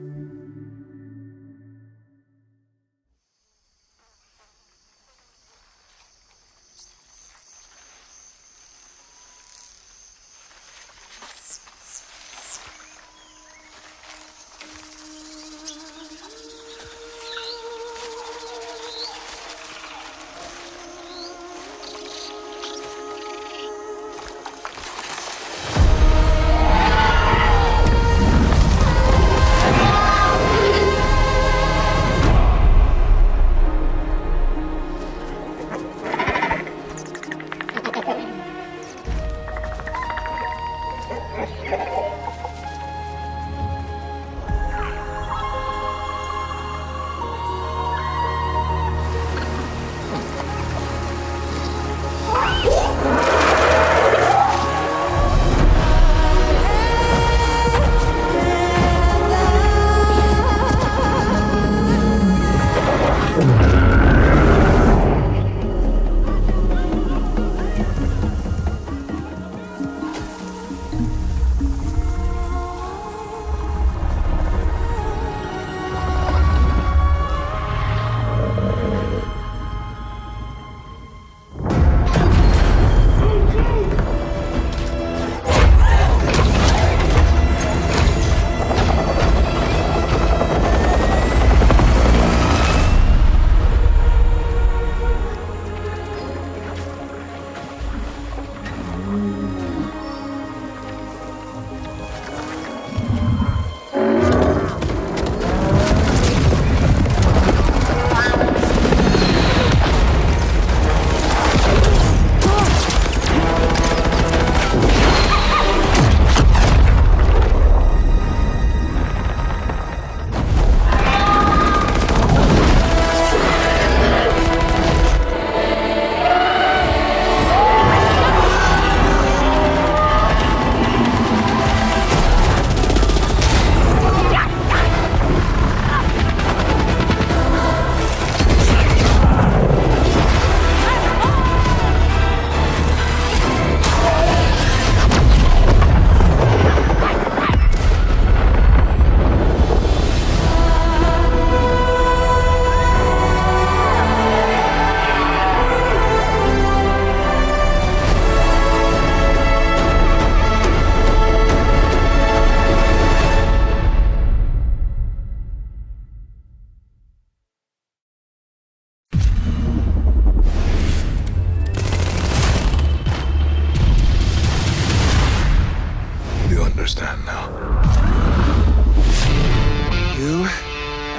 Speaker 18: understand now.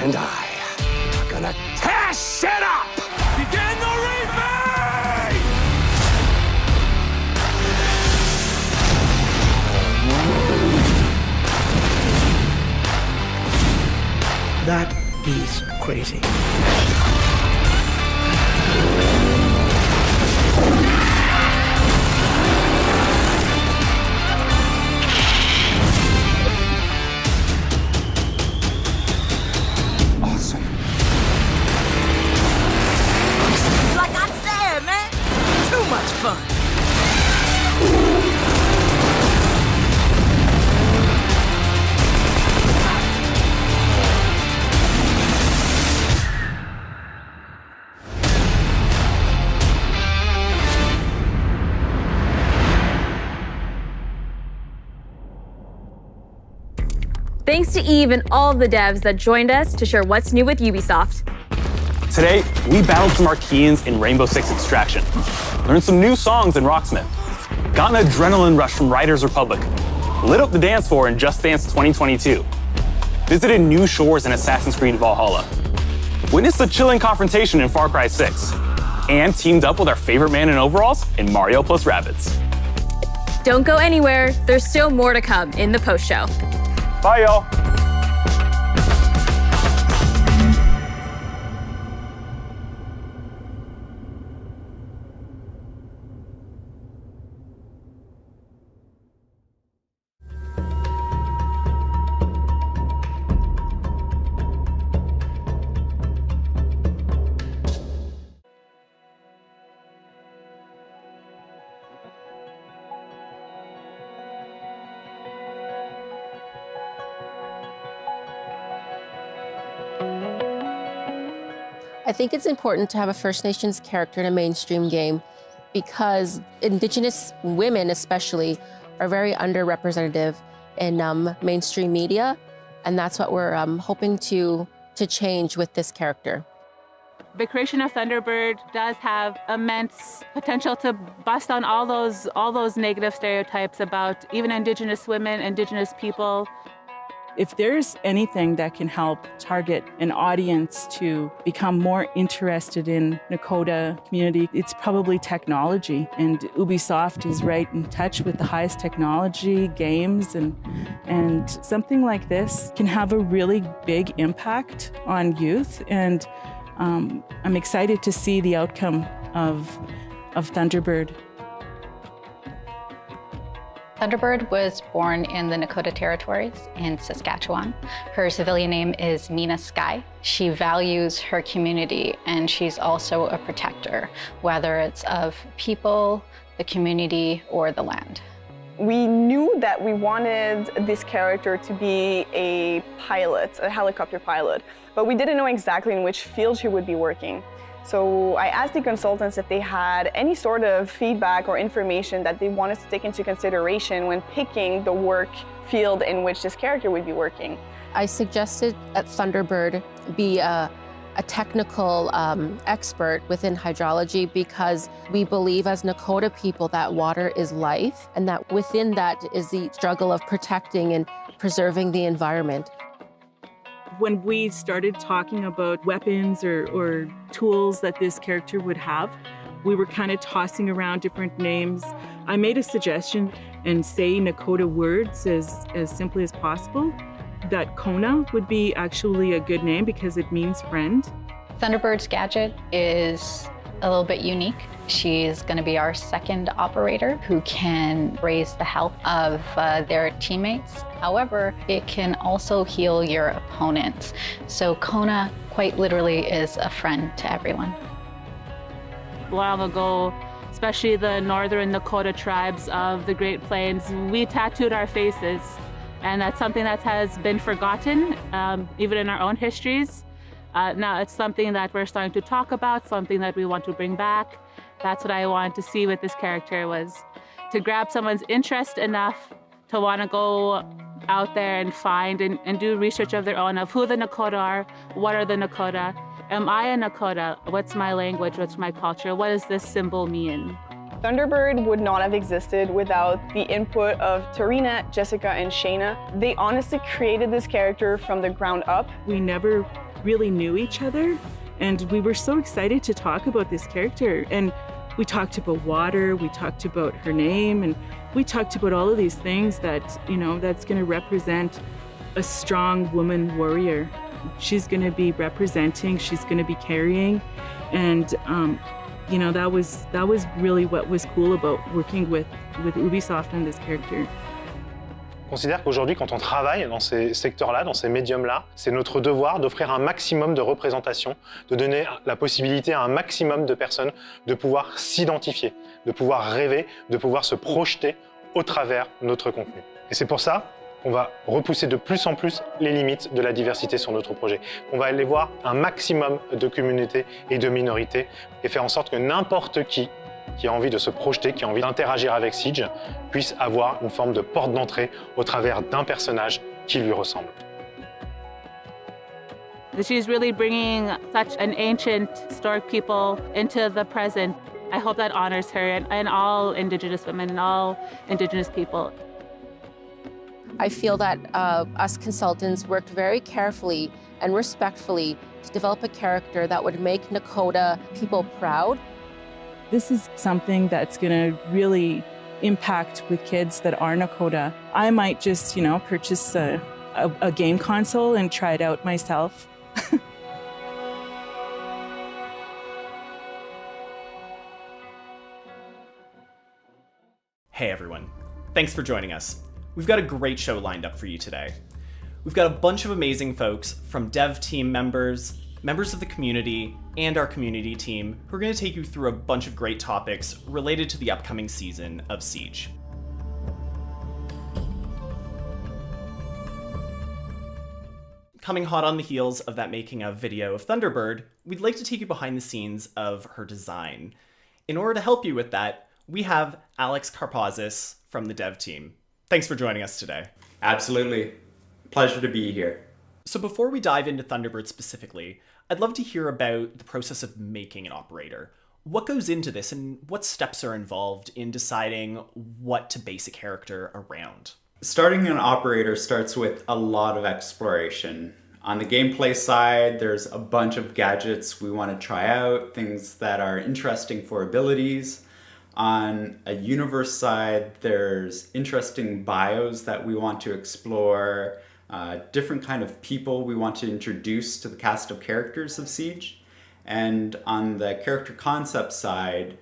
Speaker 1: and I are gonna tear shit up! Begin the remake! That is crazy. Awesome.
Speaker 16: Like I said, man, too much fun.
Speaker 6: Thanks to Eve and all of the devs that joined us to share what's new with Ubisoft.
Speaker 7: Today, we battled some Archeans in Rainbow Six Extraction, learned some new songs in Rocksmith, got an adrenaline rush from Riders Republic, lit up the dance floor in Just Dance 2022, visited new shores in Assassin's Creed Valhalla, witnessed a chilling confrontation in Far Cry 6, and teamed up with our favorite man in overalls in Mario plus Rabbids.
Speaker 6: Don't go anywhere, there's still more to come in the post-show.
Speaker 7: Bye, y'all.
Speaker 9: I think it's important to have a First Nations character in a mainstream game because Indigenous women especially are very underrepresented in mainstream media, and that's what we're hoping to change with this character.
Speaker 12: The creation of Thunderbird does have immense potential to bust down all those negative stereotypes about even Indigenous women, Indigenous people.
Speaker 13: If there's anything that can help target an audience to become more interested in Nakota community, it's probably technology. And Ubisoft is right in touch with the highest technology, games, and something like this can have a really big impact on youth. And I'm excited to see the outcome of Thunderbird.
Speaker 19: Thunderbird was born in the Nakota Territories in Saskatchewan. Her civilian name is Mina Sky. She values her community, and she's also a protector, whether it's of people, the community, or the land.
Speaker 22: We knew that we wanted this character to be a pilot, a helicopter pilot, but we didn't know exactly in which field she would be working. So I asked the consultants if they had any sort of feedback or information that they wanted to take into consideration when picking the work field in which this character would be working.
Speaker 9: I suggested that Thunderbird be a technical expert within hydrology because we believe as Nakota people that water is life, and that within that is the struggle of protecting and preserving the environment.
Speaker 13: When we started talking about weapons or tools that this character would have, we were kind of tossing around different names. I made a suggestion and say Nakota words as simply as possible. That Kona would be actually a good name because it means friend.
Speaker 19: Thunderbird's gadget is a little bit unique. She's going to be our second operator who can raise the health of their teammates. However, it can also heal your opponents. So Kona quite literally is a friend to everyone.
Speaker 12: Long ago, especially the northern Nakota tribes of the Great Plains, we tattooed our faces. And that's something that has been forgotten, even in our own histories. Now it's something that we're starting to talk about, something that we want to bring back. That's what I wanted to see with this character, was to grab someone's interest enough to want to go out there and find and do research of their own of who the Nakota are, what are the Nakota, am I a Nakota, what's my language, what's my culture, what does this symbol mean?
Speaker 22: Thunderbird would not have existed without the input of Tarina, Jessica, and Shayna. They honestly created this character from the ground up.
Speaker 13: We never really knew each other. And we were so excited to talk about this character. And we talked about water, we talked about her name, and we talked about all of these things that, that's going to represent a strong woman warrior. She's going to be representing, she's going to be carrying. And, that was really what was cool about working with Ubisoft on this character.
Speaker 15: Je considère qu'aujourd'hui, quand on travaille dans ces secteurs-là, dans ces médiums-là, c'est notre devoir d'offrir un maximum de représentation, de donner la possibilité à un maximum de personnes de pouvoir s'identifier, de pouvoir rêver, de pouvoir se projeter au travers de notre contenu. Et c'est pour ça qu'on va repousser de plus en plus les limites de la diversité sur notre projet. On va aller voir un maximum de communautés et de minorités et faire en sorte que n'importe qui a envie de se projeter, qui a envie d'interagir avec Siege, puisse avoir une forme de porte d'entrée au travers d'un personnage qui lui ressemble.
Speaker 12: She's really bringing such an ancient historic people into the present. I hope that honors her and all Indigenous women and all Indigenous people.
Speaker 9: I feel that us consultants worked very carefully and respectfully to develop a character that would make Nakota people proud.
Speaker 13: This is something that's going to really impact with kids that are Nakota. I might just, purchase a game console and try it out myself.
Speaker 20: Hey everyone, thanks for joining us. We've got a great show lined up for you today. We've got a bunch of amazing folks from dev team members of the community, and our community team who are going to take you through a bunch of great topics related to the upcoming season of Siege. Coming hot on the heels of that making of video of Thunderbird, we'd like to take you behind the scenes of her design. In order to help you with that, we have Alex Karpazis from the dev team. Thanks for joining us today.
Speaker 21: Absolutely. Pleasure to be here.
Speaker 20: So before we dive into Thunderbird specifically, I'd love to hear about the process of making an operator. What goes into this and what steps are involved in deciding what to base a character around?
Speaker 21: Starting an operator starts with a lot of exploration. On the gameplay side, there's a bunch of gadgets we want to try out, things that are interesting for abilities. On a universe side, there's interesting bios that we want to explore, different kind of people we want to introduce to the cast of characters of Siege. And on the character concept side,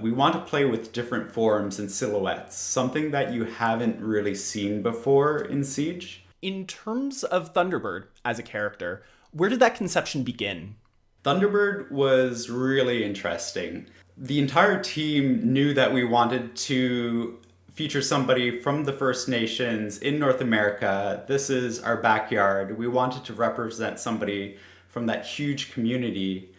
Speaker 21: we want to play with different forms and silhouettes, something that you haven't really seen before in Siege.
Speaker 20: In terms of Thunderbird as a character, where did that conception begin?
Speaker 21: Thunderbird was really interesting. The entire team knew that we wanted to feature somebody from the First Nations in North America. This is our backyard. We wanted to represent somebody from that huge community,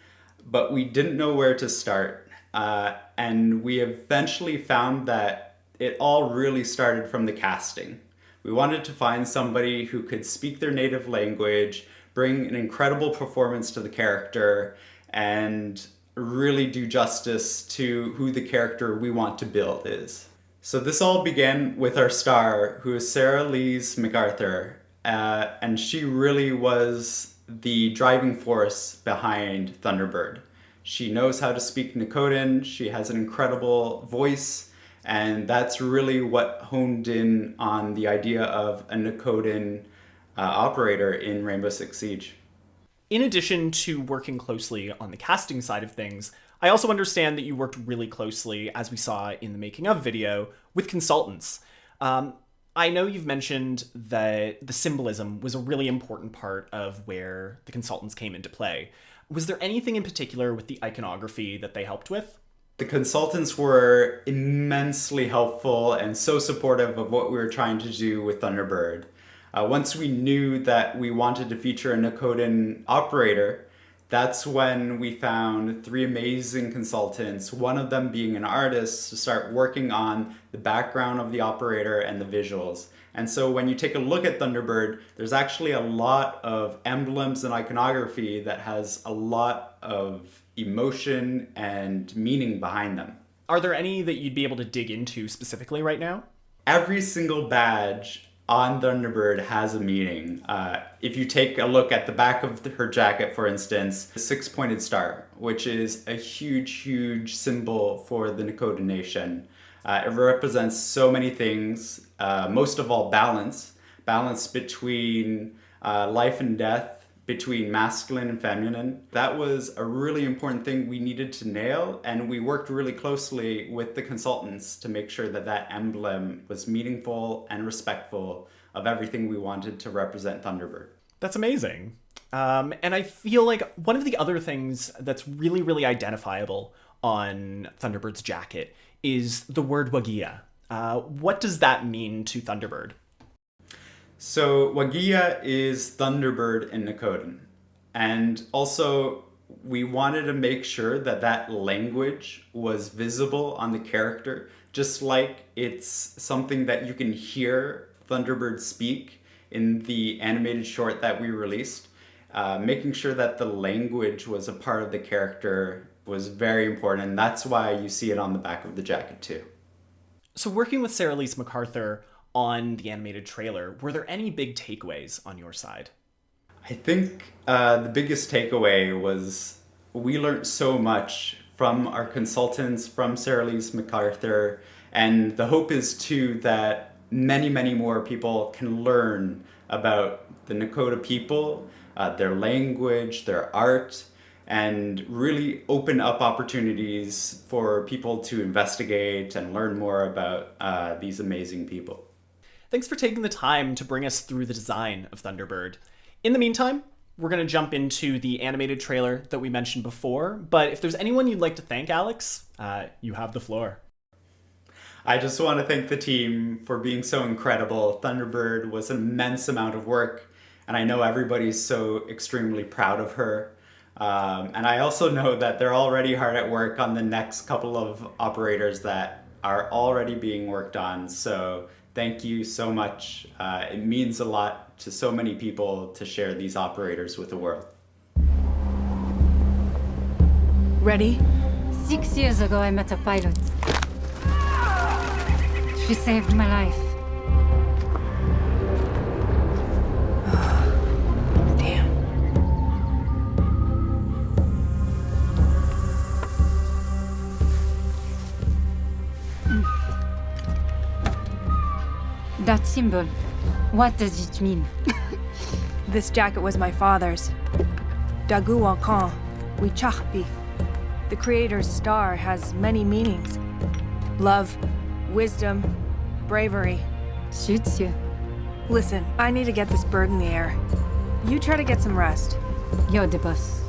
Speaker 21: but we didn't know where to start. And we eventually found that it all really started from the casting. We wanted to find somebody who could speak their native language, bring an incredible performance to the character, and really do justice to who the character we want to build is. So this all began with our star, who is Sarah Lise MacArthur, and she really was the driving force behind Thunderbird. She knows how to speak Nakotan, she has an incredible voice, and that's really what honed in on the idea of a Nakotan operator in Rainbow Six Siege.
Speaker 20: In addition to working closely on the casting side of things, I also understand that you worked really closely, as we saw in the making of video, with consultants. I know you've mentioned that the symbolism was a really important part of where the consultants came into play. Was there anything in particular with the iconography that they helped with?
Speaker 21: The consultants were immensely helpful and so supportive of what we were trying to do with Thunderbird. Once we knew that we wanted to feature a Nakotan operator, that's when we found 3 amazing consultants, one of them being an artist, to start working on the background of the operator and the visuals. And so when you take a look at Thunderbird, there's actually a lot of emblems and iconography that has a lot of emotion and meaning behind them.
Speaker 20: Are there any that you'd be able to dig into specifically right now?
Speaker 21: Every single badge on Thunderbird has a meaning. If you take a look at the back of her jacket, for instance, the six-pointed star, which is a huge, huge symbol for the Nakota Nation. It represents so many things, most of all balance between life and death, between masculine and feminine. That was a really important thing we needed to nail, and we worked really closely with the consultants to make sure that that emblem was meaningful and respectful of everything we wanted to represent Thunderbird.
Speaker 20: That's amazing. And I feel like one of the other things that's really, really identifiable on Thunderbird's jacket is the word Wagia. What does that mean to Thunderbird?
Speaker 21: So Wagia is Thunderbird in Nakotan. And also we wanted to make sure that that language was visible on the character, just like it's something that you can hear Thunderbird speak in the animated short that we released. Making sure that the language was a part of the character was very important, and that's why you see it on the back of the jacket too.
Speaker 20: So working with Sarah Lise MacArthur on the animated trailer, were there any big takeaways on your side?
Speaker 21: I think the biggest takeaway was we learned so much from our consultants, from Sarah Lise MacArthur, and the hope is too that many, many more people can learn about the Nakota people, their language, their art, and really open up opportunities for people to investigate and learn more about these amazing people.
Speaker 20: Thanks for taking the time to bring us through the design of Thunderbird. In the meantime, we're going to jump into the animated trailer that we mentioned before, but if there's anyone you'd like to thank, Alex, you have the floor.
Speaker 21: I just want to thank the team for being so incredible. Thunderbird was an immense amount of work, and I know everybody's so extremely proud of her. And I also know that they're already hard at work on the next couple of operators that are already being worked on. So thank you so much. It means a lot to so many people to share these operators with the world.
Speaker 14: Ready? 6 years ago, I met a pilot. She saved my life. That symbol, what does it mean?
Speaker 17: This jacket was my father's. Dagu Wakan, Wichachpi. The creator's star has many meanings. Love, wisdom, bravery.
Speaker 14: Suits you.
Speaker 17: Listen, I need to get this bird in the air. You try to get some rest.
Speaker 14: You're the boss.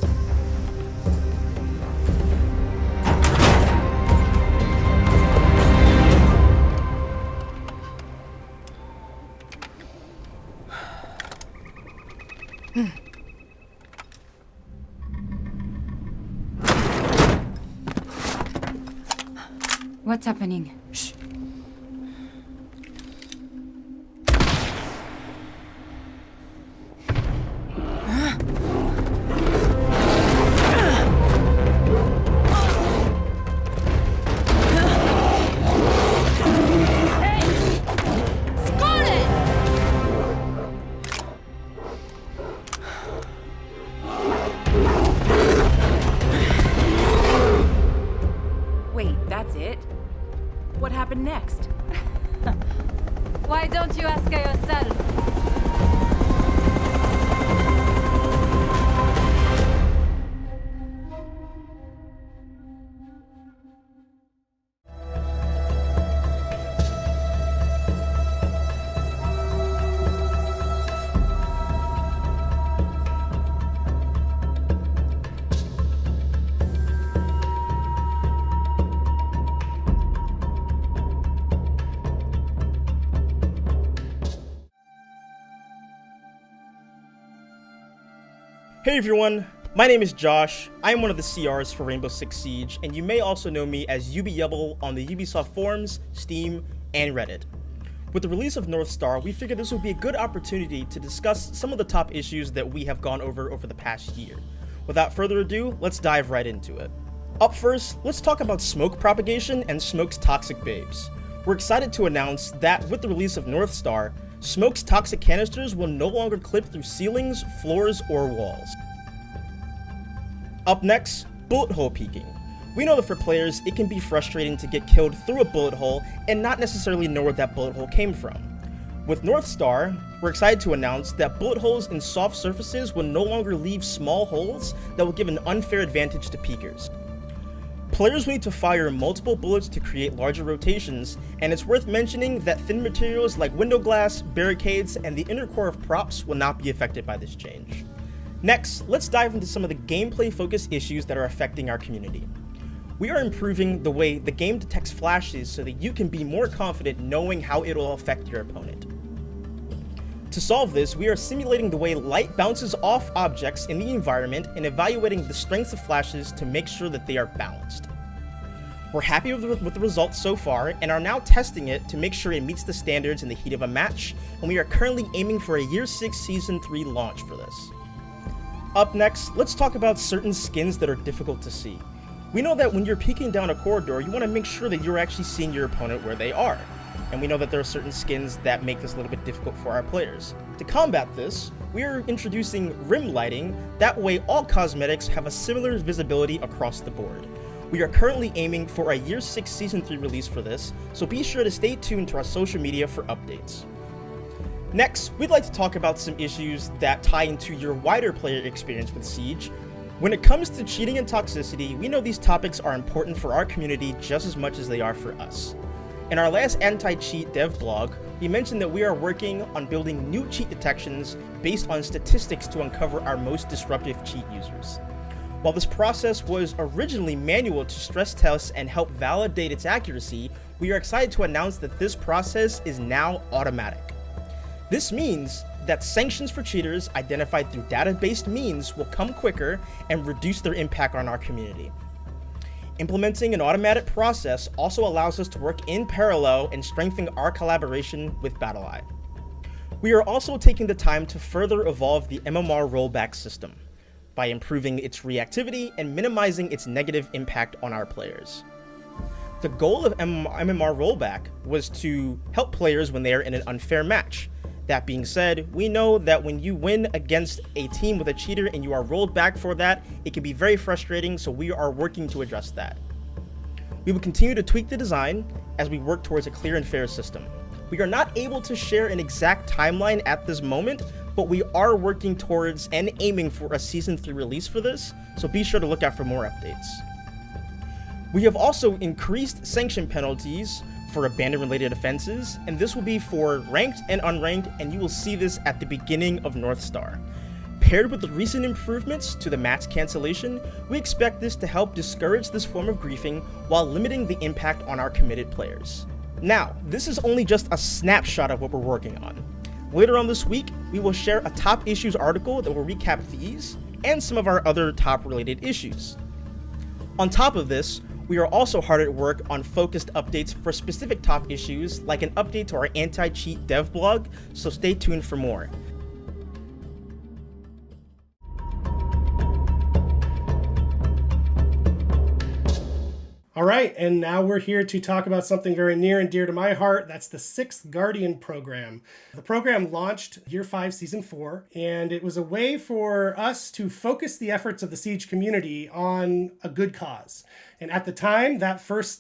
Speaker 14: What's happening? Shh.
Speaker 17: Wait, that's it? What happened next?
Speaker 14: Why don't you ask her yourself?
Speaker 23: Hey everyone, my name is Josh. I am one of the CRs for Rainbow Six Siege, and you may also know me as UbiYubble on the Ubisoft forums, Steam, and Reddit. With the release of North Star, we figured this would be a good opportunity to discuss some of the top issues that we have gone over the past year. Without further ado, let's dive right into it. Up first, let's talk about smoke propagation and Smoke's toxic babes. We're excited to announce that with the release of North Star, Smoke's toxic canisters will no longer clip through ceilings, floors, or walls. Up next, bullet hole peeking. We know that for players, it can be frustrating to get killed through a bullet hole and not necessarily know where that bullet hole came from. With North Star, we're excited to announce that bullet holes in soft surfaces will no longer leave small holes that will give an unfair advantage to peekers. Players will need to fire multiple bullets to create larger rotations, and it's worth mentioning that thin materials like window glass, barricades, and the inner core of props will not be affected by this change. Next, let's dive into some of the gameplay-focused issues that are affecting our community. We are improving the way the game detects flashes so that you can be more confident knowing how it will affect your opponent. To solve this, we are simulating the way light bounces off objects in the environment and evaluating the strengths of flashes to make sure that they are balanced. We're happy with the results so far and are now testing it to make sure it meets the standards in the heat of a match, and we are currently aiming for a Year 6 Season 3 launch for this. Up next, let's talk about certain skins that are difficult to see. We know that when you're peeking down a corridor, you want to make sure that you're actually seeing your opponent where they are. And we know that there are certain skins that make this a little bit difficult for our players. To combat this, we are introducing rim lighting, that way all cosmetics have a similar visibility across the board. We are currently aiming for a Year 6 Season 3 release for this, so be sure to stay tuned to our social media for updates. Next, we'd like to talk about some issues that tie into your wider player experience with Siege. When it comes to cheating and toxicity, we know these topics are important for our community just as much as they are for us. In our last anti-cheat dev blog, we mentioned that we are working on building new cheat detections based on statistics to uncover our most disruptive cheat users. While this process was originally manual to stress test and help validate its accuracy, we are excited to announce that this process is now automatic. This means that sanctions for cheaters identified through data-based means will come quicker and reduce their impact on our community. Implementing an automatic process also allows us to work in parallel and strengthen our collaboration with BattleEye. We are also taking the time to further evolve the MMR rollback system by improving its reactivity and minimizing its negative impact on our players. The goal of MMR rollback was to help players when they are in an unfair match. That being said, we know that when you win against a team with a cheater and you are rolled back for that, it can be very frustrating, so we are working to address that. We will continue to tweak the design as we work towards a clear and fair system. We are not able to share an exact timeline at this moment, but we are working towards and aiming for a Season 3 release for this, so be sure to look out for more updates. We have also increased sanction penalties for abandon-related offenses, and this will be for ranked and unranked, and you will see this at the beginning of North Star. Paired with the recent improvements to the match cancellation, we expect this to help discourage this form of griefing while limiting the impact on our committed players. Now, this is only just a snapshot of what we're working on. Later on this week, we will share a top issues article that will recap these and some of our other top related issues. On top of this, we are also hard at work on focused updates for specific top issues, like an update to our anti-cheat dev blog, so stay tuned for more.
Speaker 2: All right, and now we're here to talk about something very near and dear to my heart. That's the 6th Guardian program. The program launched Year 5, Season 4, and it was a way for us to focus the efforts of the Siege community on a good cause. And at the time, that first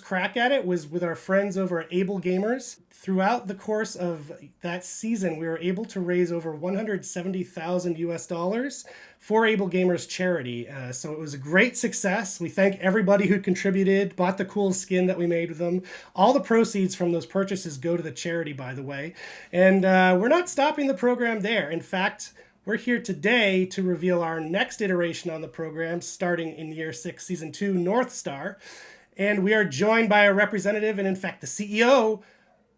Speaker 2: crack at it was with our friends over at Able Gamers. Throughout the course of that season, we were able to raise over $170,000 US for Able Gamers charity. So it was a great success. We thank everybody who contributed, bought the cool skin that we made with them. All the proceeds from those purchases go to the charity, by the way. And we're not stopping the program there. In fact, we're here today to reveal our next iteration on the program, starting in Year 6, Season 2, North Star. And we are joined by a representative, and in fact, the CEO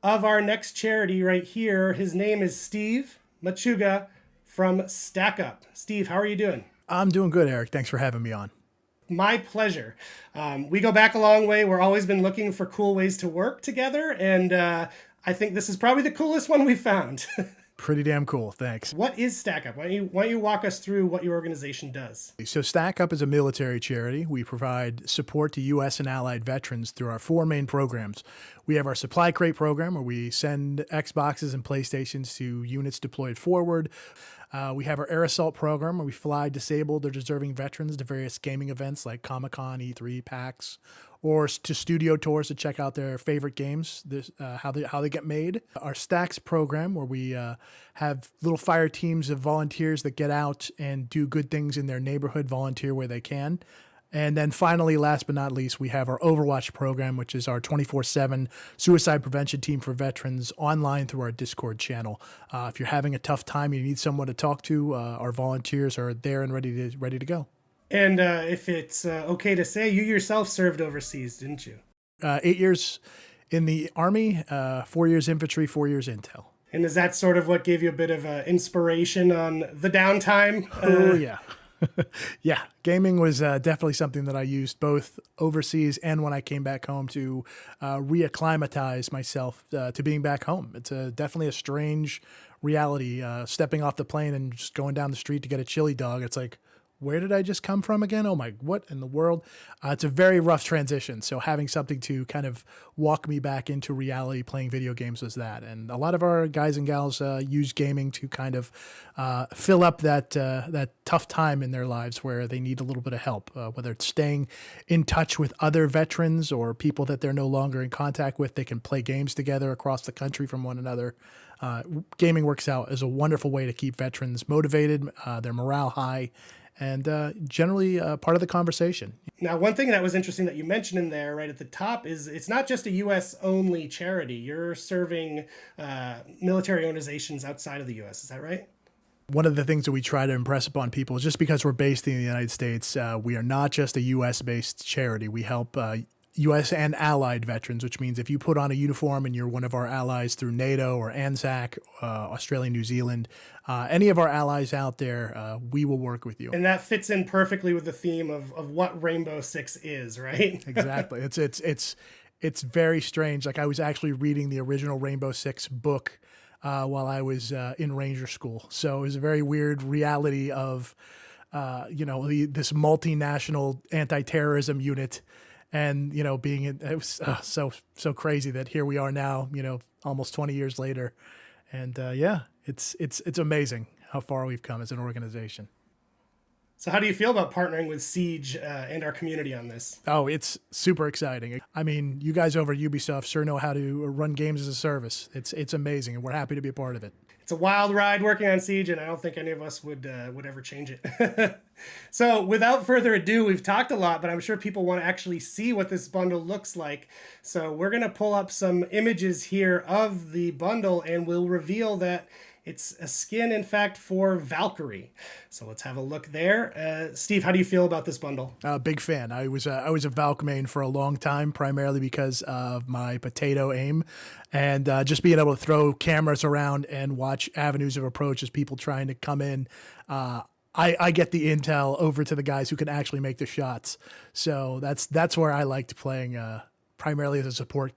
Speaker 2: of our next charity right here. His name is Steve Machuga from StackUp. Steve, how are you doing?
Speaker 3: I'm doing good, Eric. Thanks for having me on.
Speaker 2: My pleasure. We go back a long way. We're always been looking for cool ways to work together, and I think this is probably the coolest one we've found.
Speaker 3: Pretty damn cool. Thanks.
Speaker 2: What is StackUp? Why don't you walk us through what your organization does?
Speaker 3: So StackUp is a military charity. We provide support to U.S. and allied veterans through our 4 main programs. We have our supply crate program where we send Xboxes and PlayStations to units deployed forward. We have our air assault program where we fly disabled or deserving veterans to various gaming events like Comic-Con, E3, PAX, or to studio tours to check out their favorite games, how they get made. Our Stacks program where we have little fire teams of volunteers that get out and do good things in their neighborhood, volunteer where they can. And then finally, last but not least, we have our Overwatch program, which is our 24/7 suicide prevention team for veterans online through our Discord channel. If you're having a tough time, you need someone to talk to, our volunteers are there and ready to go.
Speaker 2: And if it's okay to say, you yourself served overseas, didn't you?
Speaker 3: 8 years in the Army, 4 years infantry, 4 years intel.
Speaker 2: And is that sort of what gave you a bit of inspiration on the downtime?
Speaker 3: Oh, yeah. Yeah, gaming was definitely something that I used both overseas and when I came back home to reacclimatize myself to being back home. It's definitely a strange reality, stepping off the plane and just going down the street to get a chili dog. It's like, where did I just come from again? Oh my, what in the world? It's a very rough transition. So having something to kind of walk me back into reality playing video games was that. And a lot of our guys and gals use gaming to kind of fill up that tough time in their lives where they need a little bit of help, whether it's staying in touch with other veterans or people that they're no longer in contact with. They can play games together across the country from one another. Gaming works out as a wonderful way to keep veterans motivated, their morale high, and generally part of the conversation.
Speaker 2: Now, one thing that was interesting that you mentioned in there right at the top is it's not just a U.S.-only charity. You're serving military organizations outside of the U.S., is that right?
Speaker 3: One of the things that we try to impress upon people is just because we're based in the United States, we are not just a U.S.-based charity. We help U.S. and allied veterans, which means if you put on a uniform and you're one of our allies through NATO or ANZAC, Australia, New Zealand, any of our allies out there, we will work with you.
Speaker 2: And that fits in perfectly with the theme of what Rainbow Six is, right?
Speaker 3: Exactly. It's very strange. Like I was actually reading the original Rainbow Six book while I was in Ranger School. So it was a very weird reality of, this multinational anti-terrorism unit. And, it was so crazy that here we are now, almost 20 years later. And it's amazing how far we've come as an organization.
Speaker 2: So how do you feel about partnering with Siege and our community on this?
Speaker 3: Oh, it's super exciting. I mean, you guys over at Ubisoft sure know how to run games as a service. It's amazing, and we're happy to be a part of it.
Speaker 2: It's a wild ride working on Siege, and I don't think any of us would ever change it. So without further ado, we've talked a lot, but I'm sure people want to actually see what this bundle looks like. So we're going to pull up some images here of the bundle, and we'll reveal that it's a skin, in fact, for Valkyrie. So let's have a look there. Steve, how do you feel about this bundle?
Speaker 3: Big fan. I was a Valk main for a long time, primarily because of my potato aim. And just being able to throw cameras around and watch avenues of approach as people trying to come in, I get the intel over to the guys who can actually make the shots. So that's where I liked playing primarily as a support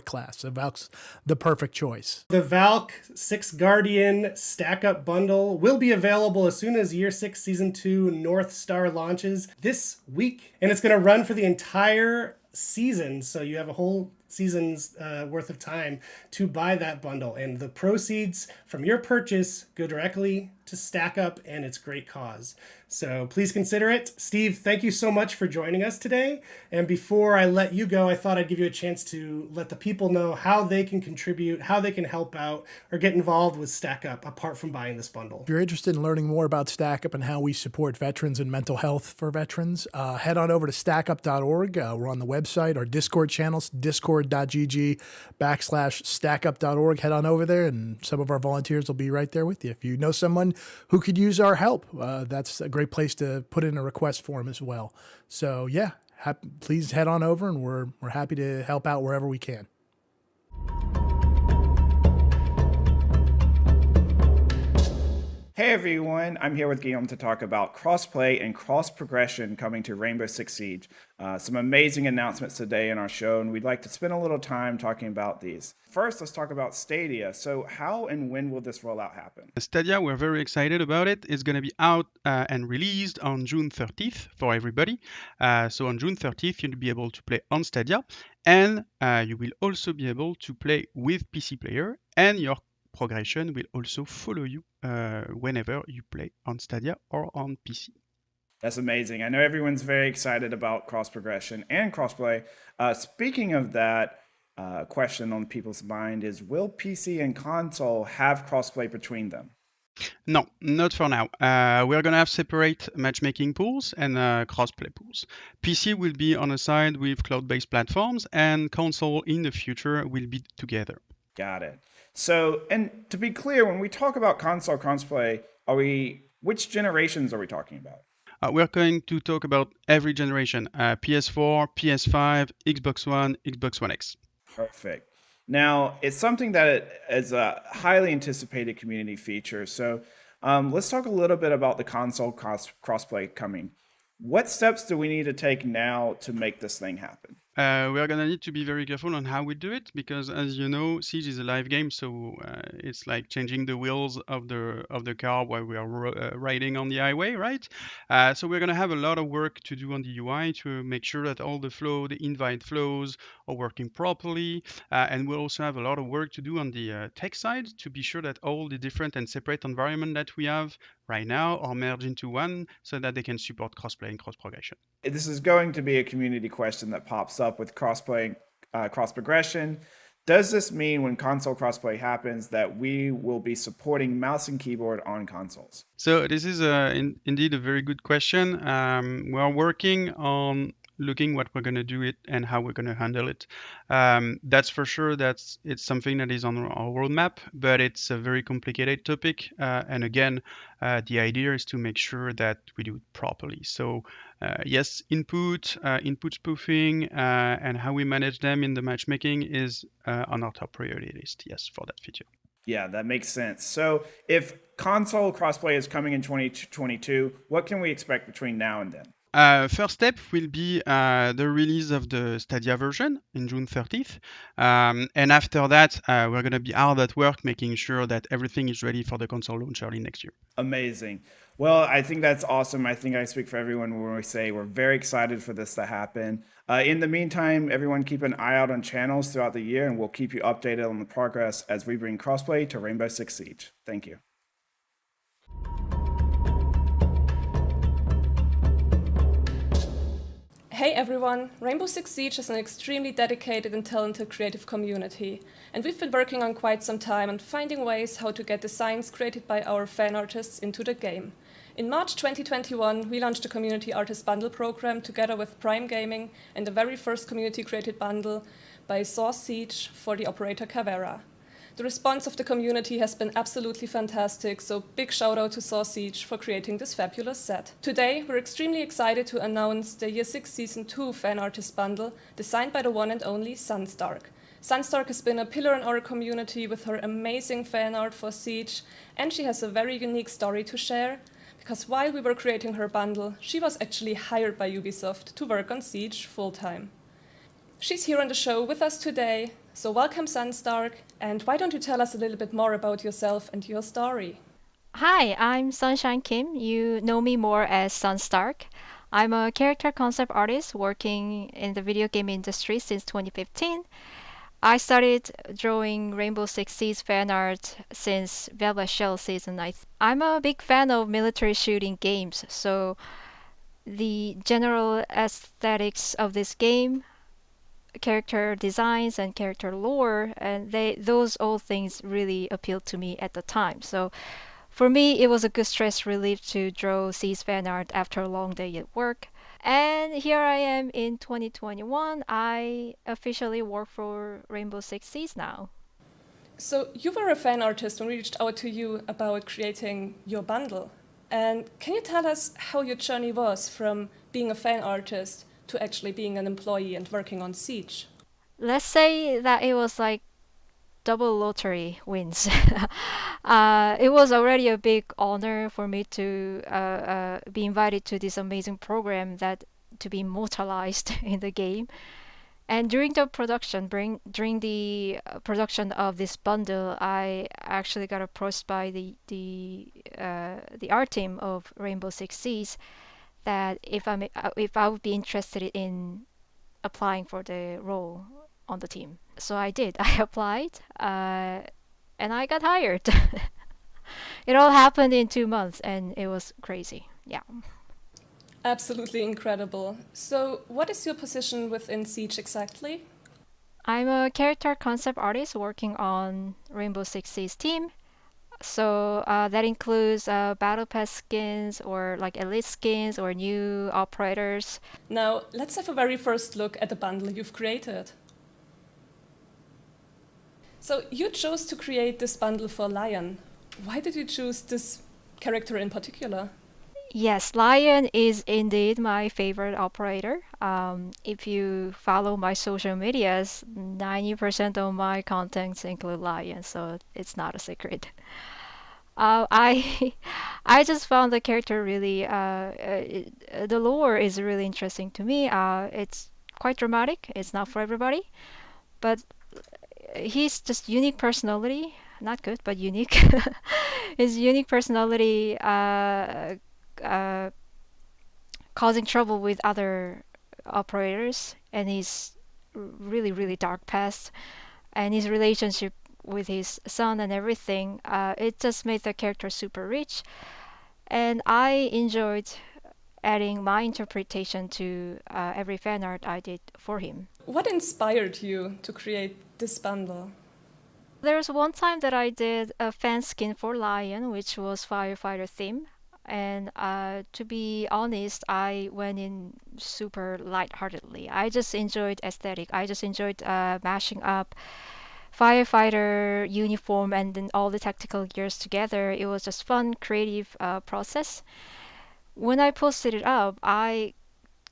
Speaker 3: class. So Valk's the perfect choice.
Speaker 2: The Valk 6 Guardian Stack Up Bundle will be available as soon as Year 6 Season 2 North Star launches this week. And it's going to run for the entire season. So you have a whole season's worth of time to buy that bundle. And the proceeds from your purchase go directly to Stack Up and its great cause. So please consider it. Steve, thank you so much for joining us today. And before I let you go, I thought I'd give you a chance to let the people know how they can contribute, how they can help out, or get involved with Stack Up apart from buying this bundle.
Speaker 3: If you're interested in learning more about Stack Up and how we support veterans and mental health for veterans, head on over to stackup.org. We're on the website, our Discord channels, discord.gg/stackup.org. Head on over there, and some of our volunteers will be right there with you. If you know someone who could use our help, that's a great place to put in a request form as well. So yeah, please head on over, and we're happy to help out wherever we can.
Speaker 2: Hey
Speaker 5: Hey everyone, I'm here with Guillaume to talk about crossplay and cross-progression coming to Rainbow Six Siege. Some amazing announcements today in our show, and we'd like to spend a little time talking about these. First, let's talk about Stadia. So how and when will this rollout happen?
Speaker 10: Stadia, we're very excited about it. It's going to be out and released on June 30th for everybody. So on June 30th, you'll be able to play on Stadia, and you will also be able to play with PC player, and your progression will also follow you whenever you play on Stadia or on PC.
Speaker 5: That's amazing. I know everyone's very excited about cross progression and crossplay. Speaking of that, question on people's mind is, will PC and console have crossplay between them?
Speaker 10: No, not for now. We're going to have separate matchmaking pools and crossplay pools. PC will be on a side with cloud-based platforms, and console in the future will be together.
Speaker 5: Got it. So, and to be clear, when we talk about console crossplay, which generations are we talking about?
Speaker 10: We're going to talk about every generation, PS4, PS5, Xbox One, Xbox One X.
Speaker 5: Perfect. Now, it's something that is a highly anticipated community feature. So let's talk a little bit about the console crossplay coming. What steps do we need to take now to make this thing happen?
Speaker 10: We're going to need to be very careful on how we do it, because as you know, Siege is a live game, so it's like changing the wheels of the car while we are riding on the highway, right? So we're going to have a lot of work to do on the UI to make sure that all the invite flows are working properly, and we'll also have a lot of work to do on the tech side to be sure that all the different and separate environment that we have right now are merged into one so that they can support crossplay and cross-progression.
Speaker 5: This is going to be a community question that pops up with crossplay, cross-progression. Does this mean when console crossplay happens that we will be supporting mouse and keyboard on consoles?
Speaker 10: So this is indeed a very good question. We are working on looking what we're going to do it and how we're going to handle it. That's for sure. It's something that is on our roadmap, but it's a very complicated topic. And again, the idea is to make sure that we do it properly. So yes, input spoofing, and how we manage them in the matchmaking is on our top priority list. Yes, for that feature.
Speaker 5: Yeah, that makes sense. So if console crossplay is coming in 2022, what can we expect between now and then?
Speaker 10: First step will be the release of the Stadia version in June 30th. And after that, we're going to be hard at work making sure that everything is ready for the console launch early next year.
Speaker 5: Amazing. Well, I think that's awesome. I think I speak for everyone when we say we're very excited for this to happen. In the meantime, everyone keep an eye out on channels throughout the year, and we'll keep you updated on the progress as we bring crossplay to Rainbow Six Siege. Thank you.
Speaker 11: Hey everyone, Rainbow Six Siege is an extremely dedicated and talented creative community, and we've been working on quite some time on finding ways how to get designs created by our fan artists into the game. In March 2021, we launched the Community Artist Bundle program together with Prime Gaming and the very first community-created bundle by Source Siege for the operator Cavera. The response of the community has been absolutely fantastic, so big shout out to Source Siege for creating this fabulous set. Today, we're extremely excited to announce the Year 6 Season 2 Fan Artist Bundle, designed by the one and only Sunstark. Sunstark has been a pillar in our community with her amazing fan art for Siege, and she has a very unique story to share, because while we were creating her bundle, she was actually hired by Ubisoft to work on Siege full-time. She's here on the show with us today, so welcome Sunstark, and why don't you tell us a little bit more about yourself and your story?
Speaker 24: Hi, I'm Sunshine Kim. You know me more as Sunstark. I'm a character concept artist working in the video game industry since 2015. I started drawing Rainbow Six Siege fan art since Velvet Shell Season 9. I'm a big fan of military shooting games, so the general aesthetics of this game, character designs and character lore, and those all things really appealed to me at the time. So for me, it was a good stress relief to draw Siege fan art after a long day at work. And here I am in 2021. I officially work for Rainbow Six Siege now.
Speaker 11: So you were a fan artist when we reached out to you about creating your bundle. And can you tell us how your journey was from being a fan artist to actually being an employee and working on Siege?
Speaker 24: Let's say that it was like double lottery wins. It was already a big honor for me to be invited to this amazing program that to be immortalized in the game. And during the production, during the production of this bundle, I actually got approached by the art team of Rainbow Six Siege that if I would be interested in applying for the role on the team. So I did. I applied, and I got hired. It all happened in 2 months, and it was crazy. Yeah.
Speaker 11: Absolutely incredible. So, what is your position within Siege exactly?
Speaker 24: I'm a character concept artist working on Rainbow Six Siege team. So that includes battle pass skins or like elite skins or new operators.
Speaker 11: Now, let's have a very first look at the bundle you've created. So you chose to create this bundle for Lion. Why did you choose this character in particular?
Speaker 24: Yes, Lion is indeed my favorite operator. If you follow my social medias, 90% of my contents include Lion, so it's not a secret. I I just found the character really the lore is really interesting to me. It's quite dramatic. It's not for everybody, but he's just unique personality. Not good, but unique. His unique personality causing trouble with other operators, and his really dark past, and his relationship with his son and everything. It just made the character super rich, and I enjoyed adding my interpretation to every fan art I did for him.
Speaker 11: What inspired you to create this bundle?
Speaker 24: There was one time that I did a fan skin for Lion, which was firefighter theme. And to be honest, I went in super lightheartedly. I just enjoyed aesthetic. I just enjoyed mashing up firefighter uniform and then all the tactical gears together. It was just fun, creative process. When I posted it up, I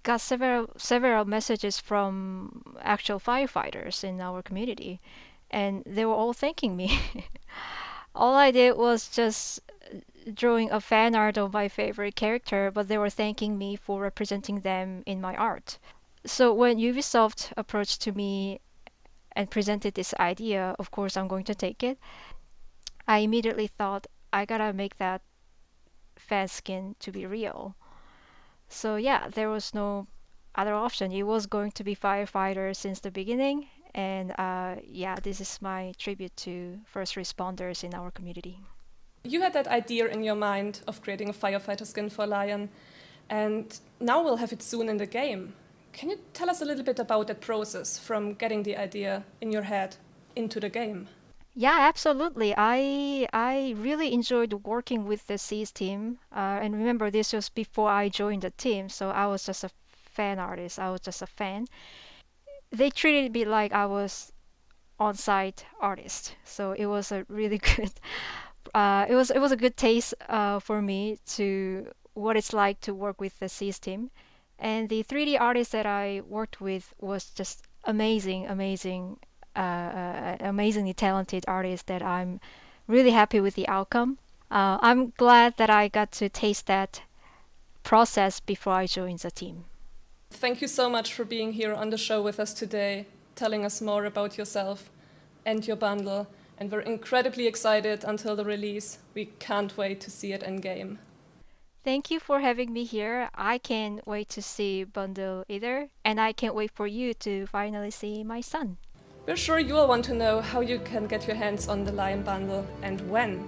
Speaker 24: got several messages from actual firefighters in our community, and they were all thanking me. All I did was just drawing a fan art of my favorite character, but they were thanking me for representing them in my art. So when Ubisoft approached to me and presented this idea, of course I'm going to take it. I immediately thought I gotta make that fan skin to be real. So yeah, there was no other option. It was going to be firefighter since the beginning, and yeah, this is my tribute to first responders in our community.
Speaker 11: You had that idea in your mind of creating a firefighter skin for Lion, and now we'll have it soon in the game. Can you tell us a little bit about that process from getting the idea in your head into the game?
Speaker 24: Yeah, absolutely. I really enjoyed working with the Siege team. And remember, this was before I joined the team, so I was just a fan artist. I was just a fan. They treated me like I was on-site artist, so it was a really good. It was a good taste for me to what it's like to work with the Siege team. And the 3D artist that I worked with was just amazingly talented artist that I'm really happy with the outcome. I'm glad that I got to taste that process before I joined the team.
Speaker 11: Thank you so much for being here on the show with us today, telling us more about yourself and your bundle. And we're incredibly excited until the release. We can't wait to see it in game.
Speaker 24: Thank you for having me here. I can't wait to see bundle either, and I can't wait for you to finally see my son.
Speaker 11: We're sure you will want to know how you can get your hands on the Lion bundle and when.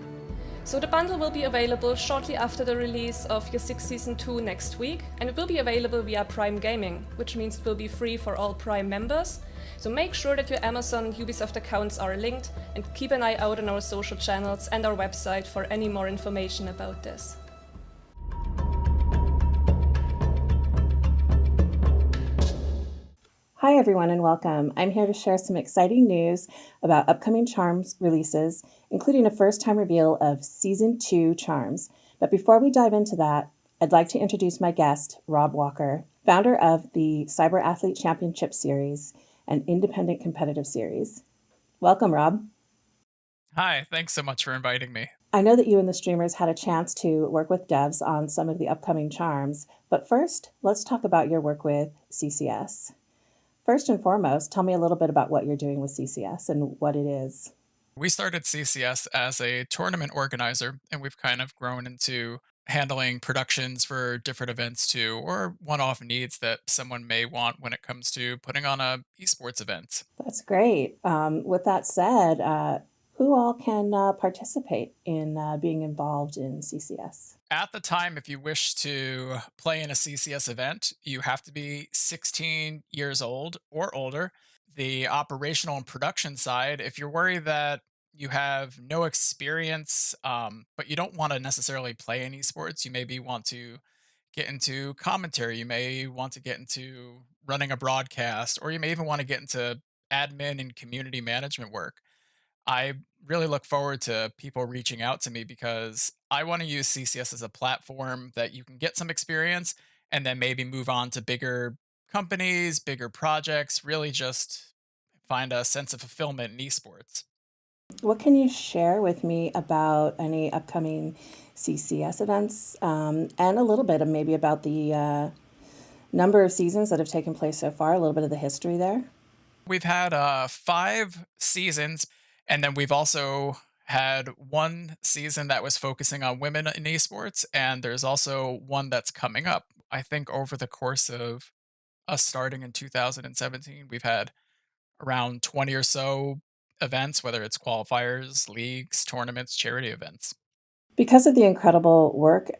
Speaker 11: So the bundle will be available shortly after the release of Year 6 Season 2 next week, and it will be available via Prime Gaming, which means it will be free for all Prime members. So make sure that your Amazon Ubisoft accounts are linked, and keep an eye out on our social channels and our website for any more information about this.
Speaker 1: Hi everyone and welcome. I'm here to share some exciting news about upcoming Charms releases, including a first-time reveal of Season 2 Charms. But before we dive into that, I'd like to introduce my guest, Rob Walker, founder of the Cyber Athlete Championship Series, an independent competitive series. Welcome, Rob.
Speaker 4: Hi, thanks so much for inviting me.
Speaker 1: I know that you and the streamers had a chance to work with devs on some of the upcoming charms, but first, let's talk about your work with CCS. First and foremost, tell me a little bit about what you're doing with CCS and what it is.
Speaker 4: We started CCS as a tournament organizer, and we've kind of grown into handling productions for different events too, or one-off needs that someone may want when it comes to putting on a esports event.
Speaker 1: That's great. With that said, who all can participate in being involved in CCS?
Speaker 4: At the time, if you wish to play in a CCS event, you have to be 16 years old or older. The operational and production side, if you're worried that you have no experience, but you don't want to necessarily play in esports, you maybe want to get into commentary, you may want to get into running a broadcast, or you may even want to get into admin and community management work. I really look forward to people reaching out to me because I want to use CCS as a platform that you can get some experience and then maybe move on to bigger companies, bigger projects, really just find a sense of fulfillment in esports.
Speaker 1: What can you share with me about any upcoming CCS events and a little bit of maybe about the number of seasons that have taken place so far, a little bit of the history there?
Speaker 4: We've had 5 seasons, and then we've also had one season that was focusing on women in esports, and there's also one that's coming up. I think over the course of us starting in 2017, we've had around 20 or so events, whether it's qualifiers, leagues, tournaments, charity events.
Speaker 1: Because of the incredible work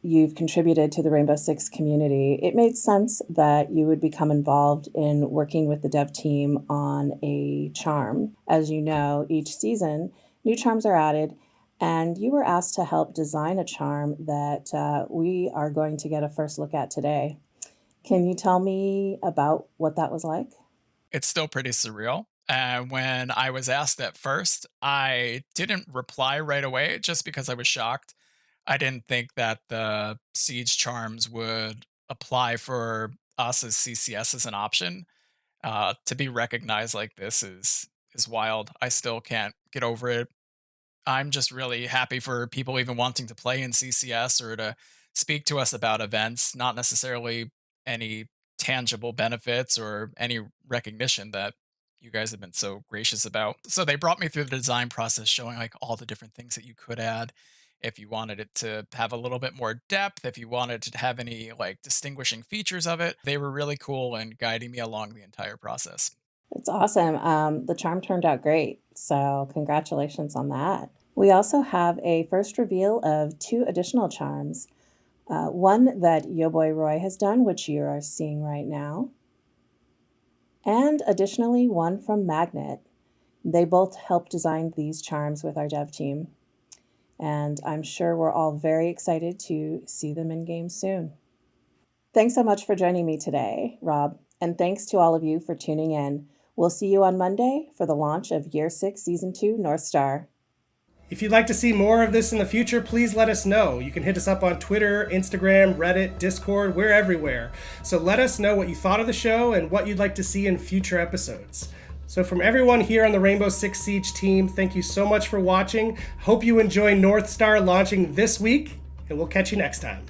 Speaker 1: you've contributed to the Rainbow Six community, it made sense that you would become involved in working with the dev team on a charm. As you know, each season, new charms are added, and you were asked to help design a charm that we are going to get a first look at today. Can you tell me about what that was like?
Speaker 4: It's still pretty surreal. And when I was asked at first, I didn't reply right away just because I was shocked. I didn't think that the Siege charms would apply for us as CCS as an option. To be recognized like this is wild. I still can't get over it. I'm just really happy for people even wanting to play in CCS or to speak to us about events, not necessarily any tangible benefits or any recognition that you guys have been so gracious about. So they brought me through the design process, showing like all the different things that you could add if you wanted it to have a little bit more depth, if you wanted to have any like distinguishing features of it. They were really cool and guiding me along the entire process.
Speaker 1: It's awesome. The charm turned out great, so congratulations on that. We also have a first reveal of 2 additional charms. One that Yo Boy Roy has done, which you are seeing right now, and additionally one from Magnet. They both helped design these charms with our dev team, and I'm sure we're all very excited to see them in game soon. Thanks so much for joining me today, Rob, and thanks to all of you for tuning in. We'll see you on Monday for the launch of Year 6 Season 2 North Star.
Speaker 2: If you'd like to see more of this in the future, please let us know. You can hit us up on Twitter, Instagram, Reddit, Discord. We're everywhere. So let us know what you thought of the show and what you'd like to see in future episodes. So from everyone here on the Rainbow Six Siege team, thank you so much for watching. Hope you enjoy North Star launching this week, and we'll catch you next time.